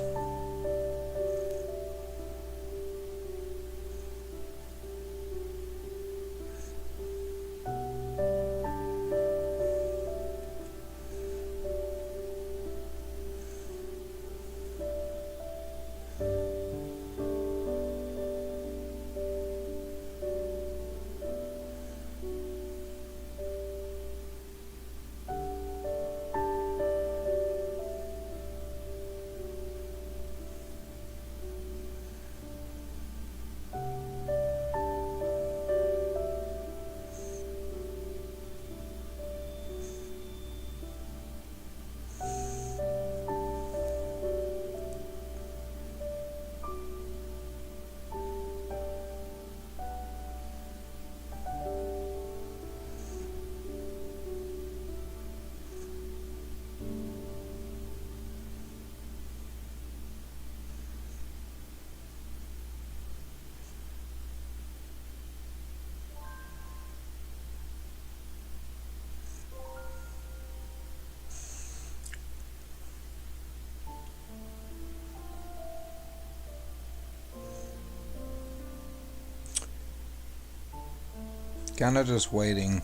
S1: Kind of just waiting.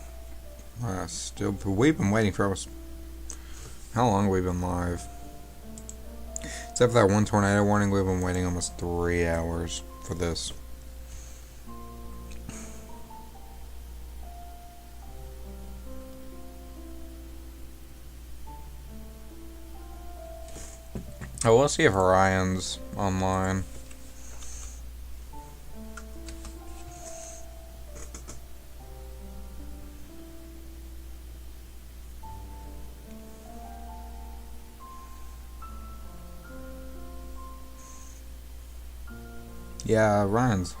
S1: We've been waiting for us. How long have we been live? Except for that one tornado warning, we've been waiting almost 3 hours for this. Oh, we'll see if Orion's online. Yeah, Ryan's.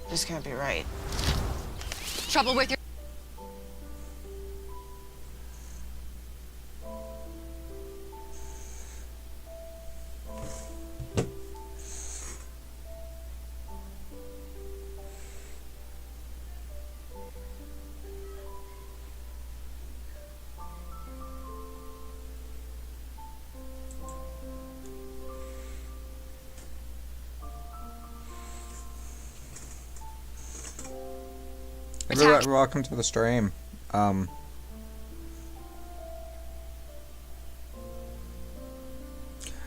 S7: This can't be right.
S8: Trouble with your...
S1: Everybody, welcome to the stream.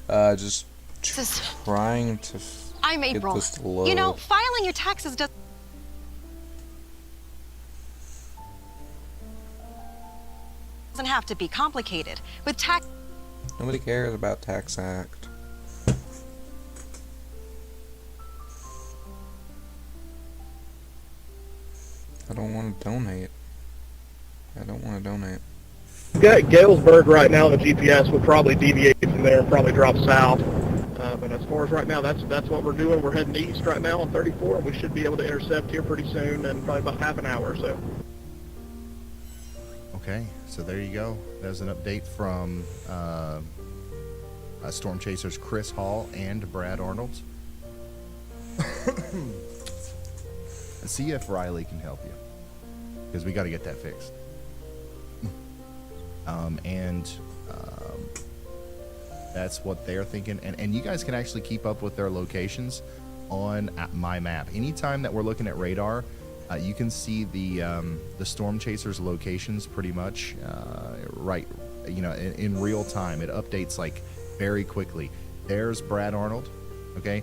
S1: Just trying to
S8: I'm April.
S1: get this to load.
S8: You know, filing your taxes doesn't have to be complicated. With tax...
S1: Nobody cares about Tax Act. I don't want to donate. I don't want to donate.
S9: Got Galesburg right now. The GPS would probably deviate from there and probably drop south. But as far as right now, that's what we're doing. We're heading east right now on 34, and we should be able to intercept here pretty soon in probably about half an hour or so.
S10: Okay, so there you go. There's an update from Storm Chasers Chris Hall and Brad Arnold. Let's see if Riley can help you. because we got to get that fixed. And that's what they're thinking. And you guys can actually keep up with their locations on my map. Anytime that we're looking at radar, you can see the storm chasers locations pretty much right, you know, in real time. It updates like very quickly. There's Brad Arnold. Okay,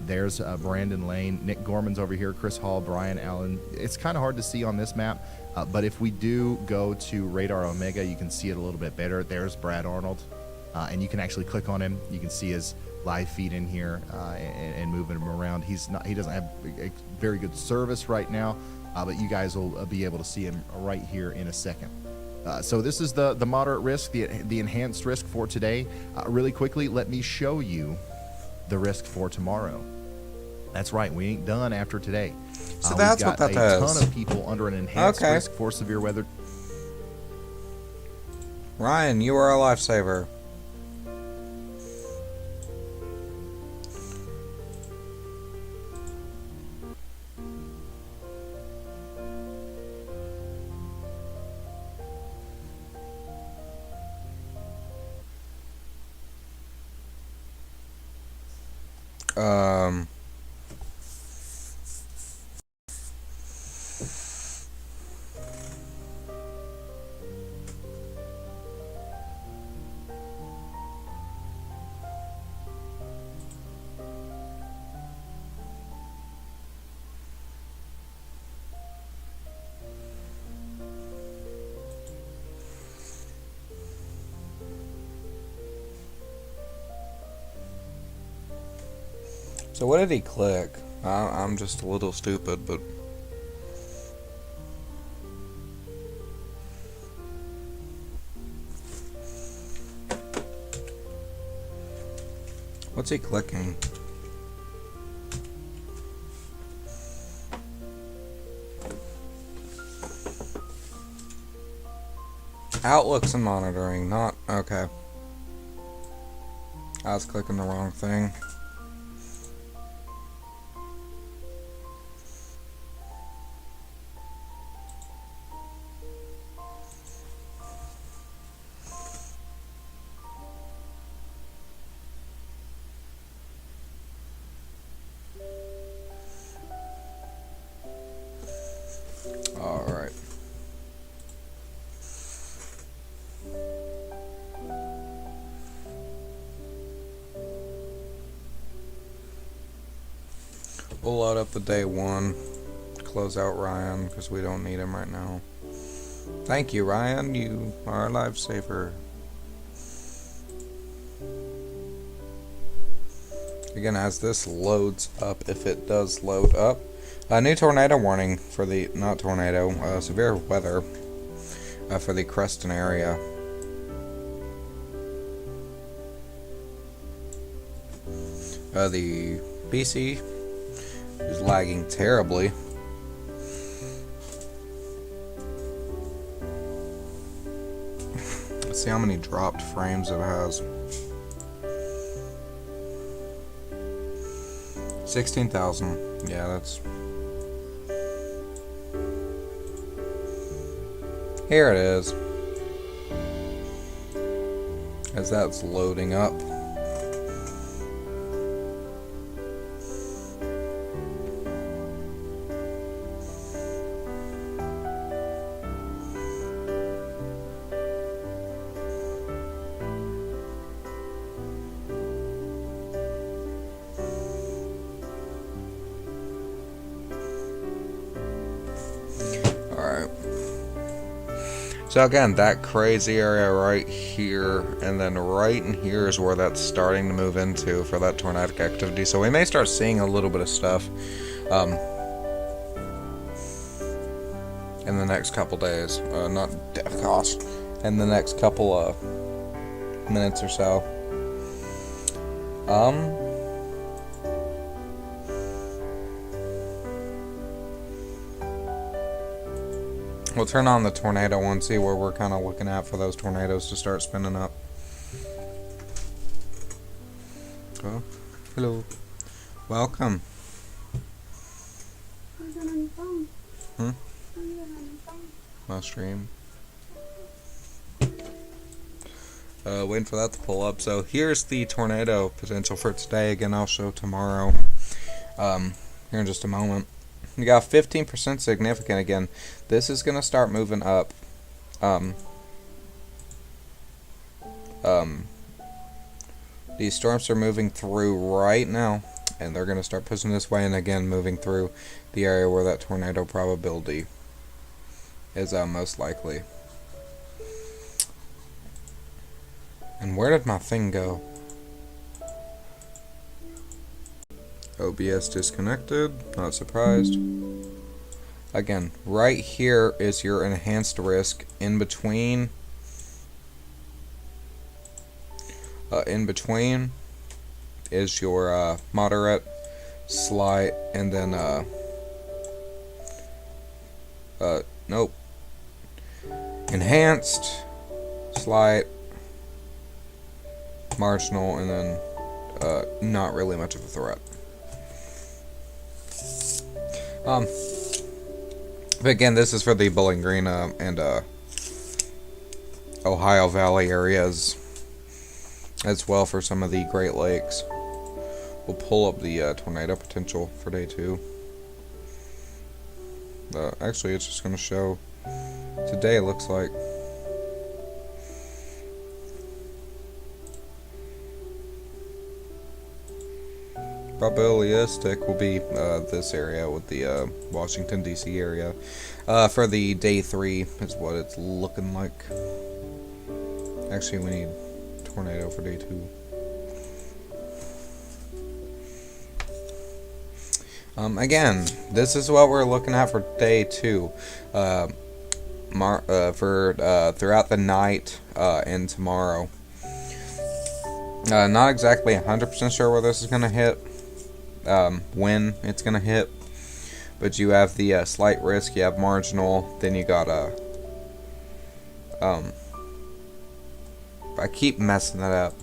S10: there's Brandon Lane, Nick Gorman's over here, Chris Hall, Brian Allen. It's kind of hard to see on this map, but if we do go to Radar Omega, you can see it a little bit better. There's Brad Arnold, and you can actually click on him. You can see his live feed in here and moving him around. He doesn't have a very good service right now, but you guys will be able to see him right here in a second. So this is the moderate risk, the enhanced risk for today. Really quickly, let me show you the risk for tomorrow. That's right, we ain't done after today.
S1: So that's what that does.
S10: We've got a ton of people under an enhanced risk for severe weather.
S1: Ryan, you are a lifesaver. So what did he click? I'm just a little stupid, but... What's he clicking? Outlooks and monitoring, not... Okay. I was clicking the wrong thing. Alright. We'll load up the day one, close out Ryan, because we don't need him right now. Thank you, Ryan. You are a lifesaver. Again, as this loads up, if it does load up, a new tornado warning for the, not tornado, severe weather for the Creston area. The BC is lagging terribly. Let's see how many dropped frames it has. 16,000. Yeah, that's... Here it is. As that's loading up. So again, that crazy area right here, and then right in here is where that's starting to move into for that tornadic activity. So we may start seeing a little bit of stuff in the next couple days. In the next couple minutes or so. We'll turn on the tornado one, see where we're kind of looking at for those tornadoes to start spinning up. Oh, hello. Welcome. my stream. Waiting for that to pull up. So here's the tornado potential for today. Again, I'll show tomorrow. Here in just a moment. You got 15% significant again. This is gonna start moving up. These storms are moving through right now, and they're gonna start pushing this way, and again moving through the area where that tornado probability is most likely. And where did my thing go? OBS disconnected, not surprised. Again, right here is your enhanced risk. In between is your moderate, slight, and then nope. Enhanced, slight, marginal, and then not really much of a threat. But again, this is for the Bowling Green and Ohio Valley areas, as well for some of the Great Lakes. We'll pull up the tornado potential for day 2. Actually, it's just going to show today, it looks like. Probabilistic will be this area with the Washington, D.C. area. For the day 3 is what it's looking like. Actually, we need tornado for day 2. Again, this is what we're looking at for day 2. Throughout the night and tomorrow. Not exactly 100% sure where this is going to hit. When it's gonna hit, but you have the slight risk, you have marginal, then you got I keep messing that up.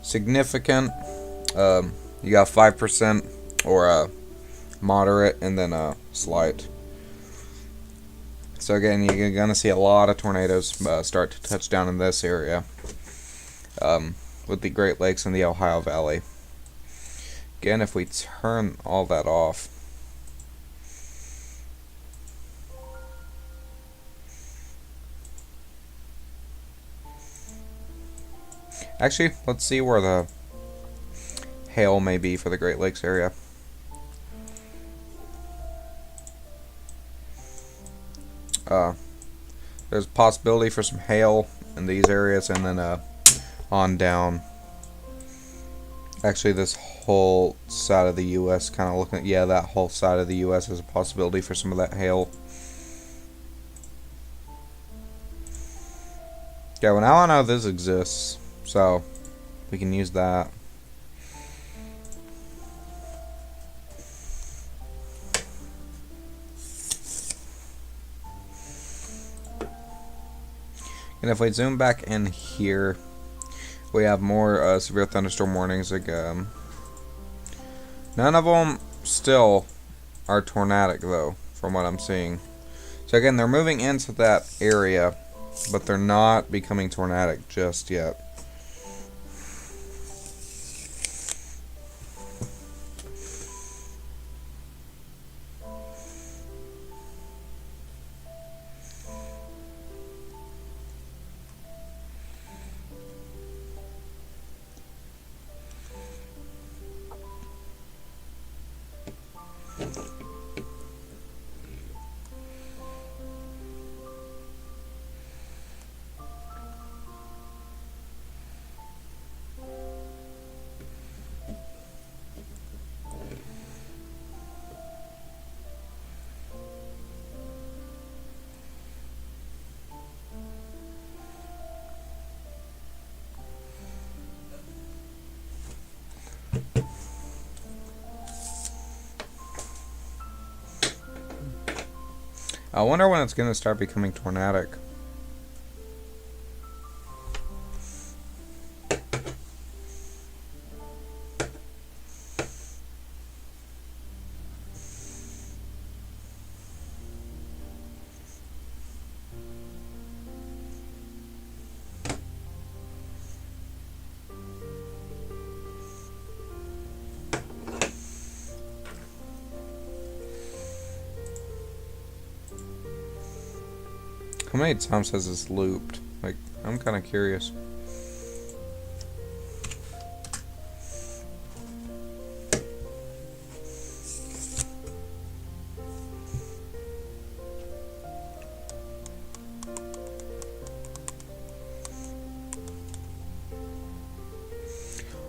S1: Significant, you got 5% or moderate, and then slight. So again, you're gonna see a lot of tornadoes start to touch down in this area, with the Great Lakes and the Ohio Valley. Again, if we turn all that off, actually, let's see where the hail may be for the Great Lakes area. There's a possibility for some hail in these areas, and then on down. Actually, this whole side of the U.S. kind of looking at, yeah, that whole side of the U.S. has a possibility for some of that hail. Yeah, well, now I know this exists, so we can use that. And if we zoom back in here, we have more severe thunderstorm warnings. Like, none of them still are tornadic, though, from what I'm seeing. So again, they're moving into that area, but they're not becoming tornadic just yet. I wonder when it's going to start becoming tornadic. many times has this looped? Like, I'm kind of curious.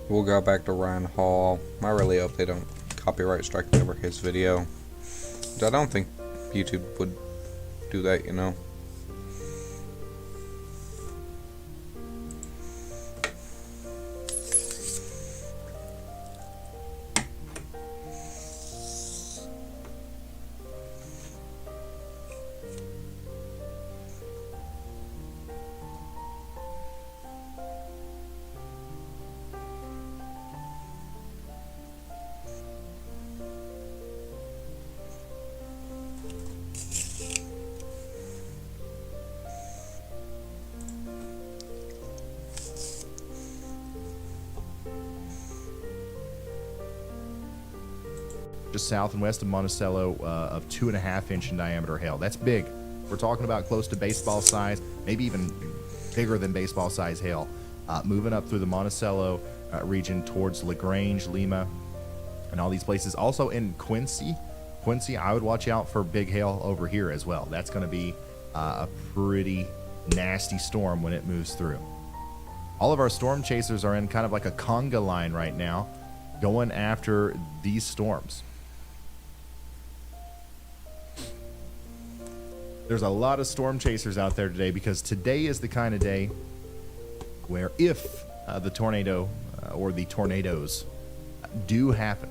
S1: We'll go back to Ryan Hall. I really hope they don't copyright strike me over his video. I don't think YouTube would do that, you know.
S10: Just south and west of Monticello of 2.5 inch in diameter hail. That's big. We're talking about close to baseball size, maybe even bigger than baseball size hail. Moving up through the Monticello region towards LaGrange, Lima, and all these places. Also in Quincy, I would watch out for big hail over here as well. That's going to be a pretty nasty storm when it moves through. All of our storm chasers are in kind of like a conga line right now, going after these storms. There's a lot of storm chasers out there today because today is the kind of day where if the tornado or the tornadoes do happen,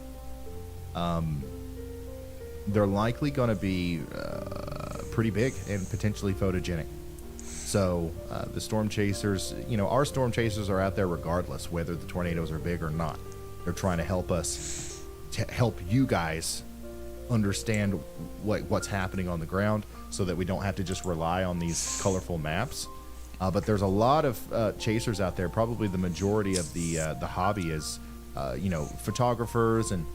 S10: they're likely going to be pretty big and potentially photogenic. So the storm chasers, you know, our storm chasers are out there regardless whether the tornadoes are big or not. They're trying to help us, to help you guys understand what's happening on the ground so that we don't have to just rely on these colorful maps. But there's a lot of chasers out there. Probably the majority of the hobby is, you know, photographers and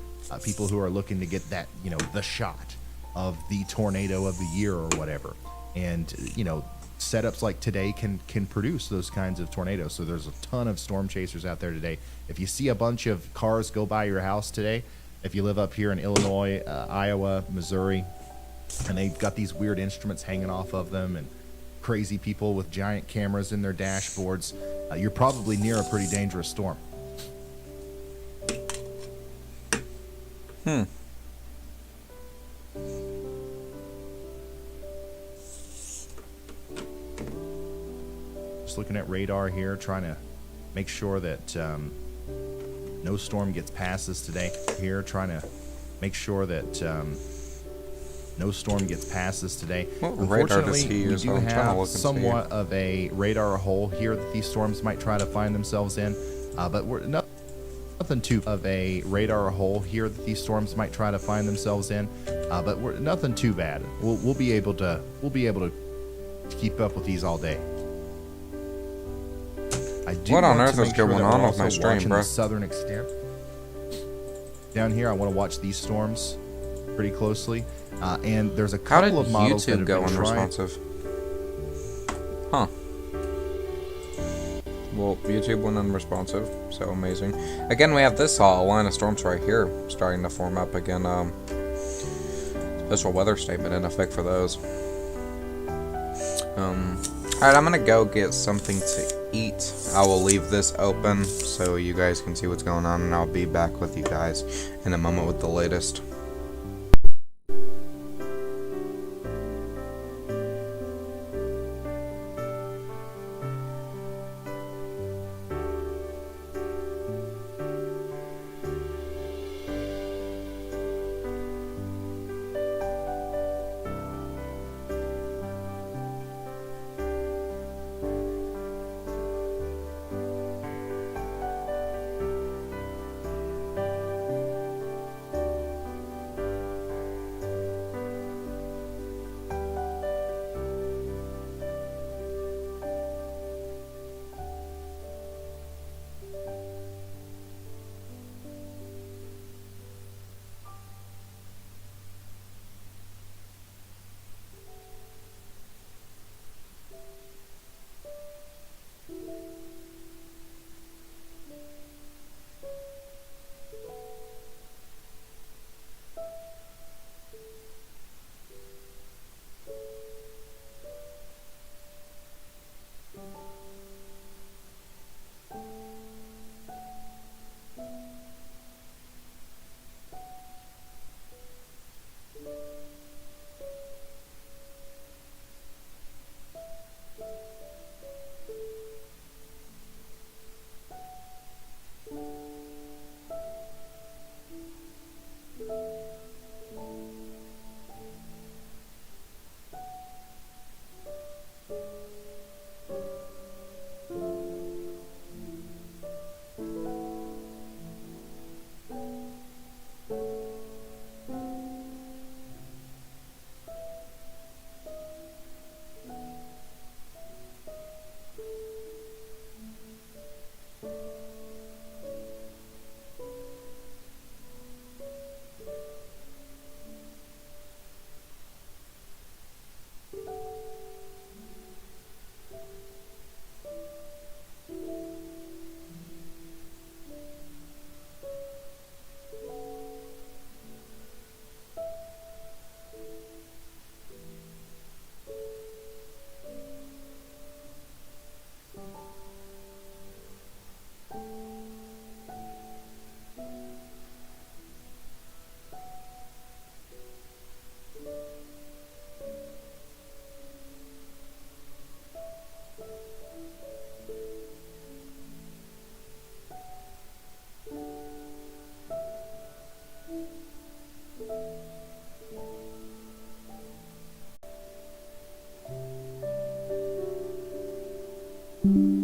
S10: people who are looking to get that, you know, the shot of the tornado of the year or whatever. And, you know, setups like today can produce those kinds of tornadoes. So there's a ton of storm chasers out there today. If you see a bunch of cars go by your house today, if you live up here in Illinois, Iowa, Missouri, and they've got these weird instruments hanging off of them and crazy people with giant cameras in their dashboards, you're probably near a pretty dangerous storm. Just looking at radar here, trying to make sure that no storm gets past us today. Here, trying to make sure that no storm gets past us today. Unfortunately, we do have somewhat of a radar hole here that these storms might try to find themselves in, but we're nothing too of a radar hole here that these storms might try to find themselves in, but we're nothing too bad. We'll be able to keep up with these all day.
S1: What on earth is going on with my stream, bro?
S10: The southern extent. Down here, I want to watch these storms pretty closely. And there's a couple of models that have been
S1: unresponsive? Huh. Well, YouTube went unresponsive, so amazing. Again, we have this line of storms right here starting to form up again. Special weather statement in effect for those. Alright, I'm gonna go get something to eat. I will leave this open so you guys can see what's going on, and I'll be back with you guys in a moment with the latest.
S6: you.